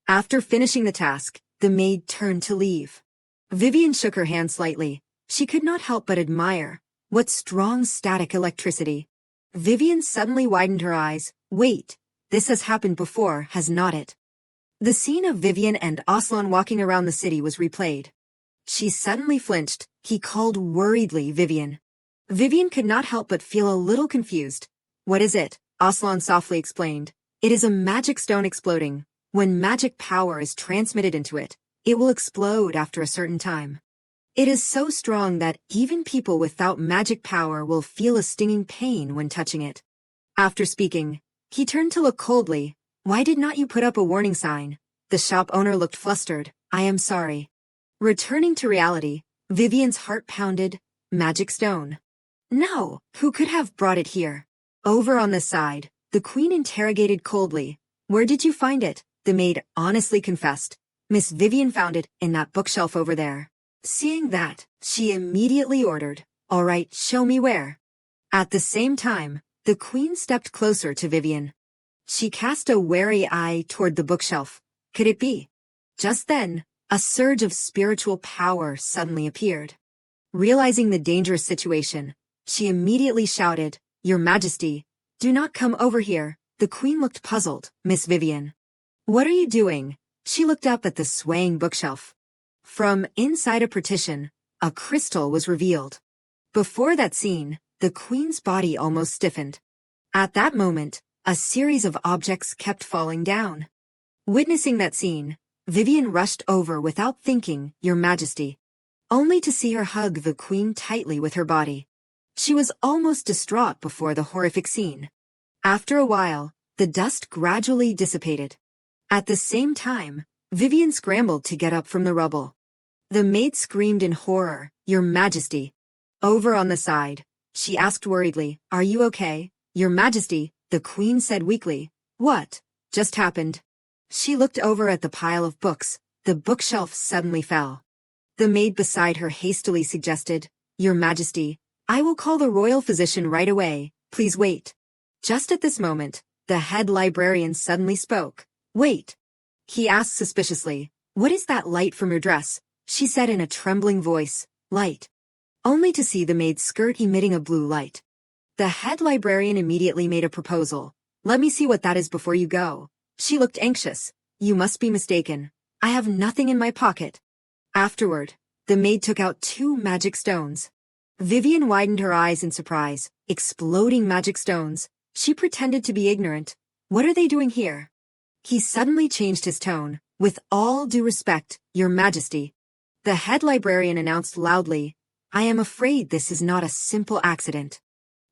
After finishing the task, the maid turned to leave. Vivian shook her hand slightly. She could not help but admire. What strong static electricity. Vivian suddenly widened her eyes. Wait, this has happened before, has not it? The scene of Vivian and Oelon walking around the city was replayed. She suddenly flinched. He called worriedly, Vivian. Vivian could not help but feel a little confused. What is it? Oelon softly explained. It is a magic stone exploding. When magic power is transmitted into it, it will explode after a certain time. It is so strong that even people without magic power will feel a stinging pain when touching it. After speaking, he turned to look coldly. Why did not you put up a warning sign? The shop owner looked flustered. I am sorry. Returning to reality, Vivian's heart pounded. Magic stone. No, who could have brought it here? Over on the side, the queen interrogated coldly. Where did you find it? The maid honestly confessed. Miss Vivian found it in that bookshelf over there. Seeing that, she immediately ordered, all right, show me where. At the same time, the queen stepped closer to Vivian. She cast a wary eye toward the bookshelf. Could it be? Just then, a surge of spiritual power suddenly appeared. Realizing the dangerous situation, she immediately shouted, Your Majesty, do not come over here. The queen looked puzzled. Miss Vivian. What are you doing? She looked up at the swaying bookshelf. From inside a partition, a crystal was revealed. Before that scene, the queen's body almost stiffened. At that moment, a series of objects kept falling down. Witnessing that scene, Vivian rushed over without thinking, Your Majesty, only to see her hug the queen tightly with her body. She was almost distraught before the horrific scene. After a while, the dust gradually dissipated. At the same time, Vivian scrambled to get up from the rubble. The maid screamed in horror, Your Majesty. Over on the side, she asked worriedly, Are you okay? Your Majesty, the queen said weakly. What just happened? She looked over at the pile of books. The bookshelf suddenly fell. The maid beside her hastily suggested, Your Majesty, I will call the royal physician right away. Please wait. Just at this moment, the head librarian suddenly spoke. Wait. He asked suspiciously, What is that light from your dress? She said in a trembling voice, Light. Only to see the maid's skirt emitting a blue light. The head librarian immediately made a proposal. Let me see what that is before you go. She looked anxious. You must be mistaken. I have nothing in my pocket. Afterward, the maid took out 2 magic stones. Vivian widened her eyes in surprise. Exploding magic stones. She pretended to be ignorant. What are they doing here? He suddenly changed his tone. With all due respect, Your Majesty. The head librarian announced loudly, I am afraid this is not a simple accident.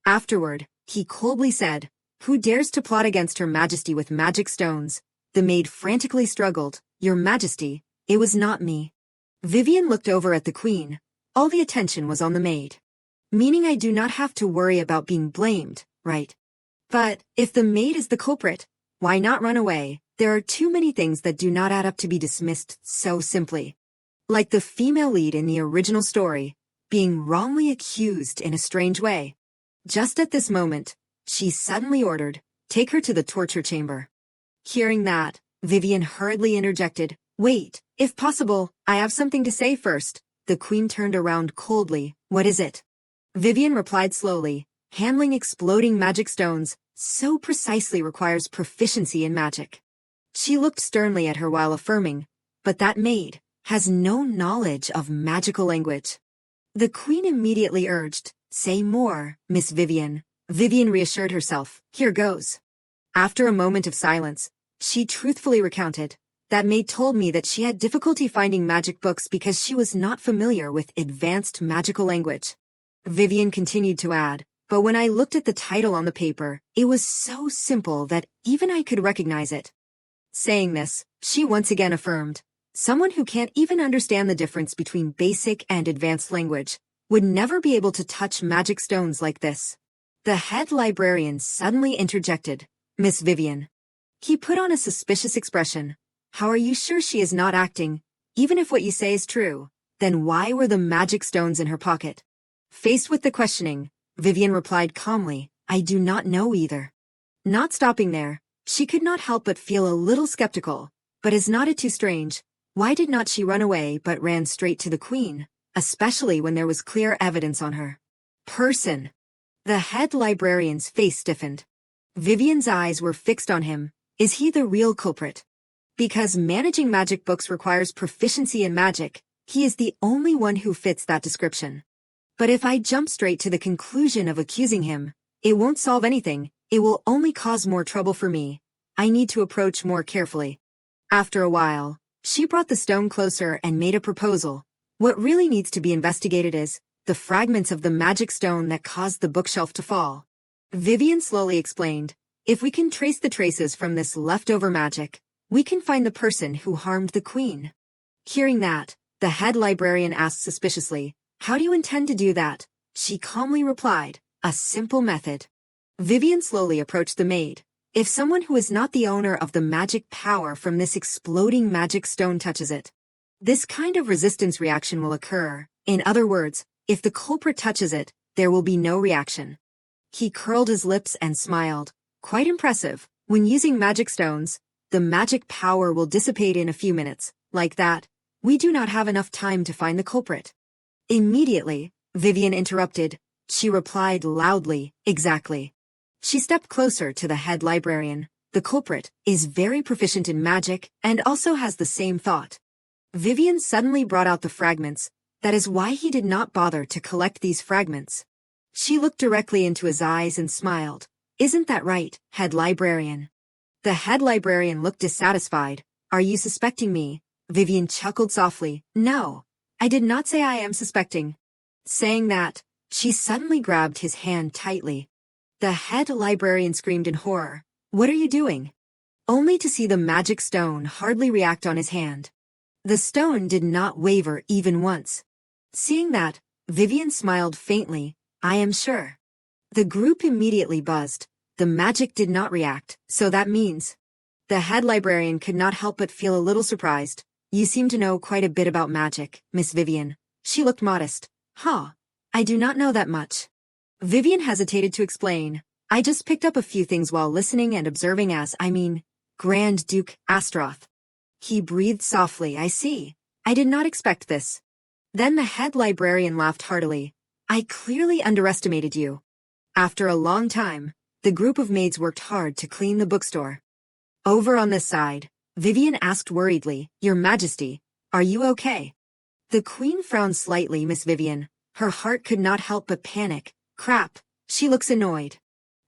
Afterward, he coldly said, Who dares to plot against Her Majesty with magic stones? The maid frantically struggled. Your Majesty, it was not me. Vivian looked over at the queen. All the attention was on the maid. Meaning I do not have to worry about being blamed, right? But, if the maid is the culprit, why not run away? There are too many things that do not add up to be dismissed so simply. Like the female lead in the original story, being wrongly accused in a strange way. Just at this moment, she suddenly ordered, Take her to the torture chamber. Hearing that, Vivian hurriedly interjected, Wait, if possible, I have something to say first. The queen turned around coldly. What is it? Vivian replied slowly, Handling exploding magic stones so precisely requires proficiency in magic. She looked sternly at her while affirming, But that maid has no knowledge of magical language. The queen immediately urged, Say more, Miss Vivian. Vivian reassured herself. Here goes. After a moment of silence, she truthfully recounted. That maid told me that she had difficulty finding magic books because she was not familiar with advanced magical language. Vivian continued to add, but when I looked at the title on the paper, it was so simple that even I could recognize it. Saying this, she once again affirmed, someone who can't even understand the difference between basic and advanced language would never be able to touch magic stones like this. The head librarian suddenly interjected, Miss Vivian. He put on a suspicious expression. How are you sure she is not acting? Even if what you say is true, then why were the magic stones in her pocket? Faced with the questioning, Vivian replied calmly, I do not know either. Not stopping there, she could not help but feel a little skeptical. But is not it too strange? Why did not she run away but ran straight to the queen, especially when there was clear evidence on her person? The head librarian's face stiffened. Vivian's eyes were fixed on him. Is he the real culprit? Because managing magic books requires proficiency in magic, he is the only one who fits that description. But if I jump straight to the conclusion of accusing him, it won't solve anything, it will only cause more trouble for me. I need to approach more carefully. After a while, she brought the stone closer and made a proposal. What really needs to be investigated is the fragments of the magic stone that caused the bookshelf to fall. Vivian slowly explained, if we can trace the traces from this leftover magic, we can find the person who harmed the queen. Hearing that, the head librarian asked suspiciously, how do you intend to do that? She calmly replied, a simple method. Vivian slowly approached the maid. If someone who is not the owner of the magic power from this exploding magic stone touches it, this kind of resistance reaction will occur. In other words, if the culprit touches it, there will be no reaction. He curled his lips and smiled. Quite impressive. When using magic stones, the magic power will dissipate in a few minutes. Like that, we do not have enough time to find the culprit. Immediately, Vivian interrupted. She replied loudly, exactly. She stepped closer to the head librarian. The culprit is very proficient in magic and also has the same thought. Vivian suddenly brought out the fragments. That is why he did not bother to collect these fragments. She looked directly into his eyes and smiled. Isn't that right, head librarian? The head librarian looked dissatisfied. Are you suspecting me? Vivian chuckled softly. No, I did not say I am suspecting. Saying that, she suddenly grabbed his hand tightly. The head librarian screamed in horror. What are you doing? Only to see the magic stone hardly react on his hand. The stone did not waver even once. Seeing that, Vivian smiled faintly. I am sure. The group immediately buzzed. The magic did not react, so that means. The head librarian could not help but feel a little surprised. You seem to know quite a bit about magic, Miss Vivian. She looked modest. Huh. I do not know that much. Vivian hesitated to explain. I just picked up a few things while listening and observing Grand Duke Asteroth. He breathed softly. I see. I did not expect this. Then the head librarian laughed heartily. I clearly underestimated you. After a long time, the group of maids worked hard to clean the bookstore. Over on this side, Vivian asked worriedly, Your Majesty, are you okay? The queen frowned slightly, Miss Vivian. Her heart could not help but panic. Crap, she looks annoyed.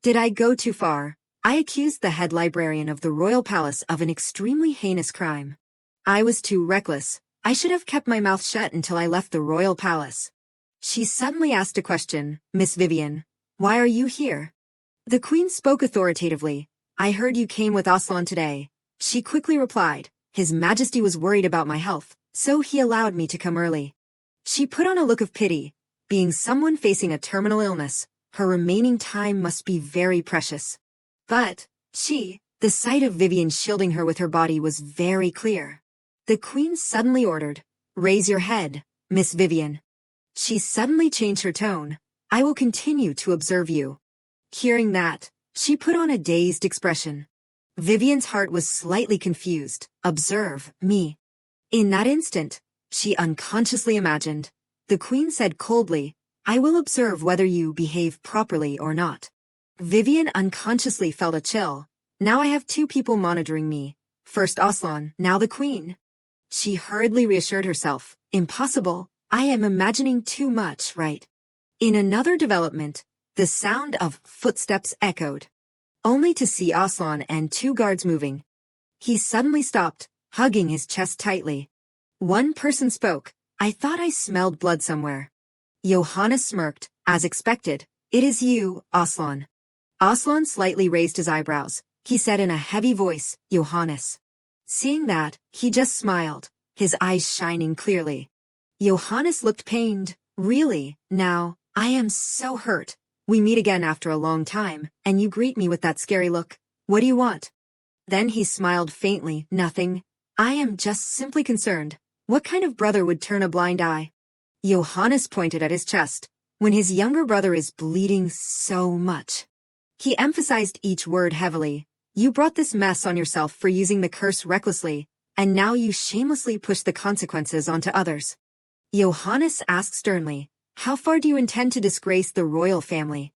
Did I go too far? I accused the head librarian of the royal palace of an extremely heinous crime. I was too reckless. I should have kept my mouth shut until I left the royal palace. She suddenly asked a question, Miss Vivian. Why are you here? The queen spoke authoritatively. I heard you came with Oelon today. She quickly replied. His Majesty was worried about my health, so he allowed me to come early. She put on a look of pity. Being someone facing a terminal illness, her remaining time must be very precious. But, the sight of Vivian shielding her with her body was very clear. The queen suddenly ordered, Raise your head, Miss Vivian. She suddenly changed her tone. I will continue to observe you. Hearing that, she put on a dazed expression. Vivian's heart was slightly confused. Observe me. In that instant, she unconsciously imagined. The queen said coldly, I will observe whether you behave properly or not. Vivian unconsciously felt a chill. Now I have two people monitoring me. First Oelon, now the queen. She hurriedly reassured herself. Impossible. I am imagining too much, right? In another development, The sound of footsteps echoed, only to see Oelon and two guards moving. He suddenly stopped, hugging his chest tightly. One person spoke. "I thought I smelled blood somewhere." Johannes smirked, as expected. "It is you, Oelon." Oelon slightly raised his eyebrows. He said in a heavy voice, "Johannes." Seeing that, he just smiled, his eyes shining clearly. Johannes looked pained. "Really, now, I am so hurt. We meet again after a long time, and you greet me with that scary look. What do you want?" Then he smiled faintly. "Nothing. I am just simply concerned. What kind of brother would turn a blind eye?" Johannes pointed at his chest, when his younger brother is bleeding so much. He emphasized each word heavily. "You brought this mess on yourself for using the curse recklessly, and now you shamelessly push the consequences onto others." Johannes asked sternly, "How far do you intend to disgrace the royal family?"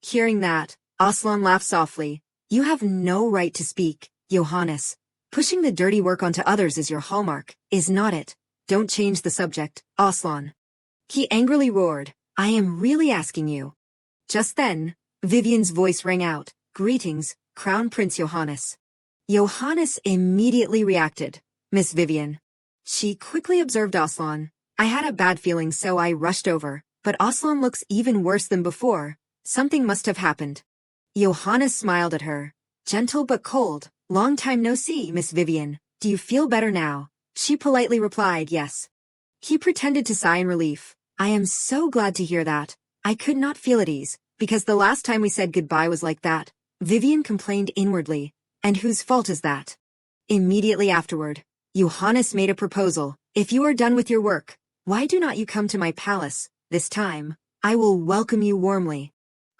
Hearing that, Oelon laughed softly. "You have no right to speak, Johannes. Pushing the dirty work onto others is your hallmark, is not it? Don't change the subject, Oelon." He angrily roared, "I am really asking you." Just then, Vivian's voice rang out, "Greetings, Crown Prince Johannes." Johannes immediately reacted, "Miss Vivian." She quickly observed Oelon. "I had a bad feeling, so I rushed over, but Oelon looks even worse than before. Something must have happened." Johannes smiled at her. "Gentle but cold. Long time no see, Miss Vivian. Do you feel better now?" She politely replied, "Yes." He pretended to sigh in relief. "I am so glad to hear that. I could not feel at ease, because the last time we said goodbye was like that." Vivian complained inwardly. "And whose fault is that?" Immediately afterward, Johannes made a proposal. "If you are done with your work, why do not you come to my palace? This time, I will welcome you warmly."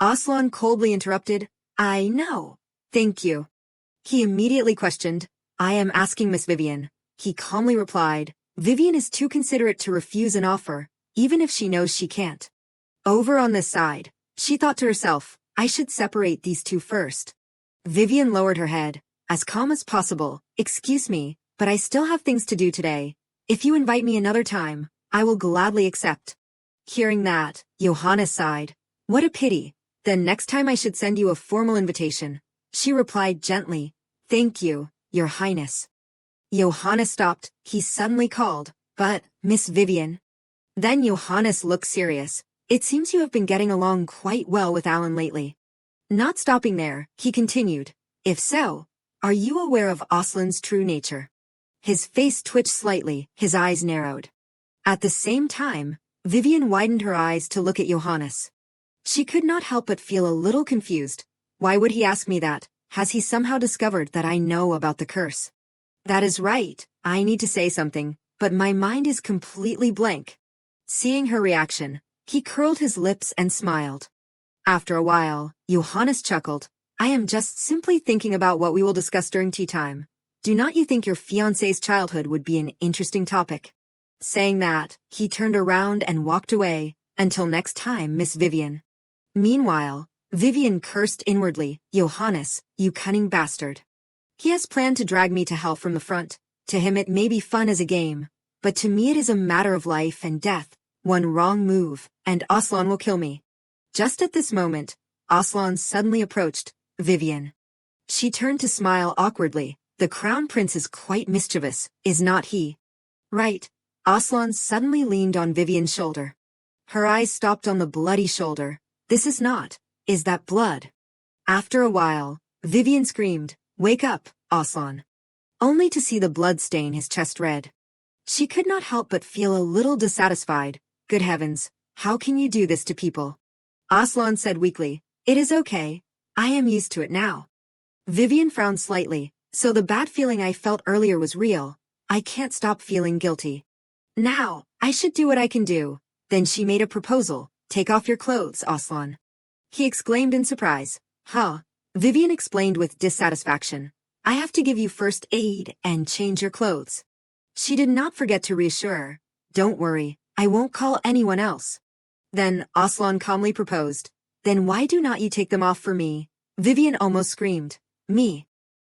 Oelon coldly interrupted, "I know. Thank you." He immediately questioned, "I am asking Miss Vivian." He calmly replied, "Vivian is too considerate to refuse an offer, even if she knows she can't." Over on this side, she thought to herself, "I should separate these two first." Vivian lowered her head, as calm as possible. "Excuse me, but I still have things to do today. If you invite me another time, I will gladly accept." Hearing that, Johannes sighed. "What a pity. Then next time I should send you a formal invitation." She replied gently, "Thank you, Your Highness." Johannes stopped. He suddenly called, "But, Miss Vivian." Then Johannes looked serious. "It seems you have been getting along quite well with Alan lately." Not stopping there, he continued, "If so, are you aware of Oelon's true nature?" His face twitched slightly, his eyes narrowed. At the same time, Vivian widened her eyes to look at Johannes. She could not help but feel a little confused. Why would he ask me that? Has he somehow discovered that I know about the curse? That is right, I need to say something, but my mind is completely blank. Seeing her reaction, he curled his lips and smiled. After a while, Johannes chuckled. "I am just simply thinking about what we will discuss during tea time. Do not you think your fiancé's childhood would be an interesting topic?" Saying that, he turned around and walked away. "Until next time, Miss Vivian." Meanwhile, Vivian cursed inwardly, "Johannes, you cunning bastard. He has planned to drag me to hell from the front. To him it may be fun as a game, but to me it is a matter of life and death. One wrong move, and Oelon will kill me." Just at this moment, Oelon suddenly approached Vivian. She turned to smile awkwardly. "The Crown Prince is quite mischievous, is not he?" "Right." Oelon suddenly leaned on Vivian's shoulder. Her eyes stopped on the bloody shoulder. "This is not. Is that blood?" After a while, Vivian screamed, "Wake up, Oelon," only to see the blood stain his chest red. She could not help but feel a little dissatisfied. "Good heavens, how can you do this to people?" Oelon said weakly, "It is okay. I am used to it now." Vivian frowned slightly. "So the bad feeling I felt earlier was real. I can't stop feeling guilty. Now, I should do what I can do." Then she made a proposal. "Take off your clothes, Oelon." He exclaimed in surprise. "Huh?" Vivian explained with dissatisfaction. "I have to give you first aid and change your clothes." She did not forget to reassure her. "Don't worry, I won't call anyone else." Then Oelon calmly proposed. "Then why do not you take them off for me?" Vivian almost screamed. "Me?"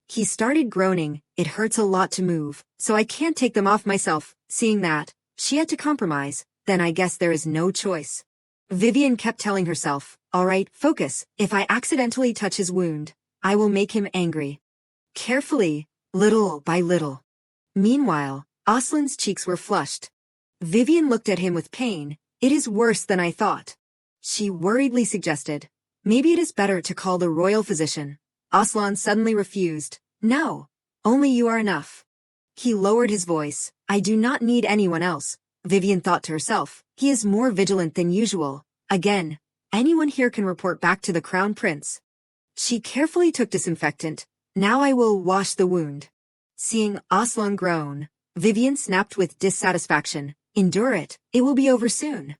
He started groaning. "It hurts a lot to move, so I can't take them off myself." Seeing that, she had to compromise. "Then I guess there is no choice." Vivian kept telling herself, all right, focus. If I accidentally touch his wound, I will make him angry. Carefully, little by little. Meanwhile, Oelon's cheeks were flushed. Vivian looked at him with pain. It is worse than I thought. She worriedly suggested, maybe it is better to call the royal physician. Oelon suddenly refused. No, only you are enough. He lowered his voice. I do not need anyone else, Vivian thought to herself. He is more vigilant than usual. Again, anyone here can report back to the crown prince. She carefully took disinfectant. Now I will wash the wound. Seeing Oelon groan, Vivian snapped with dissatisfaction. Endure it. It will be over soon.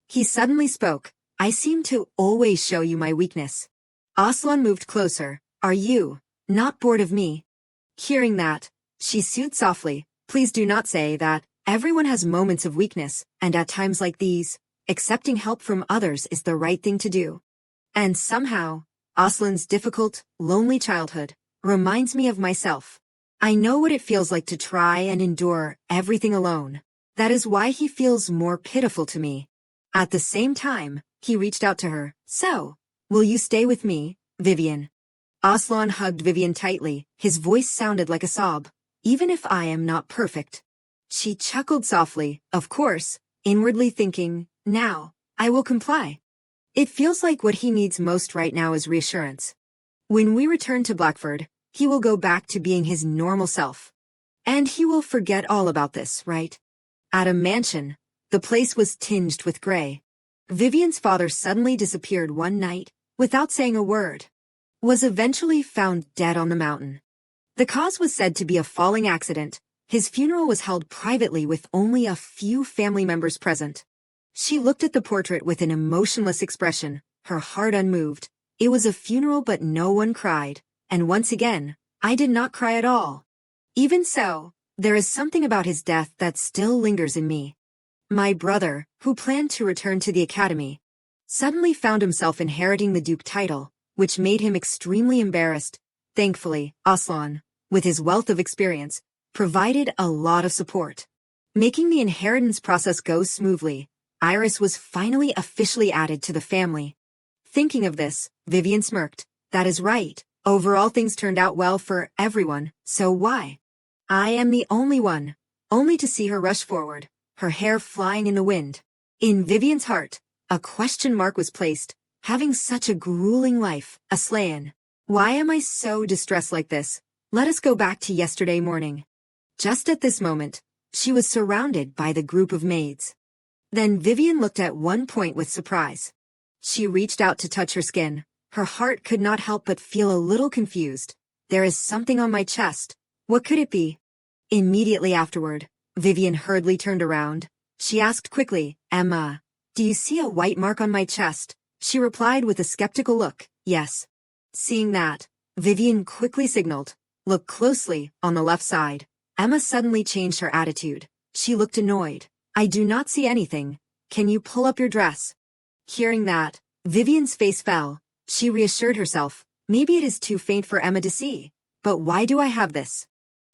He suddenly spoke. I seem to always show you my weakness. Oelon moved closer. Are you not bored of me? Hearing that, she soothed softly. Please do not say that. Everyone has moments of weakness, and at times like these, accepting help from others is the right thing to do. And somehow, Oelon's difficult, lonely childhood reminds me of myself. I know what it feels like to try and endure everything alone. That is why he feels more pitiful to me. At the same time, he reached out to her. So, will you stay with me, Vivian? Oelon hugged Vivian tightly. His voice sounded like a sob. Even if I am not perfect. She chuckled softly, of course, inwardly thinking, now, I will comply. It feels like what he needs most right now is reassurance. When we return to Blackford, he will go back to being his normal self. And he will forget all about this, right? At a mansion, the place was tinged with gray. Vivian's father suddenly disappeared one night, without saying a word. Was eventually found dead on the mountain. The cause was said to be a falling accident. His funeral was held privately with only a few family members present. She looked at the portrait with an emotionless expression, her heart unmoved. It was a funeral but no one cried, and once again, I did not cry at all. Even so, there is something about his death that still lingers in me. My brother, who planned to return to the academy, suddenly found himself inheriting the Duke title, which made him extremely embarrassed. Thankfully, Oelon, with his wealth of experience, provided a lot of support. Making the inheritance process go smoothly, Iris was finally officially added to the family. Thinking of this, Vivian smirked. That is right. Overall things turned out well for everyone, so why? I am the only one. Only to see her rush forward, her hair flying in the wind. In Vivian's heart, a question mark was placed. Having such a grueling life, a slayan. Why am I so distressed like this? Let us go back to yesterday morning. Just at this moment, she was surrounded by the group of maids. Then Vivian looked at one point with surprise. She reached out to touch her skin. Her heart could not help but feel a little confused. There is something on my chest. What could it be? Immediately afterward, Vivian hurriedly turned around. She asked quickly, Emma, do you see a white mark on my chest? She replied with a skeptical look, yes. Seeing that, Vivian quickly signaled, look closely, on the left side. Emma suddenly changed her attitude. She looked annoyed. I do not see anything. Can you pull up your dress? Hearing that, Vivian's face fell. She reassured herself. Maybe it is too faint for Emma to see. But why do I have this?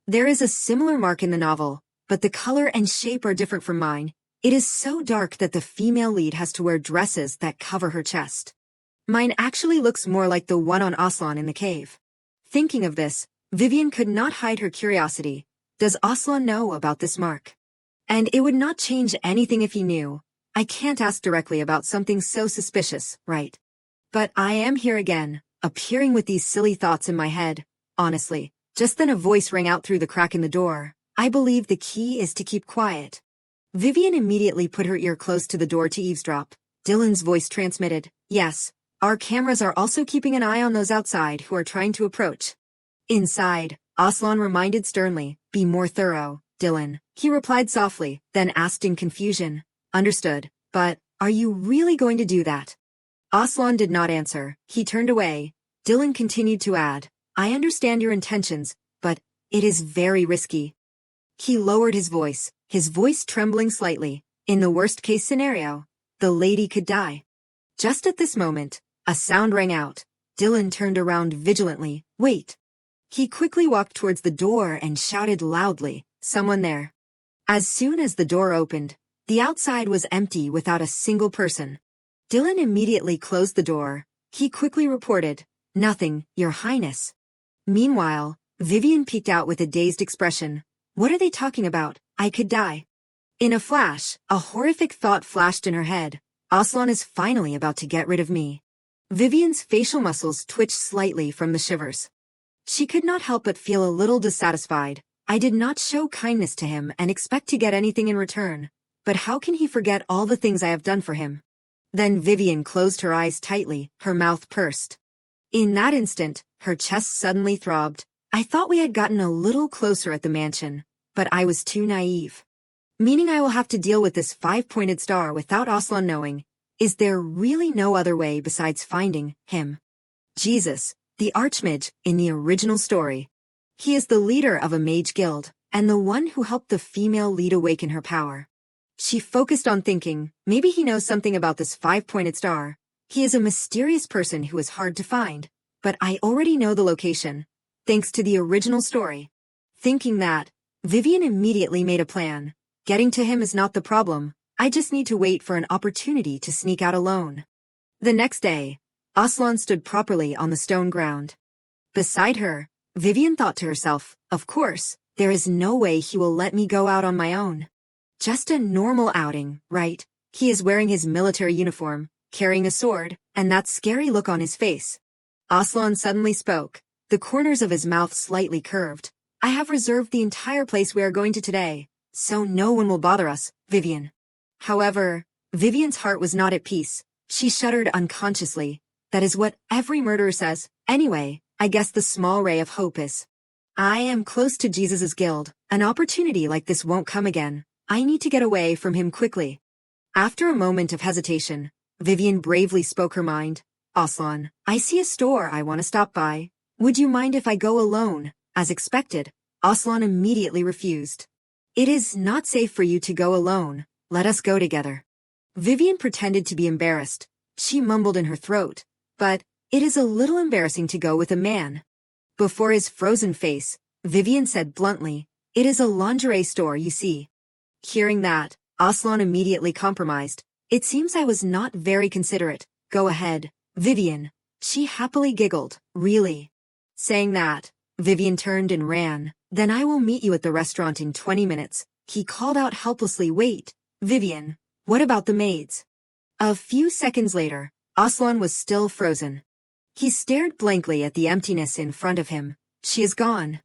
There is a similar mark in the novel, but the color and shape are different from mine. It is so dark that the female lead has to wear dresses that cover her chest. Mine actually looks more like the one on Oelon in the cave. Thinking of this, Vivian could not hide her curiosity. Does Oelon know about this mark? And it would not change anything if he knew. I can't ask directly about something so suspicious, right? But I am here again, appearing with these silly thoughts in my head. Honestly, just then a voice rang out through the crack in the door. I believe the key is to keep quiet. Vivian immediately put her ear close to the door to eavesdrop. Dylan's voice transmitted, yes, our cameras are also keeping an eye on those outside who are trying to approach. Inside, Oelon reminded sternly, be more thorough, Dylan. He replied softly, then asked in confusion. Understood, but, are you really going to do that? Oelon did not answer. He turned away. Dylan continued to add, I understand your intentions, but, it is very risky. He lowered his voice trembling slightly. In the worst-case scenario, the lady could die. Just at this moment, a sound rang out. Dylan turned around vigilantly. Wait. He quickly walked towards the door and shouted loudly, someone there. As soon as the door opened, the outside was empty without a single person. Dylan immediately closed the door. He quickly reported, "Nothing, Your Highness." Meanwhile, Vivian peeked out with a dazed expression. "What are they talking about? I could die." In a flash, a horrific thought flashed in her head. Oelon is finally about to get rid of me. Vivian's facial muscles twitched slightly from the shivers. She could not help but feel a little dissatisfied. I did not show kindness to him and expect to get anything in return. But how can he forget all the things I have done for him? Then Vivian closed her eyes tightly, her mouth pursed. In that instant, her chest suddenly throbbed. I thought we had gotten a little closer at the mansion, but I was too naive. Meaning I will have to deal with this five-pointed star without Oelon knowing. Is there really no other way besides finding him? Jesus, the archmage in the original story. He is the leader of a mage guild, and the one who helped the female lead awaken her power. She focused on thinking, maybe he knows something about this five-pointed star. He is a mysterious person who is hard to find, but I already know the location, thanks to the original story. Thinking that, Vivian immediately made a plan. Getting to him is not the problem. I just need to wait for an opportunity to sneak out alone. The next day, Oelon stood properly on the stone ground. Beside her, Vivian thought to herself, of course, there is no way he will let me go out on my own. Just a normal outing, right? He is wearing his military uniform, carrying a sword, and that scary look on his face. Oelon suddenly spoke, the corners of his mouth slightly curved. I have reserved the entire place we are going to today, so no one will bother us, Vivian. However, Vivian's heart was not at peace. She shuddered unconsciously. That is what every murderer says. Anyway, I guess the small ray of hope is. I am close to Jesus's guild. An opportunity like this won't come again. I need to get away from him quickly. After a moment of hesitation, Vivian bravely spoke her mind. Oelon, I see a store I want to stop by. Would you mind if I go alone? As expected, Oelon immediately refused. It is not safe for you to go alone. Let us go together. Vivian pretended to be embarrassed. She mumbled in her throat. But, it is a little embarrassing to go with a man. Before his frozen face, Vivian said bluntly, it is a lingerie store, you see. Hearing that, Oelon immediately compromised. It seems I was not very considerate. Go ahead, Vivian. She happily giggled. Really? Saying that, Vivian turned and ran. Then I will meet you at the restaurant in 20 minutes. He called out helplessly. Wait, Vivian, what about the maids? A few seconds later, Oelon was still frozen. He stared blankly at the emptiness in front of him. She is gone.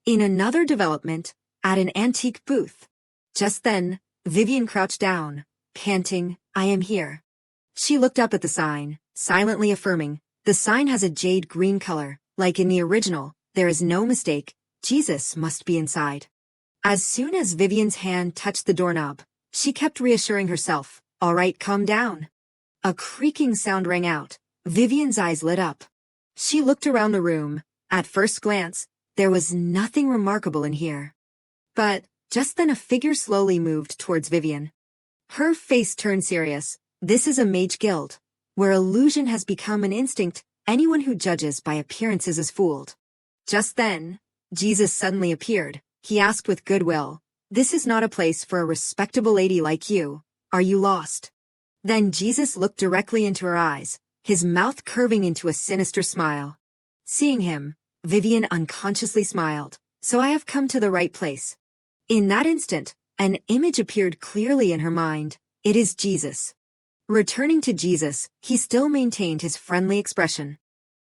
In another development, at an antique booth. Just then, Vivian crouched down, panting, I am here. She looked up at the sign, silently affirming, the sign has a jade green color, like in the original, there is no mistake, Jesus must be inside. As soon as Vivian's hand touched the doorknob, she kept reassuring herself, all right, calm down. A creaking sound rang out. Vivian's eyes lit up. She looked around the room. At first glance, there was nothing remarkable in here. But, just then a figure slowly moved towards Vivian. Her face turned serious. This is a mage guild, where illusion has become an instinct. Anyone who judges by appearances is fooled. Just then, Jesus suddenly appeared. He asked with goodwill, this is not a place for a respectable lady like you. Are you lost? Then Jesus looked directly into her eyes, his mouth curving into a sinister smile. Seeing him, Vivian unconsciously smiled. So I have come to the right place. In that instant, an image appeared clearly in her mind. It is Jesus. Returning to Jesus, he still maintained his friendly expression.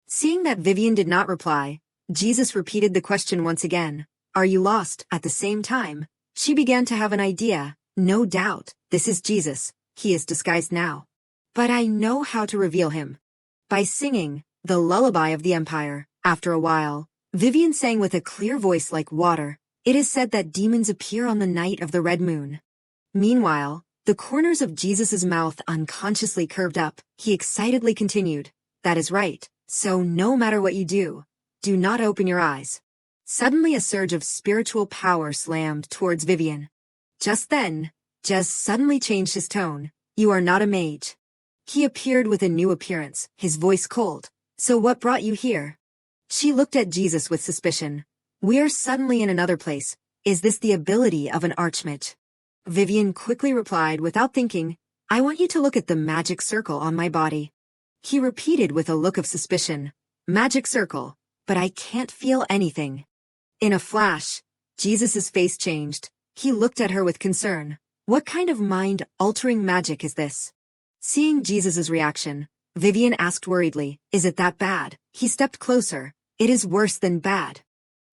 Seeing that Vivian did not reply, Jesus repeated the question once again. Are you lost? At the same time, she began to have an idea. No doubt, this is Jesus. He is disguised now. But I know how to reveal him. By singing, the lullaby of the empire. After a while, Vivian sang with a clear voice like water. It is said that demons appear on the night of the red moon. Meanwhile, the corners of Jesus's mouth unconsciously curved up. He excitedly continued, that is right, so no matter what you do not open your eyes. Suddenly a surge of spiritual power slammed towards Vivian. Just then, Jesus suddenly changed his tone. You are not a mage. He appeared with a new appearance, his voice cold. So what brought you here? She looked at Jesus with suspicion. We are suddenly in another place. Is this the ability of an archmage? Vivian quickly replied without thinking, I want you to look at the magic circle on my body. He repeated with a look of suspicion. Magic circle, but I can't feel anything. In a flash, Jesus' face changed. He looked at her with concern. What kind of mind-altering magic is this? Seeing Jesus' reaction, Vivian asked worriedly, is it that bad? He stepped closer. It is worse than bad.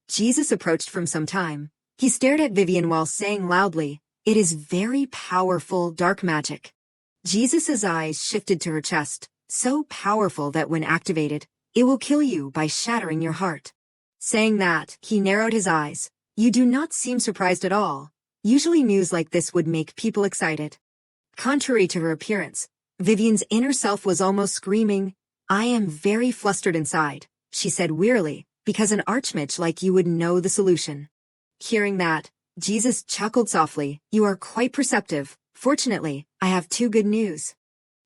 Jesus approached from some time. He stared at Vivian while saying loudly, it is very powerful dark magic. Jesus' eyes shifted to her chest, so powerful that when activated, it will kill you by shattering your heart. Saying that, he narrowed his eyes. You do not seem surprised at all. Usually news like this would make people excited. Contrary to her appearance, Vivian's inner self was almost screaming, I am very flustered inside, she said wearily, because an archmage like you would know the solution. Hearing that, Jesus chuckled softly, you are quite perceptive. Fortunately, I have two good news.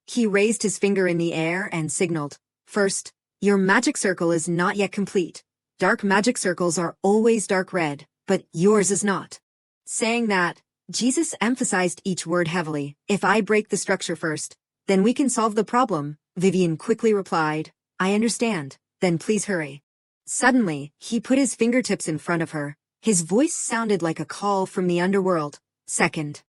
He raised his finger in the air and signaled, first, your magic circle is not yet complete. Dark magic circles are always dark red, but yours is not. Saying that, Jesus emphasized each word heavily. If I break the structure first, then we can solve the problem, Vivian quickly replied. I understand, then please hurry. Suddenly, he put his fingertips in front of her. His voice sounded like a call from the underworld. Second.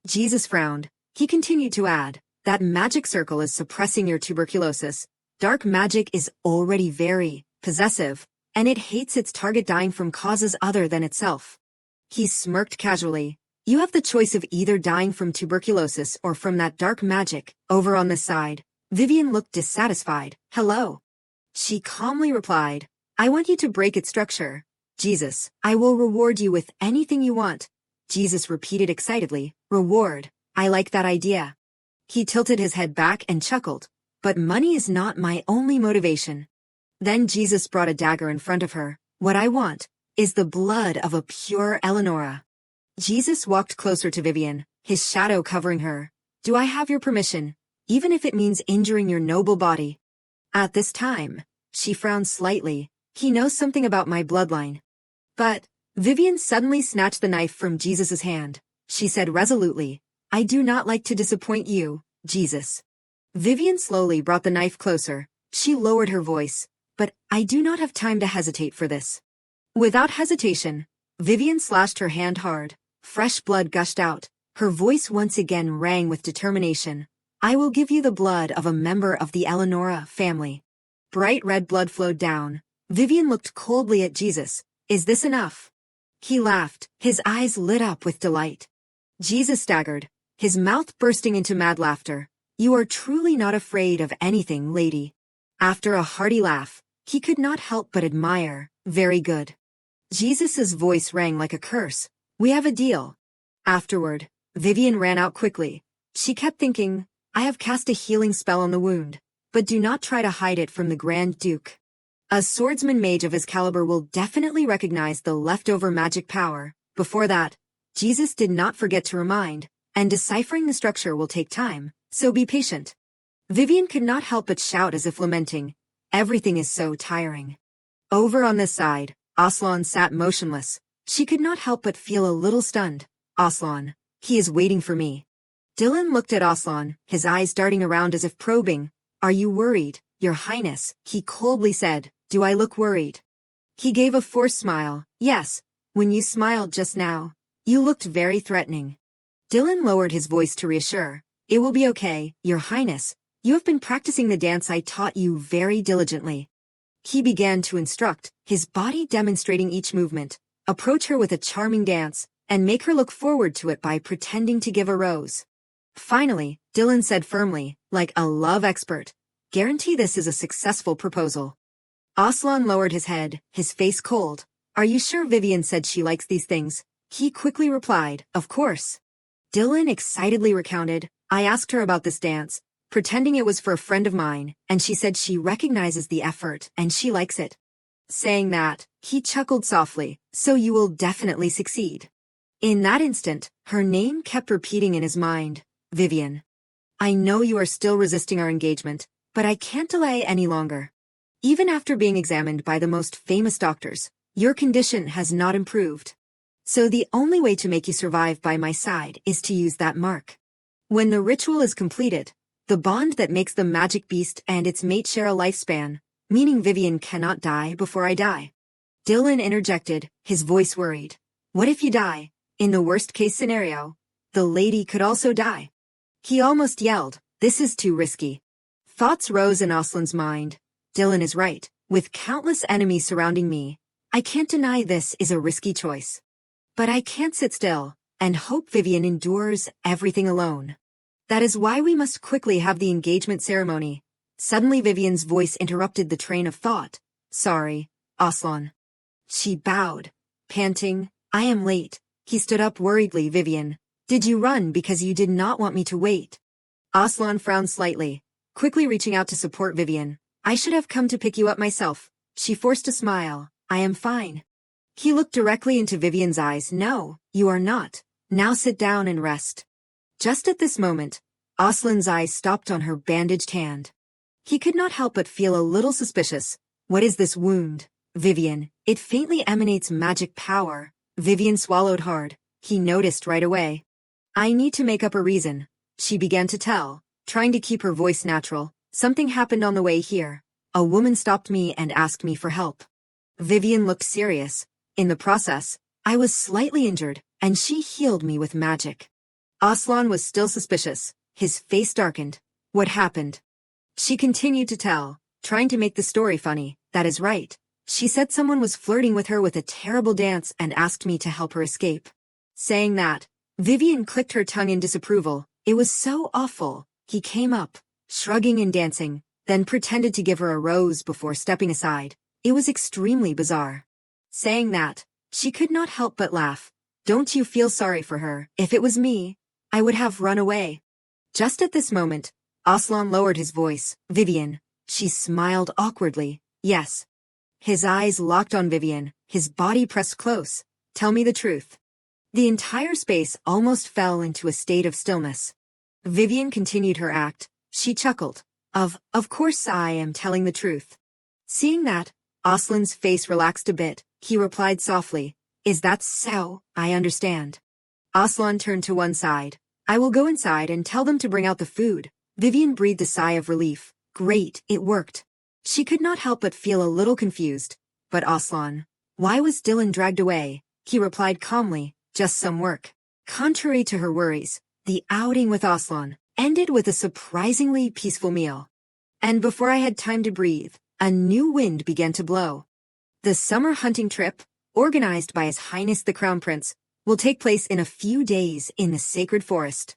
Jesus frowned. He continued to add, that magic circle is suppressing your tuberculosis. Dark magic is already very possessive, and it hates its target dying from causes other than itself. He smirked casually. You have the choice of either dying from tuberculosis or from that dark magic. Over on this side, Vivian looked dissatisfied. Hello. She calmly replied, I want you to break its structure. Jesus, I will reward you with anything you want. Jesus repeated excitedly, reward, I like that idea. He tilted his head back and chuckled, but money is not my only motivation. Then Jesus brought a dagger in front of her. What I want is the blood of a pure Elanora. Jesus walked closer to Vivian, his shadow covering her. Do I have your permission, even if it means injuring your noble body? At this time, she frowned slightly. He knows something about my bloodline. But, Vivian suddenly snatched the knife from Jesus' hand. She said resolutely, I do not like to disappoint you, Jesus. Vivian slowly brought the knife closer. She lowered her voice, but I do not have time to hesitate for this. Without hesitation, Vivian slashed her hand hard. Fresh blood gushed out. Her voice once again rang with determination. I will give you the blood of a member of the Elanora family. Bright red blood flowed down. Vivian looked coldly at Jesus. Is this enough? He laughed, his eyes lit up with delight. Jesus staggered, his mouth bursting into mad laughter. You are truly not afraid of anything, lady. After a hearty laugh, he could not help but admire. Very good. Jesus' voice rang like a curse. We have a deal. Afterward, Vivian ran out quickly. She kept thinking, I have cast a healing spell on the wound, but do not try to hide it from the Grand Duke. A swordsman mage of his caliber will definitely recognize the leftover magic power. Before that, Jesus did not forget to remind, and deciphering the structure will take time, so be patient. Vivian could not help but shout as if lamenting, everything is so tiring. Over on this side, Oelon sat motionless. She could not help but feel a little stunned. Oelon, he is waiting for me. Dylan looked at Oelon, his eyes darting around as if probing. Are you worried, Your Highness? He coldly said. Do I look worried? He gave a forced smile. Yes, when you smiled just now, you looked very threatening. Dylan lowered his voice to reassure. It will be okay, Your Highness. You have been practicing the dance I taught you very diligently. He began to instruct, his body demonstrating each movement. Approach her with a charming dance, and make her look forward to it by pretending to give a rose. Finally, Dylan said firmly, like a love expert, guarantee this is a successful proposal. Oelon lowered his head, his face cold. Are you sure Vivian said she likes these things? He quickly replied, of course. Dylan excitedly recounted, I asked her about this dance, pretending it was for a friend of mine, and she said she recognizes the effort and she likes it. Saying that, he chuckled softly, so you will definitely succeed. In that instant, her name kept repeating in his mind, Vivian. I know you are still resisting our engagement, but I can't delay any longer. Even after being examined by the most famous doctors, your condition has not improved. So the only way to make you survive by my side is to use that mark. When the ritual is completed, the bond that makes the magic beast and its mate share a lifespan, meaning Vivian cannot die before I die. Dylan interjected, his voice worried. What if you die? In the worst-case scenario, the lady could also die. He almost yelled, this is too risky. Thoughts rose in Oelon's mind. Dylan is right. With countless enemies surrounding me, I can't deny this is a risky choice. But I can't sit still and hope Vivian endures everything alone. That is why we must quickly have the engagement ceremony. Suddenly Vivian's voice interrupted the train of thought. Sorry, Oelon. She bowed, panting, I am late. He stood up worriedly. Vivian, did you run because you did not want me to wait? Oelon frowned slightly, quickly reaching out to support Vivian. I should have come to pick you up myself. She forced a smile. I am fine. He looked directly into Vivian's eyes. No, you are not. Now sit down and rest. Just at this moment, Oelon's eyes stopped on her bandaged hand. He could not help but feel a little suspicious. What is this wound? Vivian, it faintly emanates magic power. Vivian swallowed hard. He noticed right away. I need to make up a reason. She began to tell, trying to keep her voice natural. Something happened on the way here. A woman stopped me and asked me for help. Vivian looked serious. In the process, I was slightly injured, and she healed me with magic. Oelon was still suspicious. His face darkened. What happened? She continued to tell, trying to make the story funny. That is right. She said someone was flirting with her with a terrible dance and asked me to help her escape. Saying that, Vivian clicked her tongue in disapproval. It was so awful. He came up, shrugging and dancing, then pretended to give her a rose before stepping aside. It was extremely bizarre. Saying that, she could not help but laugh. Don't you feel sorry for her? If it was me, I would have run away. Just at this moment, Oelon lowered his voice. Vivian. She smiled awkwardly. Yes. His eyes locked on Vivian, his body pressed close. Tell me the truth. The entire space almost fell into a state of stillness. Vivian continued her act. She chuckled. Of course I am telling the truth. Seeing that, Oelon's face relaxed a bit. He replied softly. Is that so? I understand. Oelon turned to one side. I will go inside and tell them to bring out the food. Vivian breathed a sigh of relief. Great, it worked. She could not help but feel a little confused. But Oelon, why was Dylan dragged away? He replied calmly, just some work. Contrary to her worries, the outing with Oelon ended with a surprisingly peaceful meal. And before I had time to breathe, a new wind began to blow. The summer hunting trip, organized by His Highness the Crown Prince, will take place in a few days in the sacred forest.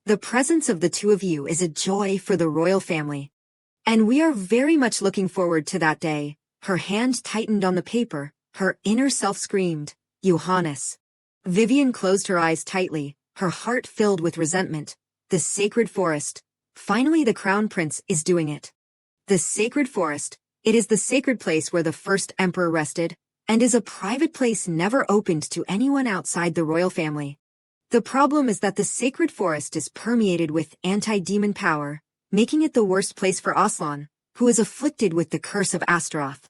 The presence of the two of you is a joy for the royal family. And we are very much looking forward to that day. Her hand tightened on the paper. Her inner self screamed, Johannes. Vivian closed her eyes tightly, her heart filled with resentment. The sacred forest. Finally the Crown Prince is doing it. The sacred forest. It is the sacred place where the first emperor rested, and is a private place never opened to anyone outside the royal family. The problem is that the sacred forest is permeated with anti-demon power, making it the worst place for Oelon, who is afflicted with the curse of Asteroth.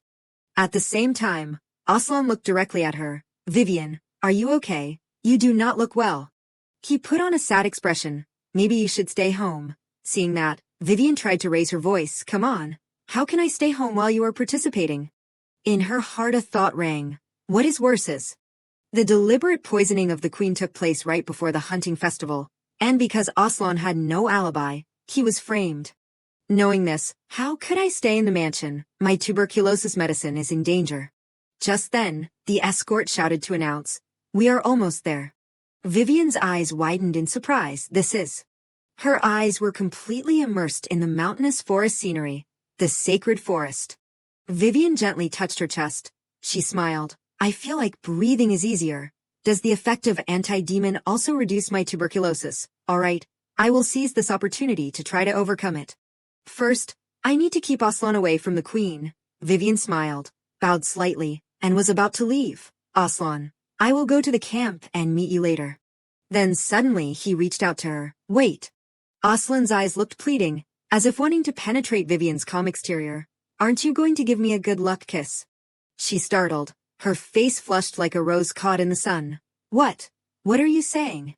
At the same time, Oelon looked directly at her. Vivian, are you okay? You do not look well. He put on a sad expression. Maybe you should stay home. Seeing that, Vivian tried to raise her voice. Come on. How can I stay home while you are participating? In her heart a thought rang. What is worse is the deliberate poisoning of the queen took place right before the hunting festival, and because Oelon had no alibi, he was framed. Knowing this, how could I stay in the mansion? My tuberculosis medicine is in danger. Just then, the escort shouted to announce, we are almost there. Vivian's eyes widened in surprise. This is. Her eyes were completely immersed in the mountainous forest scenery, the sacred forest. Vivian gently touched her chest. She smiled. I feel like breathing is easier. Does the effect of anti-demon also reduce my tuberculosis? All right, I will seize this opportunity to try to overcome it. First, I need to keep Oelon away from the queen. Vivian smiled, bowed slightly, and was about to leave. Oelon, I will go to the camp and meet you later. Then suddenly he reached out to her. Wait. Oelon's eyes looked pleading, as if wanting to penetrate Vivian's calm exterior. Aren't you going to give me a good luck kiss? She startled, her face flushed like a rose caught in the sun. What? What are you saying?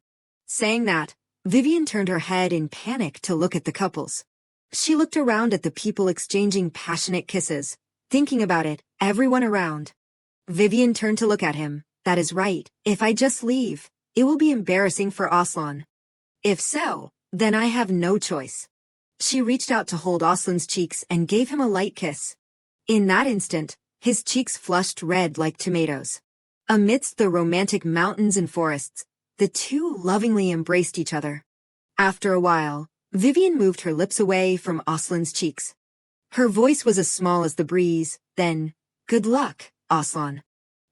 Saying that, Vivian turned her head in panic to look at the couples. She looked around at the people exchanging passionate kisses, thinking about it, everyone around. Vivian turned to look at him. That is right, if I just leave, it will be embarrassing for Oelon. If so, then I have no choice. She reached out to hold Oelon's cheeks and gave him a light kiss. In that instant, his cheeks flushed red like tomatoes. Amidst the romantic mountains and forests, the two lovingly embraced each other. After a while, Vivian moved her lips away from Oelon's cheeks. Her voice was as small as the breeze. Then, good luck, Oelon.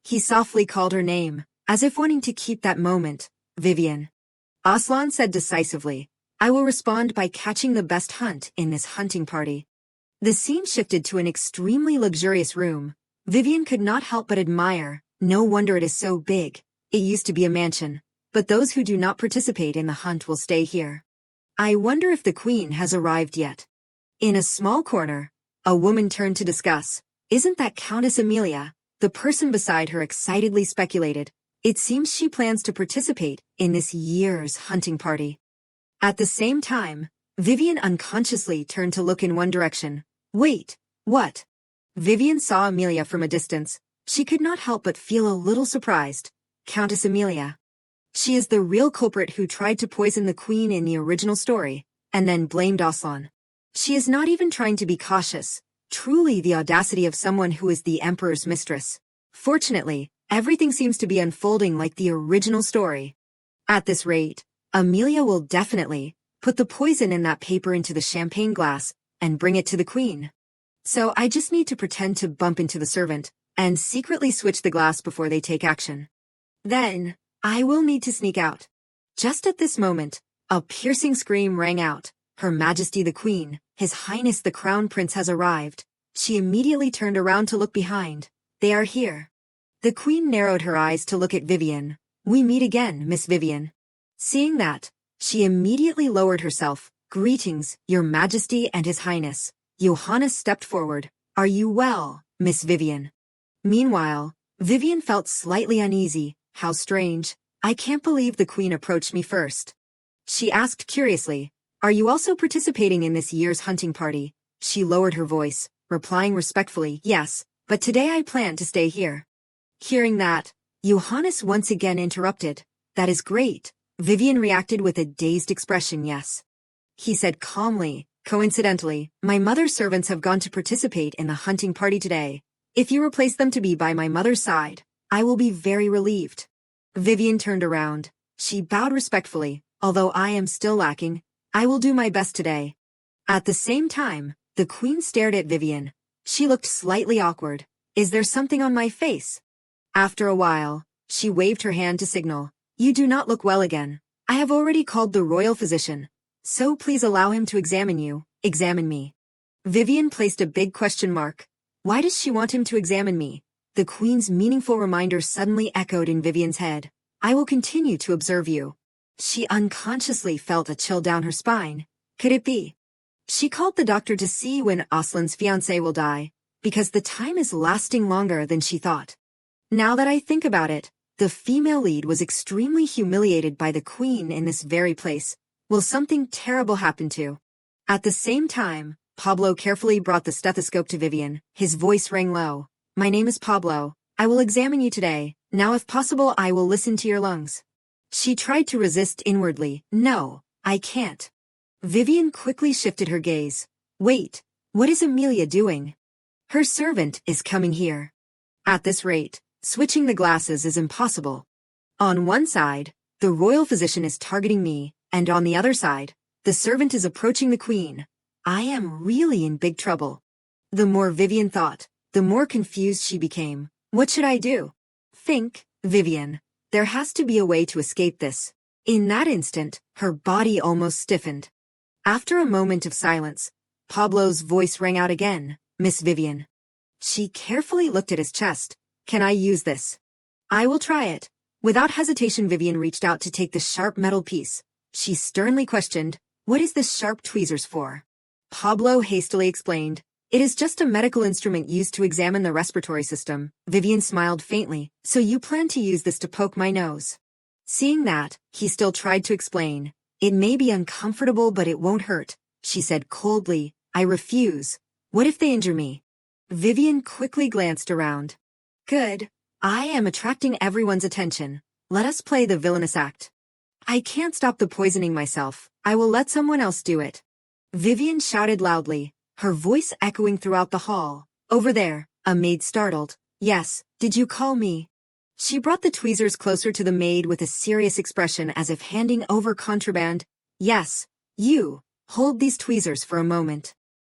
He softly called her name, as if wanting to keep that moment. Vivian. Oelon said decisively, I will respond by catching the best hunt in this hunting party. The scene shifted to an extremely luxurious room. Vivian could not help but admire. No wonder it is so big. It used to be a mansion, but those who do not participate in the hunt will stay here. I wonder if the queen has arrived yet. In a small corner, a woman turned to discuss. Isn't that Countess Amelia? The person beside her excitedly speculated. It seems she plans to participate in this year's hunting party. At the same time, Vivian unconsciously turned to look in one direction. Wait, what? Vivian saw Amelia from a distance. She could not help but feel a little surprised. Countess Amelia. She is the real culprit who tried to poison the queen in the original story, and then blamed Oelon. She is not even trying to be cautious. Truly the audacity of someone who is the Emperor's mistress. Fortunately, everything seems to be unfolding like the original story. At this rate, Amelia will definitely put the poison in that paper into the champagne glass and bring it to the queen. So I just need to pretend to bump into the servant and secretly switch the glass before they take action. Then, I will need to sneak out. Just at this moment, a piercing scream rang out. Her Majesty the Queen, His Highness the Crown Prince has arrived. She immediately turned around to look behind. They are here. The Queen narrowed her eyes to look at Vivian. We meet again, Miss Vivian. Seeing that, she immediately lowered herself. Greetings, Your Majesty and His Highness. Johannes stepped forward. Are you well, Miss Vivian? Meanwhile, Vivian felt slightly uneasy. How strange. I can't believe the Queen approached me first. She asked curiously, Are you also participating in this year's hunting party? She lowered her voice, replying respectfully, Yes, but today I plan to stay here. Hearing that, Johannes once again interrupted. That is great. Vivian reacted with a dazed expression. Yes. He said calmly, Coincidentally, my mother's servants have gone to participate in the hunting party today. If you replace them to be by my mother's side, I will be very relieved. Vivian turned around. She bowed respectfully. Although I am still lacking, I will do my best today. At the same time, the Queen stared at Vivian. She looked slightly awkward. Is there something on my face? After a while, she waved her hand to signal. You do not look well again. I have already called the royal physician. So please allow him to examine you. Examine me. Vivian placed a big question mark. Why does she want him to examine me? The Queen's meaningful reminder suddenly echoed in Vivian's head. I will continue to observe you. She unconsciously felt a chill down her spine. Could it be? She called the doctor to see when Oelon's fiancé will die, because the time is lasting longer than she thought. Now that I think about it, the female lead was extremely humiliated by the Queen in this very place. Will something terrible happen to? At the same time, Pablo carefully brought the stethoscope to Vivian. His voice rang low. My name is Pablo. I will examine you today. Now if possible I will listen to your lungs. She tried to resist inwardly. No, I can't. Vivian quickly shifted her gaze. Wait, what is Amelia doing? Her servant is coming here. At this rate, switching the glasses is impossible. On one side, the royal physician is targeting me, and on the other side, the servant is approaching the Queen. I am really in big trouble. The more Vivian thought, the more confused she became. What should I do? Think, Vivian. There has to be a way to escape this. In that instant, her body almost stiffened. After a moment of silence, Pablo's voice rang out again. Miss Vivian. She carefully looked at his chest. Can I use this? I will try it. Without hesitation, Vivian reached out to take the sharp metal piece. She sternly questioned, What is this sharp tweezers for? Pablo hastily explained, It is just a medical instrument used to examine the respiratory system. Vivian smiled faintly. So you plan to use this to poke my nose? Seeing that, he still tried to explain. It may be uncomfortable, but it won't hurt, she said coldly. I refuse. What if they injure me? Vivian quickly glanced around. Good. I am attracting everyone's attention. Let us play the villainous act. I can't stop the poisoning myself. I will let someone else do it. Vivian shouted loudly, her voice echoing throughout the hall. Over there, a maid startled. Yes, did you call me? She brought the tweezers closer to the maid with a serious expression as if handing over contraband. Yes, you. Hold these tweezers for a moment.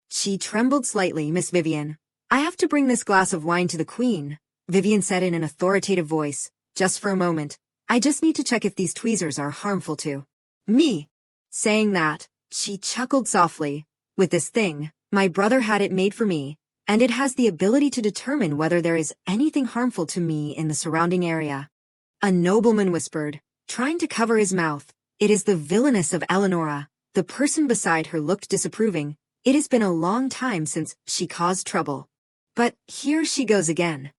She trembled slightly, Miss Vivian. I have to bring this glass of wine to the Queen, Vivian said in an authoritative voice. Just for a moment. I just need to check if these tweezers are harmful to me. Saying that, she chuckled softly. With this thing, my brother had it made for me, and it has the ability to determine whether there is anything harmful to me in the surrounding area. A nobleman whispered, trying to cover his mouth. It is the villainess of Elanora. The person beside her looked disapproving. It has been a long time since she caused trouble. But here she goes again.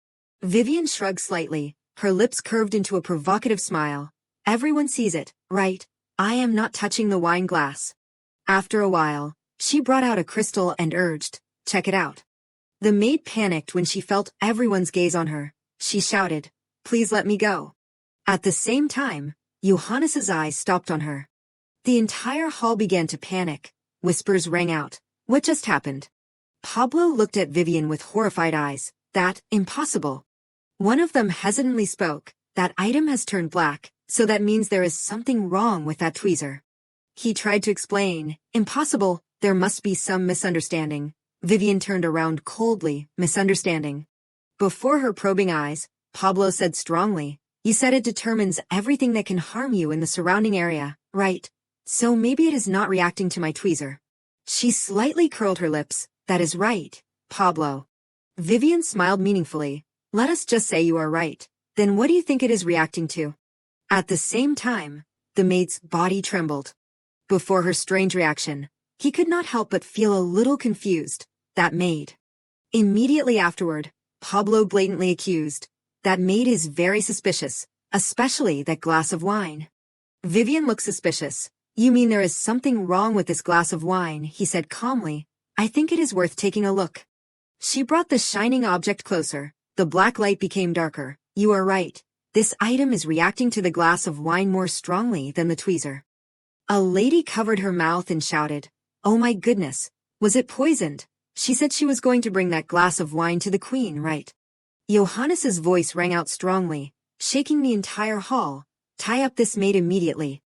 Vivian shrugged slightly, her lips curved into a provocative smile. Everyone sees it, right? I am not touching the wine glass. After a while, she brought out a crystal and urged, check it out. The maid panicked when she felt everyone's gaze on her. She shouted, please let me go. At the same time, Johannes's eyes stopped on her. The entire hall began to panic. Whispers rang out. What just happened? Pablo looked at Vivian with horrified eyes. That, impossible. One of them hesitantly spoke. That item has turned black, so that means there is something wrong with that tweezer. He tried to explain. Impossible, there must be some misunderstanding. Vivian turned around coldly. Misunderstanding. Before her probing eyes, Pablo said strongly, you said it determines everything that can harm you in the surrounding area, right? So maybe it is not reacting to my tweezer. She slightly curled her lips. That is right, Pablo. Vivian smiled meaningfully. Let us just say you are right. Then what do you think it is reacting to? At the same time, the maid's body trembled. Before her strange reaction, he could not help but feel a little confused. That maid. Immediately afterward, Pablo blatantly accused. That maid is very suspicious, especially that glass of wine. Vivian looked suspicious. You mean there is something wrong with this glass of wine, he said calmly. I think it is worth taking a look. She brought the shining object closer. The black light became darker. You are right. This item is reacting to the glass of wine more strongly than the tweezer. A lady covered her mouth and shouted, oh my goodness, was it poisoned? She said she was going to bring that glass of wine to the Queen, right? Johannes's voice rang out strongly, shaking the entire hall. Tie up this maid immediately.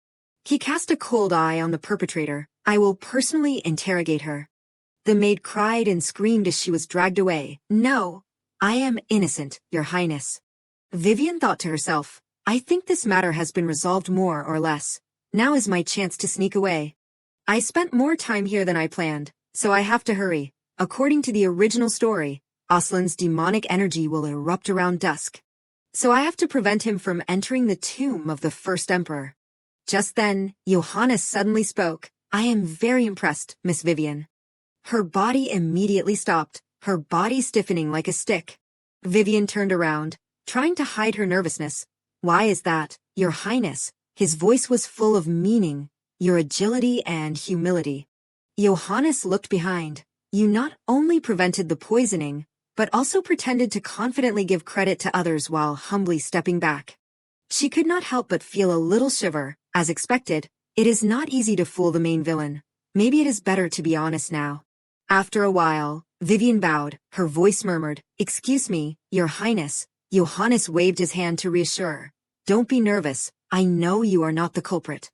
He cast a cold eye on the perpetrator. I will personally interrogate her. The maid cried and screamed as she was dragged away. No, I am innocent, Your Highness. Vivian thought to herself, I think this matter has been resolved more or less. Now is my chance to sneak away. I spent more time here than I planned, so I have to hurry. According to the original story, Oelon's demonic energy will erupt around dusk. So I have to prevent him from entering the tomb of the first emperor. Just then, Johannes suddenly spoke. I am very impressed, Miss Vivian. Her body immediately stopped, her body stiffening like a stick. Vivian turned around, trying to hide her nervousness. Why is that, Your Highness? His voice was full of meaning, your agility and humility. Johannes looked behind. You not only prevented the poisoning, but also pretended to confidently give credit to others while humbly stepping back. She could not help but feel a little shiver. As expected, it is not easy to fool the main villain. Maybe it is better to be honest now. After a while, Vivian bowed, her voice murmured, Excuse me, Your Highness. Johannes waved his hand to reassure. Don't be nervous, I know you are not the culprit.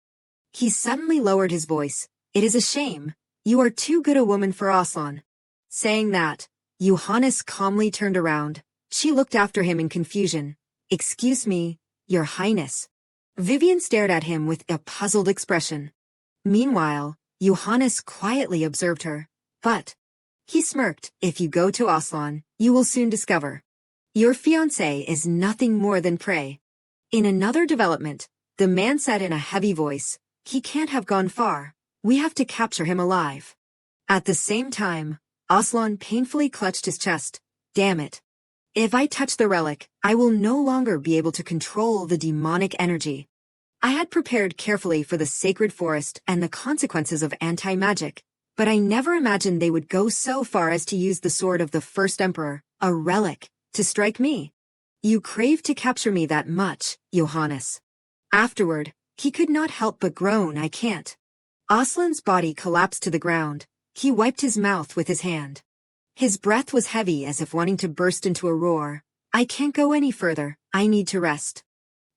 He suddenly lowered his voice. It is a shame. You are too good a woman for Oelon. Saying that, Johannes calmly turned around. She looked after him in confusion. Excuse me, Your Highness. Vivian stared at him with a puzzled expression. Meanwhile, Johannes quietly observed her. But, he smirked, if you go to Oelon, you will soon discover. Your fiancé is nothing more than prey. In another development, the man said in a heavy voice, he can't have gone far. We have to capture him alive. At the same time, Oelon painfully clutched his chest. Damn it. If I touch the relic, I will no longer be able to control the demonic energy. I had prepared carefully for the sacred forest and the consequences of anti-magic, but I never imagined they would go so far as to use the sword of the first emperor, a relic, to strike me. You crave to capture me that much, Johannes. Afterward, he could not help but groan, I can't. Oelon's body collapsed to the ground. He wiped his mouth with his hand. His breath was heavy as if wanting to burst into a roar. I can't go any further, I need to rest.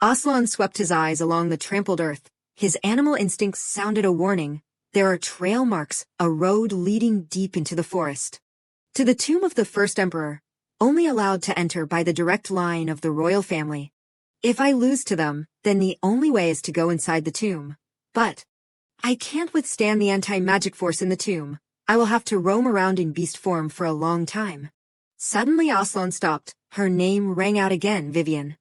Oelon swept his eyes along the trampled earth. His animal instincts sounded a warning. There are trail marks, a road leading deep into the forest. To the tomb of the first emperor, only allowed to enter by the direct line of the royal family. If I lose to them, then the only way is to go inside the tomb. But I can't withstand the anti-magic force in the tomb. I will have to roam around in beast form for a long time. Suddenly Oelon stopped. Her name rang out again, Vivian.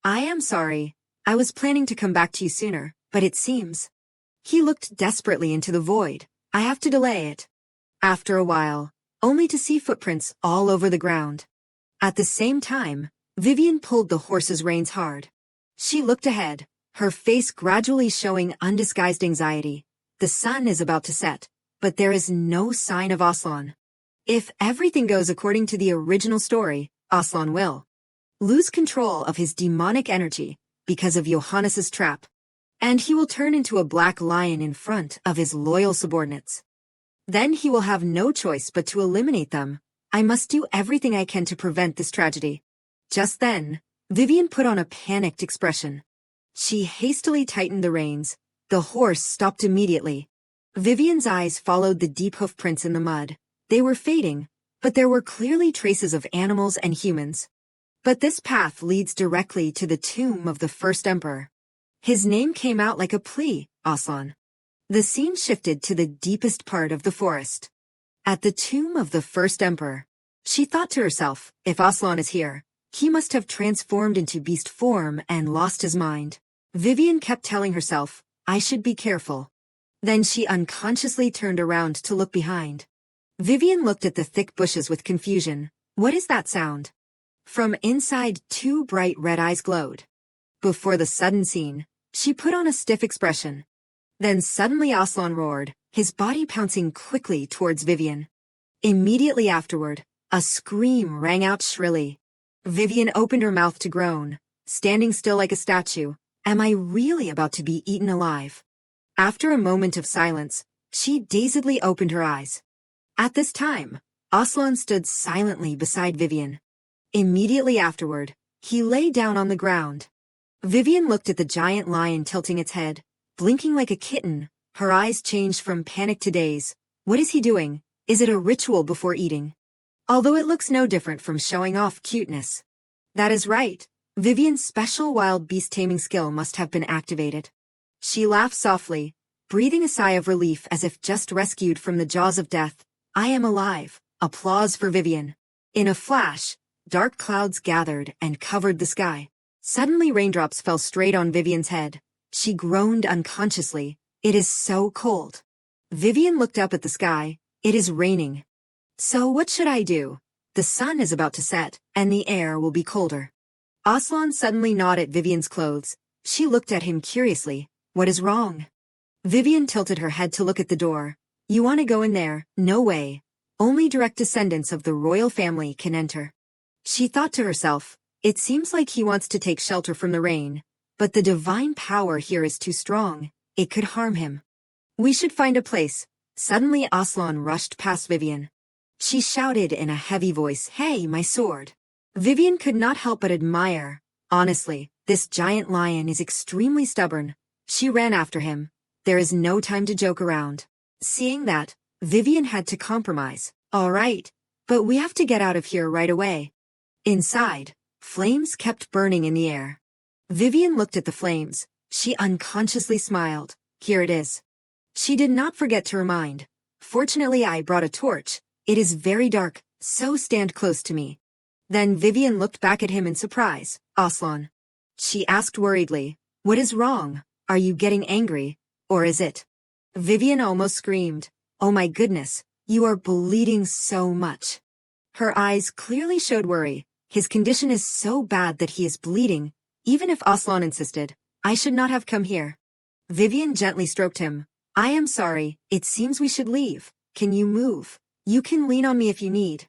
I am sorry. I was planning to come back to you sooner, but it seems. He looked desperately into the void. I have to delay it. After a while, only to see footprints all over the ground. At the same time, Vivian pulled the horse's reins hard. She looked ahead, her face gradually showing undisguised anxiety. The sun is about to set, but there is no sign of Oelon. If everything goes according to the original story, Oelon will lose control of his demonic energy because of Johannes's trap, and he will turn into a black lion in front of his loyal subordinates. Then he will have no choice but to eliminate them. I must do everything I can to prevent this tragedy. Just then, Vivian put on a panicked expression. She hastily tightened the reins. The horse stopped immediately. Vivian's eyes followed the deep hoof prints in the mud. They were fading, but there were clearly traces of animals and humans. But this path leads directly to the tomb of the first emperor. His name came out like a plea, Oelon. The scene shifted to the deepest part of the forest. At the tomb of the first emperor, she thought to herself, if Oelon is here, he must have transformed into beast form and lost his mind. Vivian kept telling herself, I should be careful. Then she unconsciously turned around to look behind. Vivian looked at the thick bushes with confusion. What is that sound? From inside, two bright red eyes glowed. Before the sudden scene, she put on a stiff expression. Then suddenly Oelon roared, his body pouncing quickly towards Vivian. Immediately afterward, a scream rang out shrilly. Vivian opened her mouth to groan, standing still like a statue. Am I really about to be eaten alive? After a moment of silence, she dazedly opened her eyes. At this time, Oelon stood silently beside Vivian. Immediately afterward, he lay down on the ground. Vivian looked at the giant lion tilting its head, blinking like a kitten. Her eyes changed from panic to daze. What is he doing? Is it a ritual before eating? Although it looks no different from showing off cuteness. That is right. Vivian's special wild beast taming skill must have been activated. She laughed softly, breathing a sigh of relief as if just rescued from the jaws of death. I am alive. Applause for Vivian. In a flash, dark clouds gathered and covered the sky. Suddenly raindrops fell straight on Vivian's head. She groaned unconsciously. It is so cold. Vivian looked up at the sky. It is raining. So what should I do? The sun is about to set, and the air will be colder. Oelon suddenly gnawed at Vivian's clothes. She looked at him curiously. What is wrong? Vivian tilted her head to look at the door. You want to go in there? No way. Only direct descendants of the royal family can enter. She thought to herself, it seems like he wants to take shelter from the rain, but the divine power here is too strong. It could harm him. We should find a place. Suddenly Oelon rushed past Vivian. She shouted in a heavy voice, Hey, my sword. Vivian could not help but admire. Honestly, this giant lion is extremely stubborn. She ran after him. There is no time to joke around. Seeing that, Vivian had to compromise. All right, but we have to get out of here right away. Inside, flames kept burning in the air. Vivian looked at the flames. She unconsciously smiled. Here it is. She did not forget to remind. Fortunately, I brought a torch. It is very dark, so stand close to me. Then Vivian looked back at him in surprise. Oelon. She asked worriedly, what is wrong? Are you getting angry? Or is it? Vivian almost screamed. Oh my goodness, you are bleeding so much. Her eyes clearly showed worry. His condition is so bad that he is bleeding. Even if Oelon insisted, I should not have come here. Vivian gently stroked him. I am sorry, it seems we should leave. Can you move? You can lean on me if you need.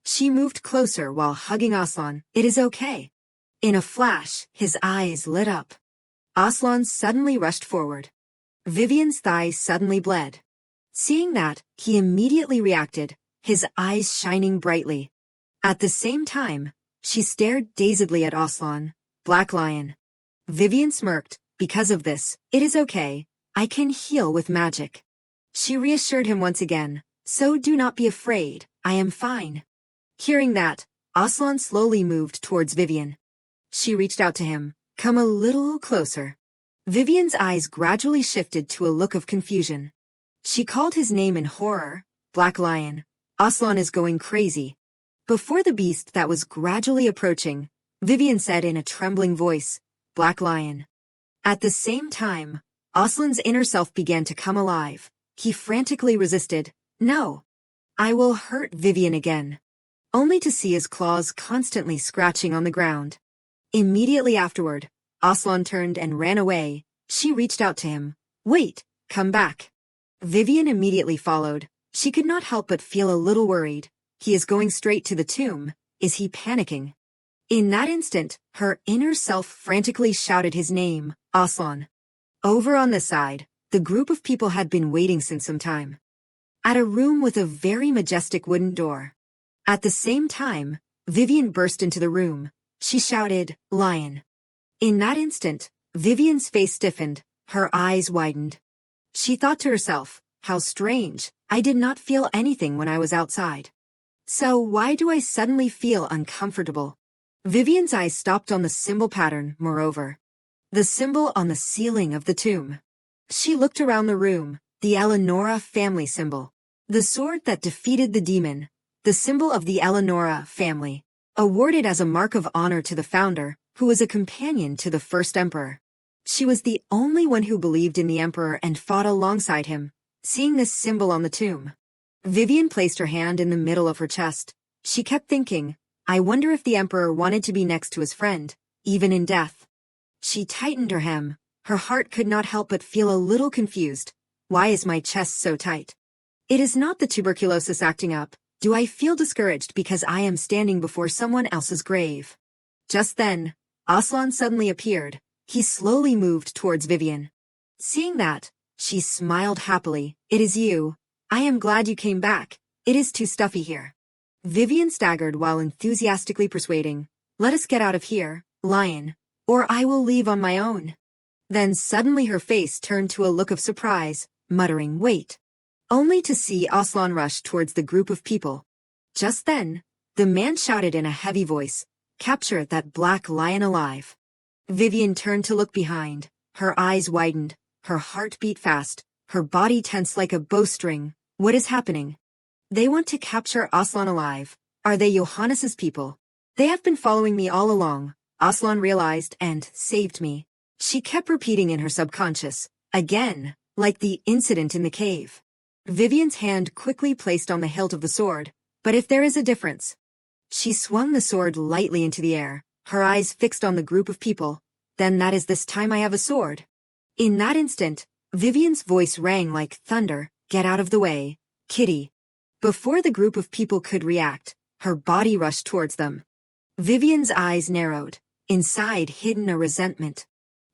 She moved closer while hugging Oelon. It is okay. In a flash, his eyes lit up. Oelon suddenly rushed forward. Vivian's thighs suddenly bled. Seeing that, he immediately reacted, his eyes shining brightly. At the same time, she stared dazedly at Oelon. Black Lion. Vivian smirked. Because of this, it is okay. I can heal with magic. She reassured him once again. So do not be afraid, I am fine. Hearing that, Oelon slowly moved towards Vivian. She reached out to him. Come a little closer. Vivian's eyes gradually shifted to a look of confusion. She called his name in horror. Black Lion. Oelon is going crazy. Before the beast that was gradually approaching, Vivian said in a trembling voice, Black Lion. At the same time, Oelon's inner self began to come alive. He frantically resisted. No. I will hurt Vivian again. Only to see his claws constantly scratching on the ground. Immediately afterward, Oelon turned and ran away. She reached out to him. Wait, come back. Vivian immediately followed. She could not help but feel a little worried. He is going straight to the tomb. Is he panicking? In that instant, her inner self frantically shouted his name, Oelon. Over on the side, the group of people had been waiting since some time. At a room with a very majestic wooden door. At the same time, Vivian burst into the room. She shouted, Lion. In that instant, Vivian's face stiffened, her eyes widened. She thought to herself, how strange, I did not feel anything when I was outside. So why do I suddenly feel uncomfortable? Vivian's eyes stopped on the symbol pattern, moreover. The symbol on the ceiling of the tomb. She looked around the room, the Elanora family symbol. The sword that defeated the demon, the symbol of the Elanora family, awarded as a mark of honor to the founder, who was a companion to the first emperor. She was the only one who believed in the emperor and fought alongside him, seeing this symbol on the tomb. Vivian placed her hand in the middle of her chest. She kept thinking, I wonder if the emperor wanted to be next to his friend, even in death. She tightened her hem. Her heart could not help but feel a little confused. Why is my chest so tight? It is not the tuberculosis acting up. Do I feel discouraged because I am standing before someone else's grave? Just then, Oelon suddenly appeared. He slowly moved towards Vivian. Seeing that, she smiled happily. It is you. I am glad you came back. It is too stuffy here. Vivian staggered while enthusiastically persuading. Let us get out of here, Lion, or I will leave on my own. Then suddenly her face turned to a look of surprise, muttering, wait. Only to see Oelon rush towards the group of people. Just then, the man shouted in a heavy voice, capture that Black Lion alive. Vivian turned to look behind. Her eyes widened, her heart beat fast, her body tense like a bowstring. What is happening? They want to capture Oelon alive. Are they Johannes's people? They have been following me all along, Oelon realized, and saved me. She kept repeating in her subconscious, again, like the incident in the cave. Vivian's hand quickly placed on the hilt of the sword, but if there is a difference. She swung the sword lightly into the air, her eyes fixed on the group of people. Then that is this time I have a sword. In that instant, Vivian's voice rang like thunder, get out of the way, Kitty. Before the group of people could react, her body rushed towards them. Vivian's eyes narrowed, inside hidden a resentment.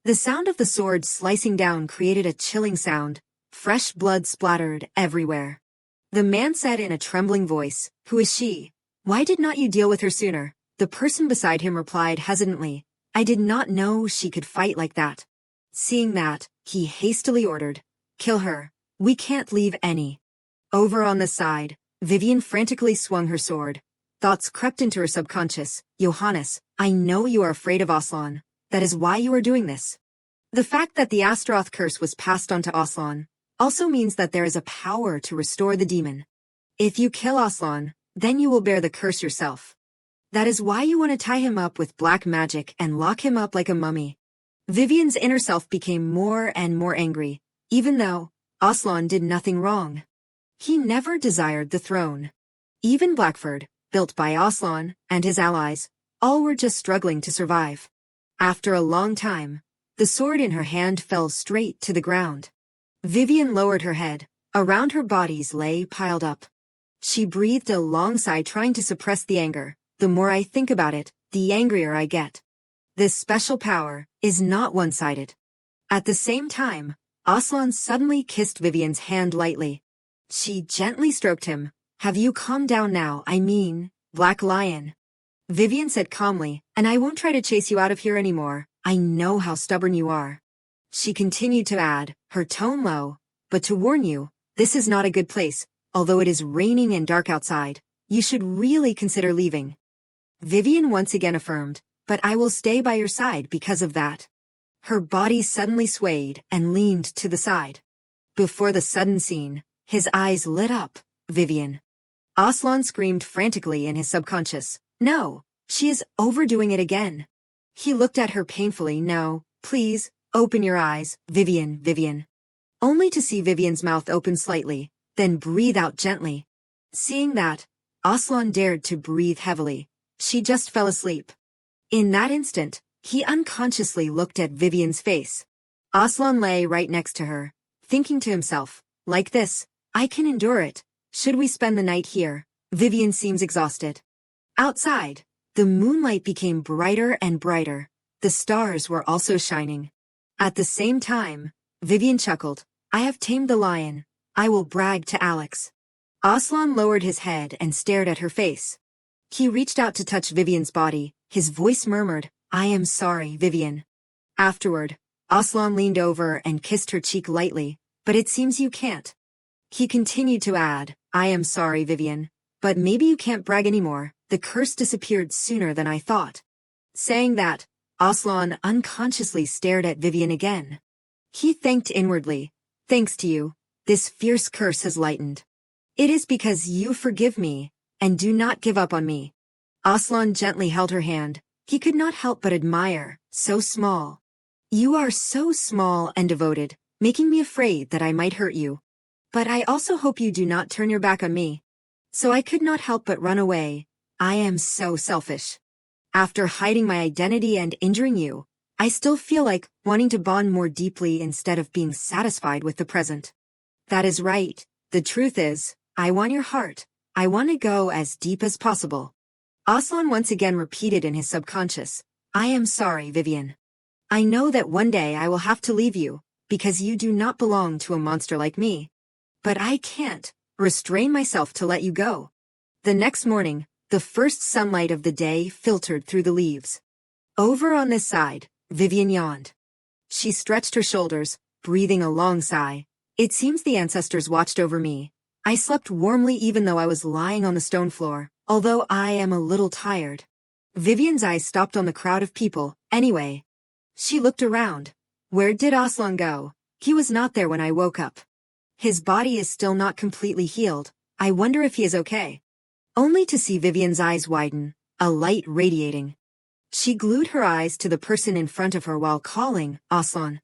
The sound of the sword slicing down created a chilling sound. Fresh blood splattered everywhere. The man said in a trembling voice, who is she? Why did not you deal with her sooner? The person beside him replied hesitantly, I did not know she could fight like that. Seeing that, he hastily ordered, kill her. We can't leave any. Over on the side, Vivian frantically swung her sword. Thoughts crept into her subconscious. Johannes, I know you are afraid of Oelon. That is why you are doing this. The fact that the Asteroth curse was passed on to Oelon also means that there is a power to restore the demon. If you kill Oelon, then you will bear the curse yourself. That is why you want to tie him up with black magic and lock him up like a mummy. Vivian's inner self became more and more angry, even though Oelon did nothing wrong. He never desired the throne. Even Blackford, built by Oelon and his allies, all were just struggling to survive. After a long time, The sword in her hand fell straight to the ground. Vivian lowered her head. Around her bodies lay piled up. She breathed a long sigh, trying to suppress the anger. The more I think about it, the angrier I get. This special power is not one-sided. At the same time, Oelon suddenly kissed Vivian's hand lightly. She gently stroked him. Have you calmed down now? I mean, Black Lion. Vivian said calmly, and I won't try to chase you out of here anymore. I know how stubborn you are. She continued to add, her tone low, but to warn you, this is not a good place. Although it is raining and dark outside, you should really consider leaving. Vivian once again affirmed, but I will stay by your side because of that. Her body suddenly swayed and leaned to the side. Before the sudden scene, his eyes lit up. Vivian. Oelon screamed frantically in his subconscious. No, she is overdoing it again. He looked at her painfully. No, please, open your eyes, Vivian, Vivian. Only to see Vivian's mouth open slightly, then breathe out gently. Seeing that, Oelon dared to breathe heavily. She just fell asleep. In that instant, he unconsciously looked at Vivian's face. Oelon lay right next to her, thinking to himself, like this, I can endure it. Should we spend the night here? Vivian seems exhausted. Outside, the moonlight became brighter and brighter. The stars were also shining. At the same time, Vivian chuckled. I have tamed the lion. I will brag to Alex. Oelon lowered his head and stared at her face. He reached out to touch Vivian's body. His voice murmured, I am sorry, Vivian. Afterward, Oelon leaned over and kissed her cheek lightly, but it seems you can't. He continued to add, I am sorry, Vivian, but maybe you can't brag anymore. The curse disappeared sooner than I thought. Saying that, Oelon unconsciously stared at Vivian again. He thanked inwardly. Thanks to you, this fierce curse has lightened. It is because you forgive me, and do not give up on me. Oelon gently held her hand. He could not help but admire, so small. You are so small and devoted, making me afraid that I might hurt you. But I also hope you do not turn your back on me. So I could not help but run away. I am so selfish. After hiding my identity and injuring you, I still feel like wanting to bond more deeply instead of being satisfied with the present. That is right. The truth is, I want your heart. I want to go as deep as possible. Oelon once again repeated in his subconscious, I am sorry, Vivian. I know that one day I will have to leave you, because you do not belong to a monster like me. But I can't restrain myself to let you go. The next morning, the first sunlight of the day filtered through the leaves. Over on this side, Vivian yawned. She stretched her shoulders, breathing a long sigh. It seems the ancestors watched over me. I slept warmly even though I was lying on the stone floor, although I am a little tired. Vivian's eyes stopped on the crowd of people, anyway. She looked around. Where did Oelon go? He was not there when I woke up. His body is still not completely healed. I wonder if he is okay. Only to see Vivian's eyes widen, a light radiating. She glued her eyes to the person in front of her while calling, Oelon.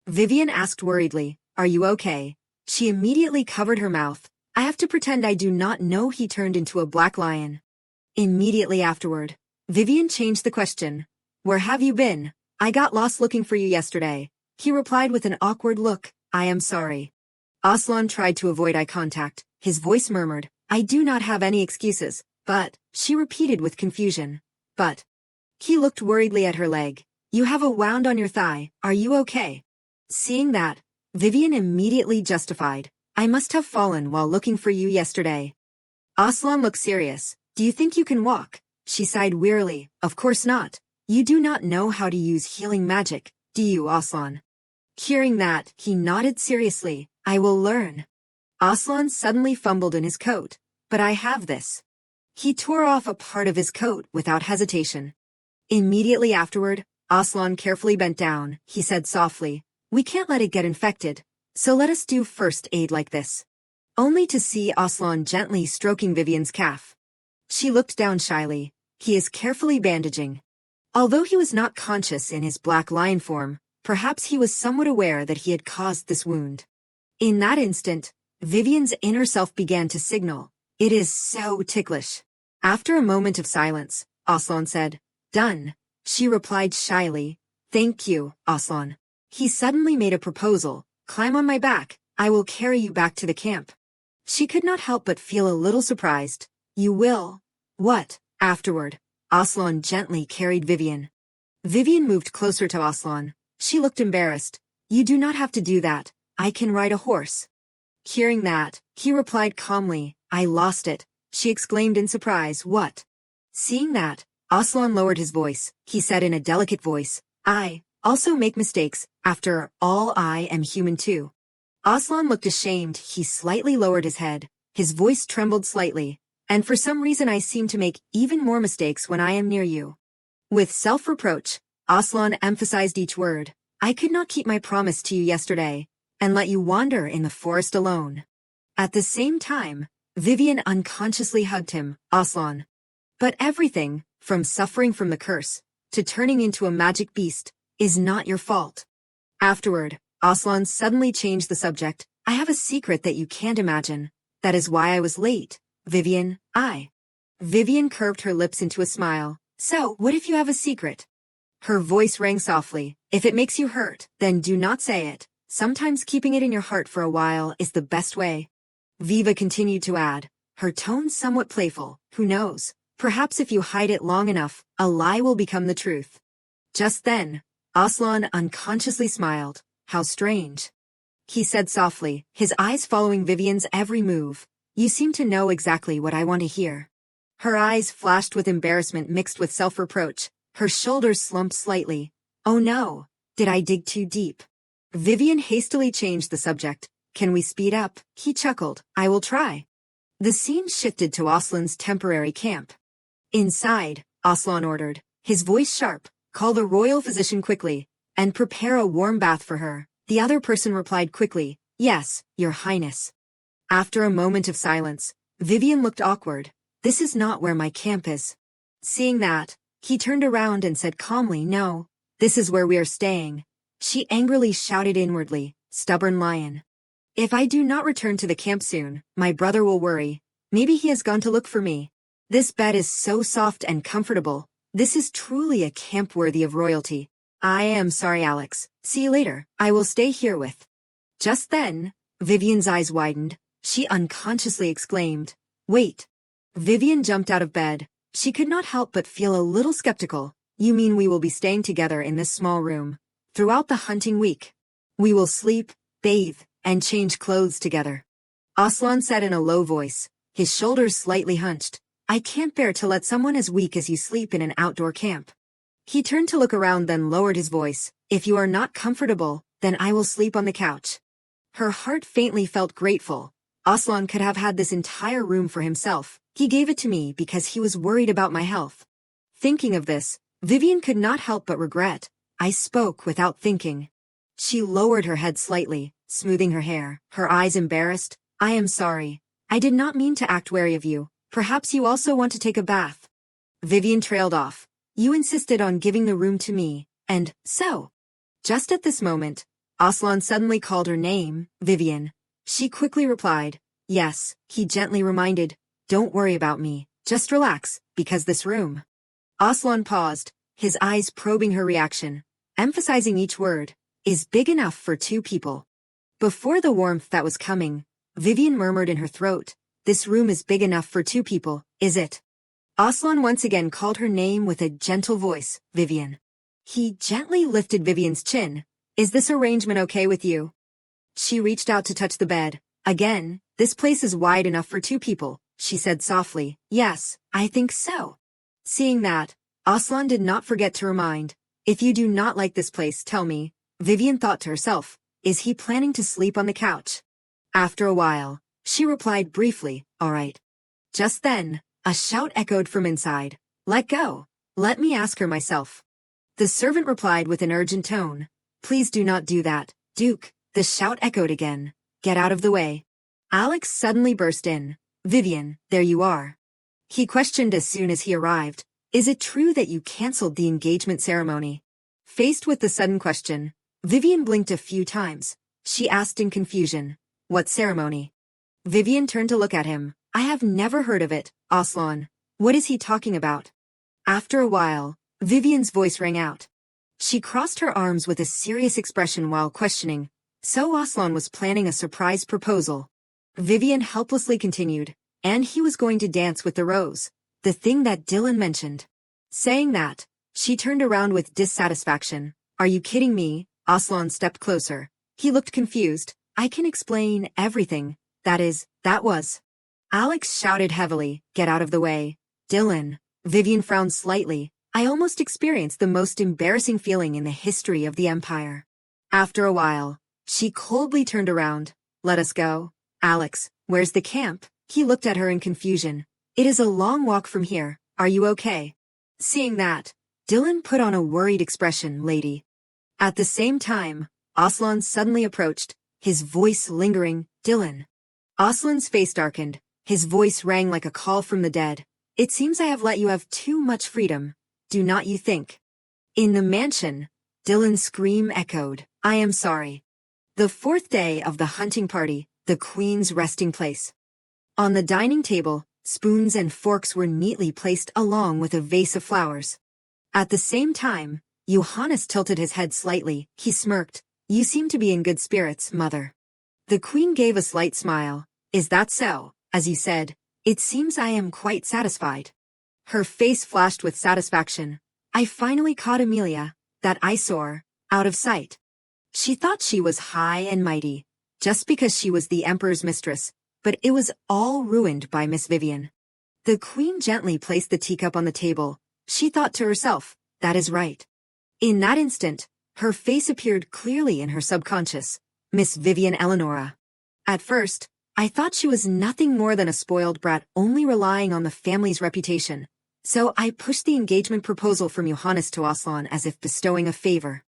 Vivian asked worriedly, are you okay? She immediately covered her mouth. I have to pretend I do not know he turned into a black lion. Immediately afterward, Vivian changed the question. Where have you been? I got lost looking for you yesterday. He replied with an awkward look. I am sorry. Oelon tried to avoid eye contact. His voice murmured, I do not have any excuses, but, she repeated with confusion. But. He looked worriedly at her leg. You have a wound on your thigh. Are you okay? Seeing that, Vivian immediately justified. I must have fallen while looking for you yesterday. Oelon looked serious. Do you think you can walk? She sighed wearily. Of course not. You do not know how to use healing magic, do you, Oelon? Hearing that, he nodded seriously. I will learn. Oelon suddenly fumbled in his coat. But I have this. He tore off a part of his coat without hesitation. Immediately afterward, Oelon carefully bent down. He said softly, we can't let it get infected, so let us do first aid like this. Only to see Oelon gently stroking Vivian's calf. She looked down shyly. He is carefully bandaging. Although he was not conscious in his black lion form, perhaps he was somewhat aware that he had caused this wound. In that instant, Vivian's inner self began to signal. It is so ticklish. After a moment of silence, Oelon said, done. She replied shyly, thank you, Oelon. He suddenly made a proposal. Climb on my back. I will carry you back to the camp. She could not help but feel a little surprised. You will? What? Afterward, Oelon gently carried Vivian. Vivian moved closer to Oelon. She looked embarrassed. You do not have to do that. I can ride a horse. Hearing that, he replied calmly. I lost it. She exclaimed in surprise. What? Seeing that, Oelon lowered his voice. He said in a delicate voice, I also make mistakes. After all, I am human too. Oelon looked ashamed. He slightly lowered his head. His voice trembled slightly. And for some reason I seem to make even more mistakes when I am near you. With self-reproach, Oelon emphasized each word. I could not keep my promise to you yesterday, and let you wander in the forest alone. At the same time, Vivian unconsciously hugged him. Oelon. But everything, from suffering from the curse, to turning into a magic beast, is not your fault. Afterward, Oelon suddenly changed the subject. I have a secret that you can't imagine. That is why I was late. Vivian, Vivian curved her lips into a smile. So, what if you have a secret? Her voice rang softly. If it makes you hurt, then do not say it. Sometimes keeping it in your heart for a while is the best way. Viva continued to add, her tone somewhat playful. Who knows? Perhaps if you hide it long enough, a lie will become the truth. Just then, Oelon unconsciously smiled. How strange. He said softly, his eyes following Vivian's every move. You seem to know exactly what I want to hear. Her eyes flashed with embarrassment mixed with self-reproach. Her shoulders slumped slightly. Oh no, did I dig too deep? Vivian hastily changed the subject. Can we speed up? He chuckled. I will try. The scene shifted to Oelon's temporary camp. Inside, Oelon ordered, his voice sharp, call the royal physician quickly, and prepare a warm bath for her. The other person replied quickly, yes, your highness. After a moment of silence, Vivian looked awkward. This is not where my camp is. Seeing that, he turned around and said calmly, no, this is where we are staying. She angrily shouted inwardly, stubborn lion. If I do not return to the camp soon, my brother will worry. Maybe he has gone to look for me. This bed is so soft and comfortable. This is truly a camp worthy of royalty. I am sorry, Alex. See you later. I will stay here with. Just then, Vivian's eyes widened. She unconsciously exclaimed, wait. Vivian jumped out of bed. She could not help but feel a little skeptical. You mean we will be staying together in this small room throughout the hunting week? We will sleep, bathe, and change clothes together. Oelon said in a low voice, his shoulders slightly hunched. I can't bear to let someone as weak as you sleep in an outdoor camp. He turned to look around, then lowered his voice. If you are not comfortable, then I will sleep on the couch. Her heart faintly felt grateful. Oelon could have had this entire room for himself. He gave it to me because he was worried about my health. Thinking of this, Vivian could not help but regret. I spoke without thinking. She lowered her head slightly, smoothing her hair, her eyes embarrassed. I am sorry. I did not mean to act wary of you. Perhaps you also want to take a bath. Vivian trailed off. You insisted on giving the room to me, and so. Just at this moment, Oelon suddenly called her name, Vivian. She quickly replied, yes. He gently reminded, don't worry about me, just relax, because this room. Oelon paused, his eyes probing her reaction, emphasizing each word, is big enough for two people. Before the warmth that was coming, Vivian murmured in her throat, this room is big enough for two people, is it? Oelon once again called her name with a gentle voice, Vivian. He gently lifted Vivian's chin. Is this arrangement okay with you? She reached out to touch the bed. Again, this place is wide enough for two people, she said softly. Yes, I think so. Seeing that, Oelon did not forget to remind, if you do not like this place, tell me. Vivian thought to herself, is he planning to sleep on the couch? After a while, she replied briefly, all right. Just then, a shout echoed from inside. Let go. Let me ask her myself. The servant replied with an urgent tone. Please do not do that, Duke. The shout echoed again. Get out of the way. Alex suddenly burst in. Vivian, there you are. He questioned as soon as he arrived. Is it true that you canceled the engagement ceremony? Faced with the sudden question, Vivian blinked a few times. She asked in confusion. What ceremony? Vivian turned to look at him. I have never heard of it, Oelon. What is he talking about? After a while, Vivian's voice rang out. She crossed her arms with a serious expression while questioning. So Oelon was planning a surprise proposal. Vivian helplessly continued, and he was going to dance with the rose, the thing that Dylan mentioned. Saying that, she turned around with dissatisfaction. Are you kidding me? Oelon stepped closer. He looked confused. I can explain everything. That was. Alex shouted heavily, get out of the way. Dylan. Vivian frowned slightly. I almost experienced the most embarrassing feeling in the history of the Empire. After a while, she coldly turned around. Let us go. Alex, where's the camp? He looked at her in confusion. It is a long walk from here. Are you okay? Seeing that, Dylan put on a worried expression, lady. At the same time, Oelon suddenly approached, his voice lingering. Dylan. Oelon's face darkened. His voice rang like a call from the dead. It seems I have let you have too much freedom. Do not you think? In the mansion, Dylan's scream echoed. I am sorry. The fourth day of the hunting party, the Queen's resting place. On the dining table, spoons and forks were neatly placed along with a vase of flowers. At the same time, Johannes tilted his head slightly. He smirked. You seem to be in good spirits, mother. The Queen gave a slight smile. Is that so? As you said, it seems I am quite satisfied. Her face flashed with satisfaction. I finally caught Amelia, that eyesore, out of sight. She thought she was high and mighty, just because she was the Emperor's mistress, but it was all ruined by Miss Vivian. The Queen gently placed the teacup on the table. She thought to herself, that is right. In that instant, her face appeared clearly in her subconscious. Miss Vivian Elanora. At first, I thought she was nothing more than a spoiled brat only relying on the family's reputation. So I pushed the engagement proposal from Johannes to Oelon as if bestowing a favor.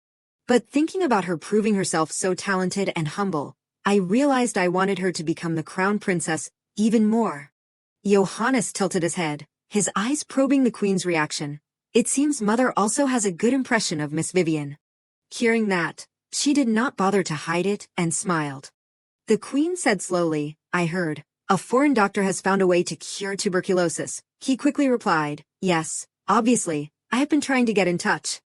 But thinking about her proving herself so talented and humble, I realized I wanted her to become the crown princess even more. Johannes tilted his head, his eyes probing the Queen's reaction. It seems Mother also has a good impression of Miss Vivian. Hearing that, she did not bother to hide it and smiled. The Queen said slowly, I heard, a foreign doctor has found a way to cure tuberculosis. He quickly replied, yes, obviously, I have been trying to get in touch.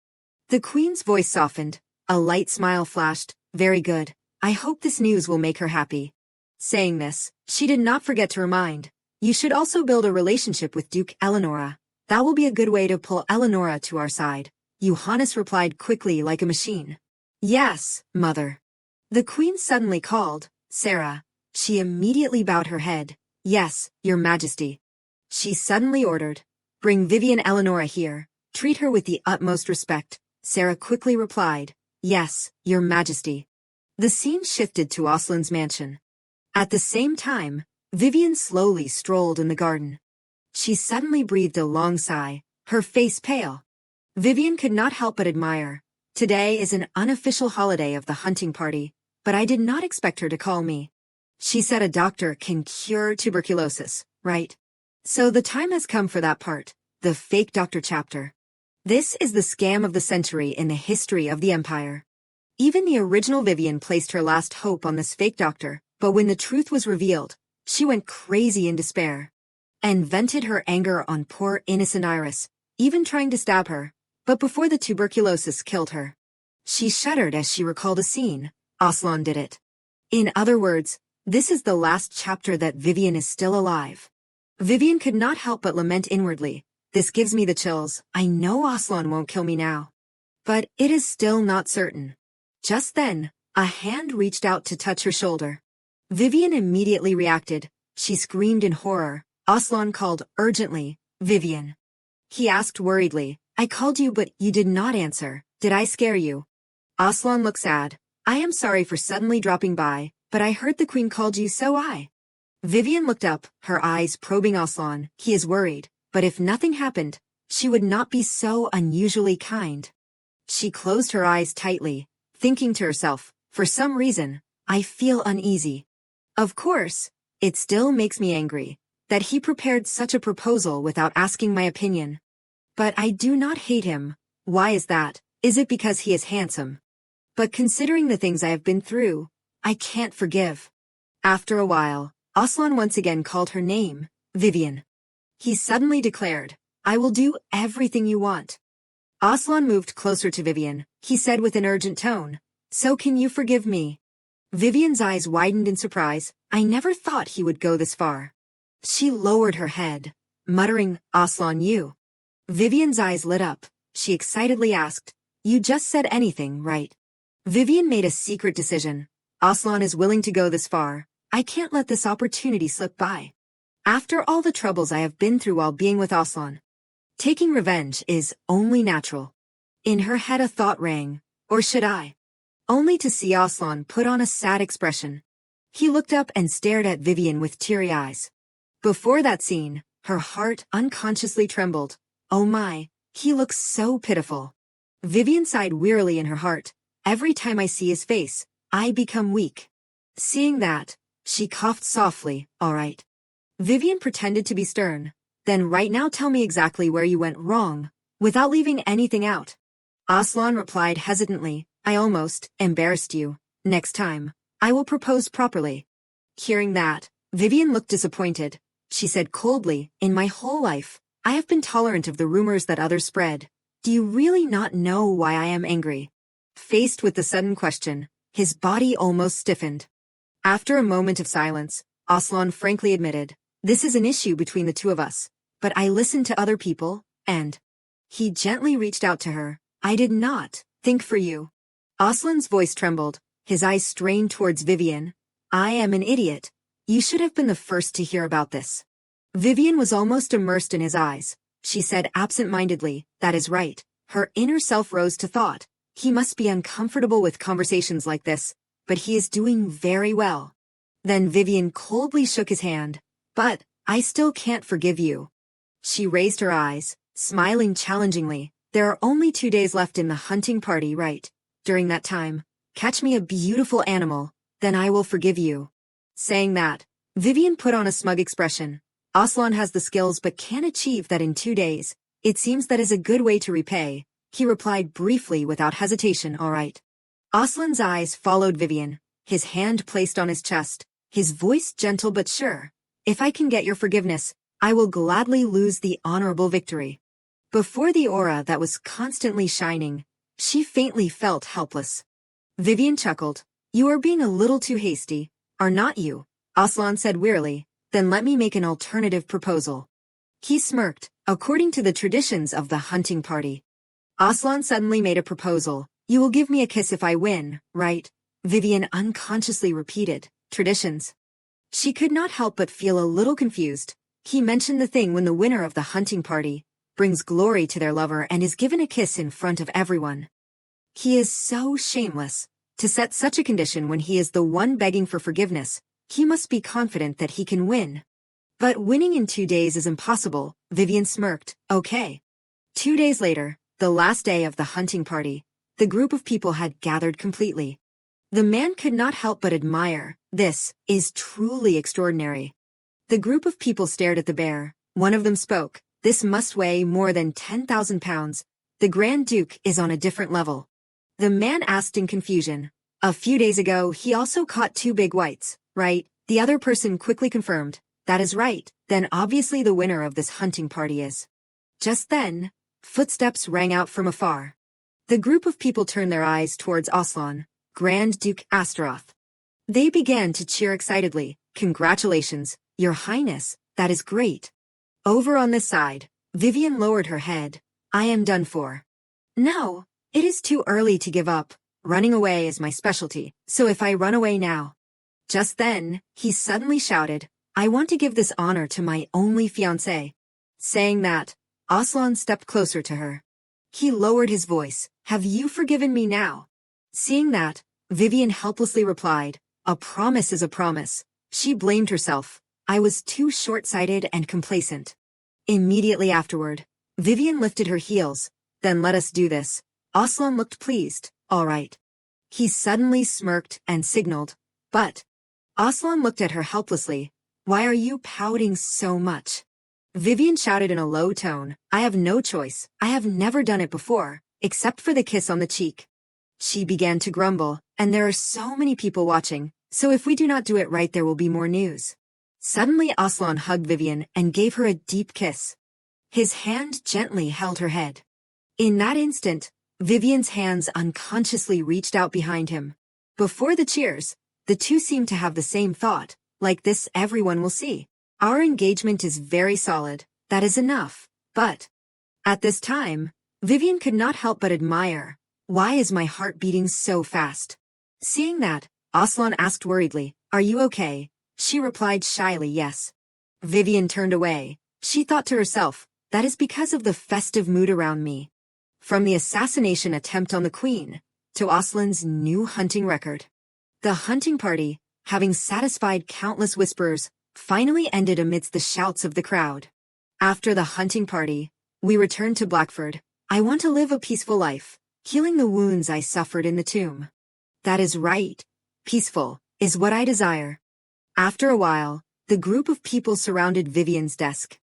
The Queen's voice softened, a light smile flashed, very good, I hope this news will make her happy. Saying this, she did not forget to remind, you should also build a relationship with Duke Elanora. That will be a good way to pull Elanora to our side. Johannes replied quickly like a machine. Yes, Mother. The Queen suddenly called, Sarah. She immediately bowed her head. Yes, Your Majesty. She suddenly ordered, bring Vivian Elanora here, treat her with the utmost respect. Sarah quickly replied, yes, Your Majesty. The scene shifted to Oelon's mansion. At the same time, Vivian slowly strolled in the garden. She suddenly breathed a long sigh, her face pale. Vivian could not help but admire. Today is an unofficial holiday of the hunting party, but I did not expect her to call me. She said a doctor can cure tuberculosis, right? So the time has come for that part, the fake doctor chapter. This is the scam of the century in the history of the Empire. Even the original Vivian placed her last hope on this fake doctor, but when the truth was revealed, she went crazy in despair and vented her anger on poor innocent Iris, even trying to stab her, but before the tuberculosis killed her. She shuddered as she recalled a scene. Oelon did it. In other words, this is the last chapter that Vivian is still alive. Vivian could not help but lament inwardly. This gives me the chills. I know Oelon won't kill me now. But it is still not certain. Just then, a hand reached out to touch her shoulder. Vivian immediately reacted. She screamed in horror. Oelon called urgently, Vivian. He asked worriedly, I called you but you did not answer. Did I scare you? Oelon looked sad. I am sorry for suddenly dropping by, but I heard the Queen called you so I. Vivian looked up, her eyes probing Oelon. He is worried, but if nothing happened, she would not be so unusually kind. She closed her eyes tightly, thinking to herself, for some reason, I feel uneasy. Of course, it still makes me angry that he prepared such a proposal without asking my opinion. But I do not hate him. Why is that? Is it because he is handsome? But considering the things I have been through, I can't forgive. After a while, Oelon once again called her name, Vivian. He suddenly declared, I will do everything you want. Oelon moved closer to Vivian. He said with an urgent tone, "So can you forgive me?" Vivian's eyes widened in surprise. I never thought he would go this far. She lowered her head, muttering, "Oelon, you." Vivian's eyes lit up. She excitedly asked, "You just said anything, right?" Vivian made a secret decision. Oelon is willing to go this far. I can't let this opportunity slip by. After all the troubles I have been through while being with Oelon, taking revenge is only natural. In her head a thought rang, or should I? Only to see Oelon put on a sad expression. He looked up and stared at Vivian with teary eyes. Before that scene, her heart unconsciously trembled. Oh my, he looks so pitiful. Vivian sighed wearily in her heart. Every time I see his face, I become weak. Seeing that, she coughed softly. All right. Vivian pretended to be stern. Then right now tell me exactly where you went wrong, without leaving anything out. Oelon replied hesitantly, I almost embarrassed you. Next time, I will propose properly. Hearing that, Vivian looked disappointed. She said coldly, in my whole life, I have been tolerant of the rumors that others spread. Do you really not know why I am angry? Faced with the sudden question, his body almost stiffened. After a moment of silence, Oelon frankly admitted, this is an issue between the two of us, but I listened to other people, and he gently reached out to her. I did not think for you. Oelon's voice trembled, his eyes strained towards Vivian. I am an idiot. You should have been the first to hear about this. Vivian was almost immersed in his eyes. She said absent-mindedly, that is right. Her inner self rose to thought. He must be uncomfortable with conversations like this, but he is doing very well. Then Vivian coldly shook his hand. But, I still can't forgive you. She raised her eyes, smiling challengingly. There are only 2 days left in the hunting party, right? During that time, catch me a beautiful animal, then I will forgive you. Saying that, Vivian put on a smug expression. Oelon has the skills but can't achieve that in 2 days. It seems that is a good way to repay. He replied briefly without hesitation, all right. Oelon's eyes followed Vivian, his hand placed on his chest, his voice gentle but sure. If I can get your forgiveness, I will gladly lose the honorable victory. Before the aura that was constantly shining, she faintly felt helpless. Vivian chuckled. You are being a little too hasty, are not you? Oelon said wearily. Then let me make an alternative proposal. He smirked, according to the traditions of the hunting party. Oelon suddenly made a proposal. You will give me a kiss if I win, right? Vivian unconsciously repeated, traditions. She could not help but feel a little confused. He mentioned the thing when the winner of the hunting party brings glory to their lover and is given a kiss in front of everyone. He is so shameless. To set such a condition when he is the one begging for forgiveness, he must be confident that he can win. But winning in 2 days is impossible, Vivian smirked. Okay. 2 days later, the last day of the hunting party, the group of people had gathered completely. The man could not help but admire. This is truly extraordinary. The group of people stared at the bear. One of them spoke. This must weigh more than 10,000 pounds. The Grand Duke is on a different level. The man asked in confusion. A few days ago, he also caught 2 big whites, right? The other person quickly confirmed. That is right. Then obviously the winner of this hunting party is. Just then, footsteps rang out from afar. The group of people turned their eyes towards Oelon, Grand Duke Asteroth. They began to cheer excitedly. Congratulations, Your Highness, that is great. Over on this side, Vivian lowered her head. I am done for. No, it is too early to give up. Running away is my specialty, so if I run away now. Just then, he suddenly shouted, I want to give this honor to my only fiancé. Saying that, Oelon stepped closer to her. He lowered his voice. Have you forgiven me now? Seeing that, Vivian helplessly replied, a promise is a promise. She blamed herself. I was too short-sighted and complacent. Immediately afterward, Vivian lifted her heels. Then let us do this. Oelon looked pleased. All right. He suddenly smirked and signaled. But Oelon looked at her helplessly. Why are you pouting so much? Vivian shouted in a low tone. I have no choice. I have never done it before, except for the kiss on the cheek. She began to grumble, and there are so many people watching, so if we do not do it right there will be more news. Suddenly Oelon hugged Vivian and gave her a deep kiss. His hand gently held her head. In that instant, Vivian's hands unconsciously reached out behind him. Before the cheers, the two seemed to have the same thought, like this everyone will see. Our engagement is very solid, that is enough, but... At this time, Vivian could not help but admire. Why is my heart beating so fast? Seeing that, Oelon asked worriedly, are you okay? She replied shyly yes. Vivian turned away. She thought to herself, that is because of the festive mood around me. From the assassination attempt on the queen, to Oelon's new hunting record. The hunting party, having satisfied countless whisperers, finally ended amidst the shouts of the crowd. After the hunting party, we returned to Blackford. I want to live a peaceful life, healing the wounds I suffered in the tomb. That is right. Peaceful is what I desire. After a while, the group of people surrounded Vivian's desk.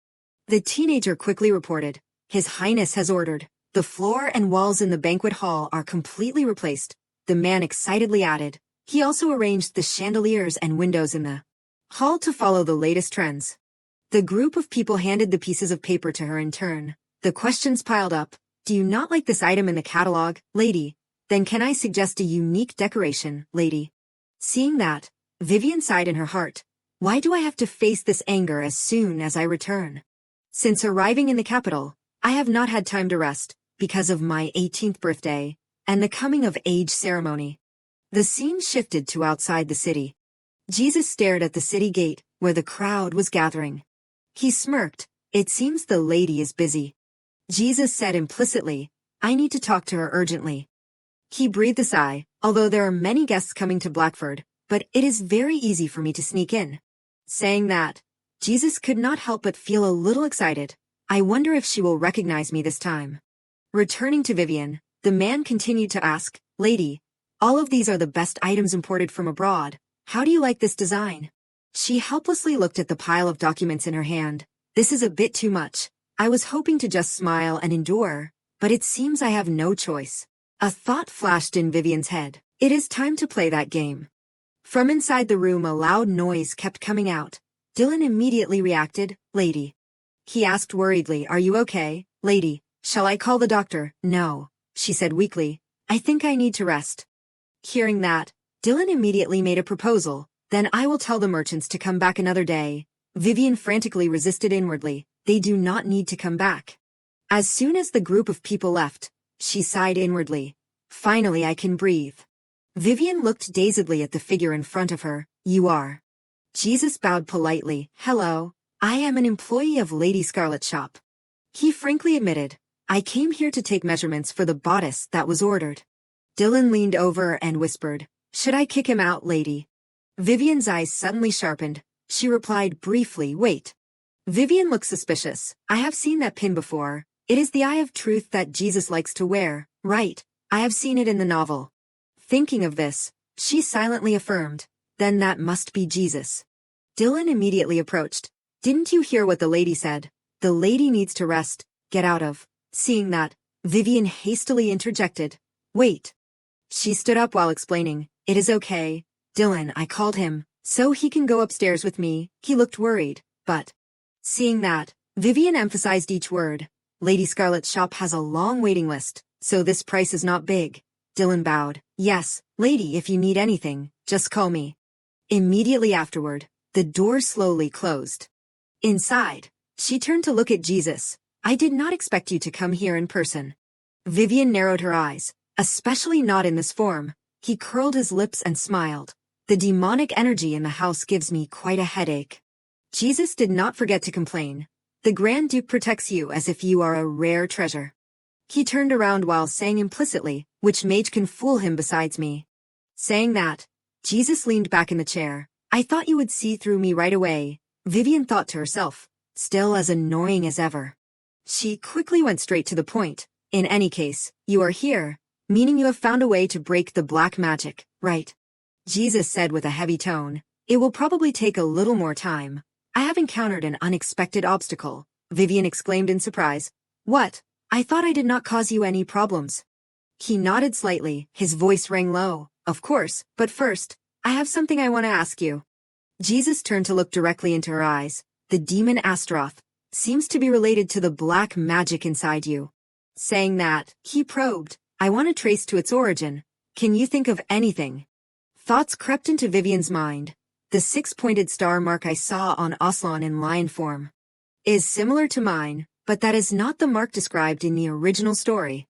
The teenager quickly reported, His Highness has ordered. The floor and walls in the banquet hall are completely replaced. The man excitedly added. He also arranged the chandeliers and windows in the hall to follow the latest trends. The group of people handed the pieces of paper to her in turn. The questions piled up. Do you not like this item in the catalog, lady? Then can I suggest a unique decoration, lady? Seeing that, Vivian sighed in her heart. Why do I have to face this anger as soon as I return? Since arriving in the capital, I have not had time to rest, because of my 18th birthday, and the coming-of-age ceremony. The scene shifted to outside the city. Jesus stared at the city gate, where the crowd was gathering. He smirked. It seems the lady is busy. Jesus said implicitly, I need to talk to her urgently. He breathed a sigh, although there are many guests coming to Blackford, but it is very easy for me to sneak in. Saying that, Jesus could not help but feel a little excited. I wonder if she will recognize me this time. Returning to Vivian, the man continued to ask, Lady, all of these are the best items imported from abroad. How do you like this design? She helplessly looked at the pile of documents in her hand. This is a bit too much. I was hoping to just smile and endure, but it seems I have no choice. A thought flashed in Vivian's head. It is time to play that game. From inside the room a loud noise kept coming out. Dylan immediately reacted, Lady. He asked worriedly, Are you okay, lady? Shall I call the doctor? No, she said weakly. I think I need to rest. Hearing that, Dylan immediately made a proposal. Then I will tell the merchants to come back another day. Vivian frantically resisted inwardly. They do not need to come back. As soon as the group of people left, she sighed inwardly. Finally I can breathe. Vivian looked dazedly at the figure in front of her. You are. Jesus bowed politely. Hello, I am an employee of Lady Scarlet's shop. He frankly admitted, I came here to take measurements for the bodice that was ordered. Dylan leaned over and whispered, Should I kick him out, lady? Vivian's eyes suddenly sharpened. She replied briefly, Wait. Vivian looked suspicious. I have seen that pin before. It is the eye of truth that Jesus likes to wear, right? I have seen it in the novel. Thinking of this, she silently affirmed, Then that must be Jesus. Dylan immediately approached. Didn't you hear what the lady said? The lady needs to rest. Get out of. Seeing that, Vivian hastily interjected. Wait. She stood up while explaining. It is okay. Dylan, I called him, so he can go upstairs with me. He looked worried, but... Seeing that, Vivian emphasized each word. Lady Scarlet's shop has a long waiting list, so this price is not big. Dylan bowed. Yes, lady, if you need anything, just call me. Immediately afterward, the door slowly closed. Inside, she turned to look at Jesus. I did not expect you to come here in person. Vivian narrowed her eyes, especially not in this form. He curled his lips and smiled. The demonic energy in the house gives me quite a headache. Jesus did not forget to complain. The Grand Duke protects you as if you are a rare treasure. He turned around while saying implicitly, Which mage can fool him besides me? Saying that, Jesus leaned back in the chair. I thought you would see through me right away. Vivian thought to herself, still as annoying as ever. She quickly went straight to the point. In any case, you are here, meaning you have found a way to break the black magic, right? Jesus said with a heavy tone. It will probably take a little more time. I have encountered an unexpected obstacle, Vivian exclaimed in surprise. What? I thought I did not cause you any problems. He nodded slightly, his voice rang low. Of course, but first, I have something I want to ask you. Jesus turned to look directly into her eyes. The demon Asteroth seems to be related to the black magic inside you. Saying that, he probed, I want to trace to its origin. Can you think of anything? Thoughts crept into Vivian's mind. The six-pointed star mark I saw on Oelon in lion form is similar to mine, but that is not the mark described in the original story.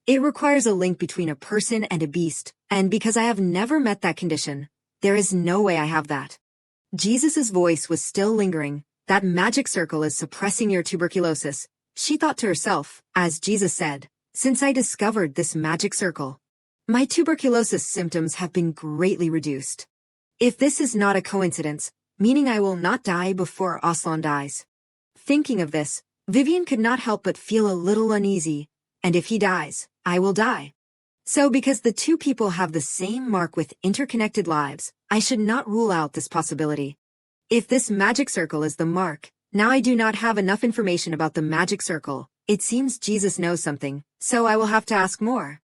It requires a link between a person and a beast, and because I have never met that condition, there is no way I have that. Jesus' voice was still lingering. That magic circle is suppressing your tuberculosis, she thought to herself, as Jesus said, since I discovered this magic circle, my tuberculosis symptoms have been greatly reduced. If this is not a coincidence, meaning I will not die before Oelon dies. Thinking of this, Vivian could not help but feel a little uneasy, and if he dies, I will die. So because the two people have the same mark with interconnected lives, I should not rule out this possibility. If this magic circle is the mark, now I do not have enough information about the magic circle. It seems Jesus knows something, so I will have to ask more.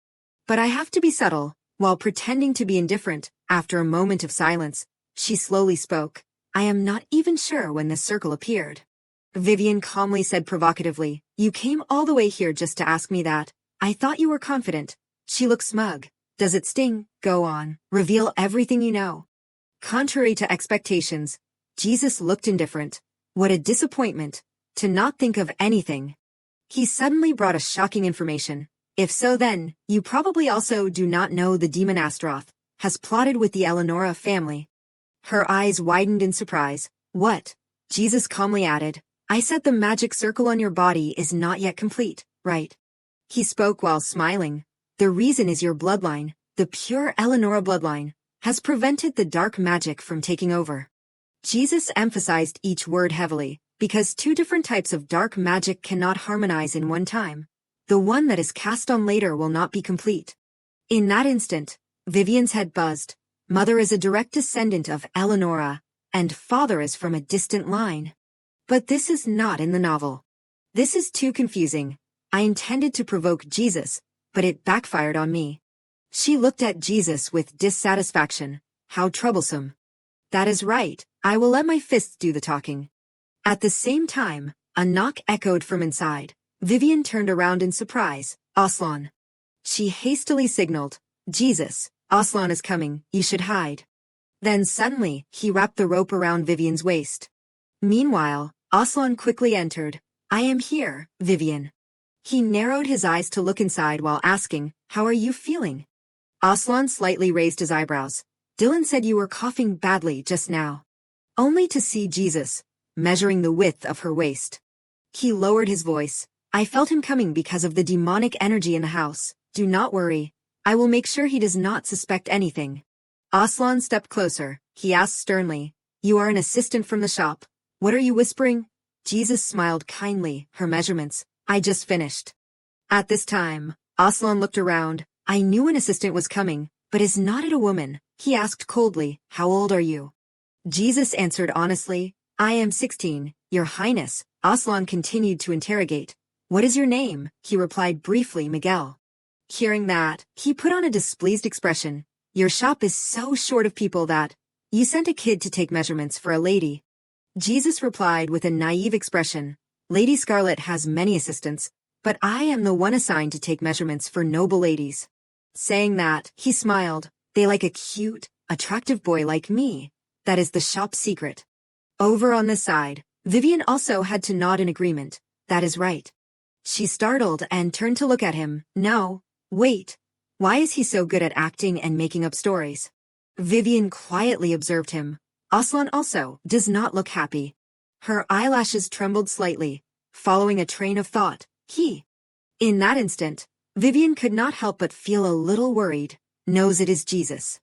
But I have to be subtle, while pretending to be indifferent. After a moment of silence, she slowly spoke. I am not even sure when this circle appeared. Vivian calmly said provocatively, you came all the way here just to ask me that. I thought you were confident. She looked smug. Does it sting? Go on. Reveal everything you know. Contrary to expectations, Jesus looked indifferent. What a disappointment, to not think of anything. He suddenly brought us shocking information. If so then, you probably also do not know the demon Asteroth has plotted with the Elanora family. Her eyes widened in surprise. What? Jesus calmly added, I said the magic circle on your body is not yet complete, right? He spoke while smiling. The reason is your bloodline, the pure Elanora bloodline, has prevented the dark magic from taking over. Jesus emphasized each word heavily, because two different types of dark magic cannot harmonize in one time. The one that is cast on later will not be complete. In that instant, Vivian's head buzzed. Mother is a direct descendant of Elanora, and father is from a distant line. But this is not in the novel. This is too confusing. I intended to provoke Jesus, but it backfired on me. She looked at Jesus with dissatisfaction. How troublesome. That is right, I will let my fists do the talking. At the same time, a knock echoed from inside. Vivian turned around in surprise. Oelon. She hastily signaled, Jesus, Oelon is coming, you should hide. Then suddenly, he wrapped the rope around Vivian's waist. Meanwhile, Oelon quickly entered. I am here, Vivian. He narrowed his eyes to look inside while asking, how are you feeling? Oelon slightly raised his eyebrows. Dylan said you were coughing badly just now. Only to see Jesus, measuring the width of her waist. He lowered his voice. I felt him coming because of the demonic energy in the house. Do not worry. I will make sure he does not suspect anything. Oelon stepped closer. He asked sternly, you are an assistant from the shop. What are you whispering? Jesus smiled kindly. Her measurements. I just finished. At this time, Oelon looked around. I knew an assistant was coming, but is not it a woman? He asked coldly, how old are you? Jesus answered honestly, I am 16, Your Highness. Oelon continued to interrogate. What is your name? He replied briefly, Miguel. Hearing that, he put on a displeased expression. Your shop is so short of people that you sent a kid to take measurements for a lady. Jesus replied with a naive expression. Lady Scarlet has many assistants, but I am the one assigned to take measurements for noble ladies. Saying that, he smiled. They like a cute, attractive boy like me. That is the shop's secret. Over on this side, Vivian also had to nod in agreement. That is right. She startled and turned to look at him. No, wait. Why is he so good at acting and making up stories? Vivian quietly observed him. Oelon also does not look happy. Her eyelashes trembled slightly, following a train of thought. In that instant, Vivian could not help but feel a little worried. Knows it is Jesus.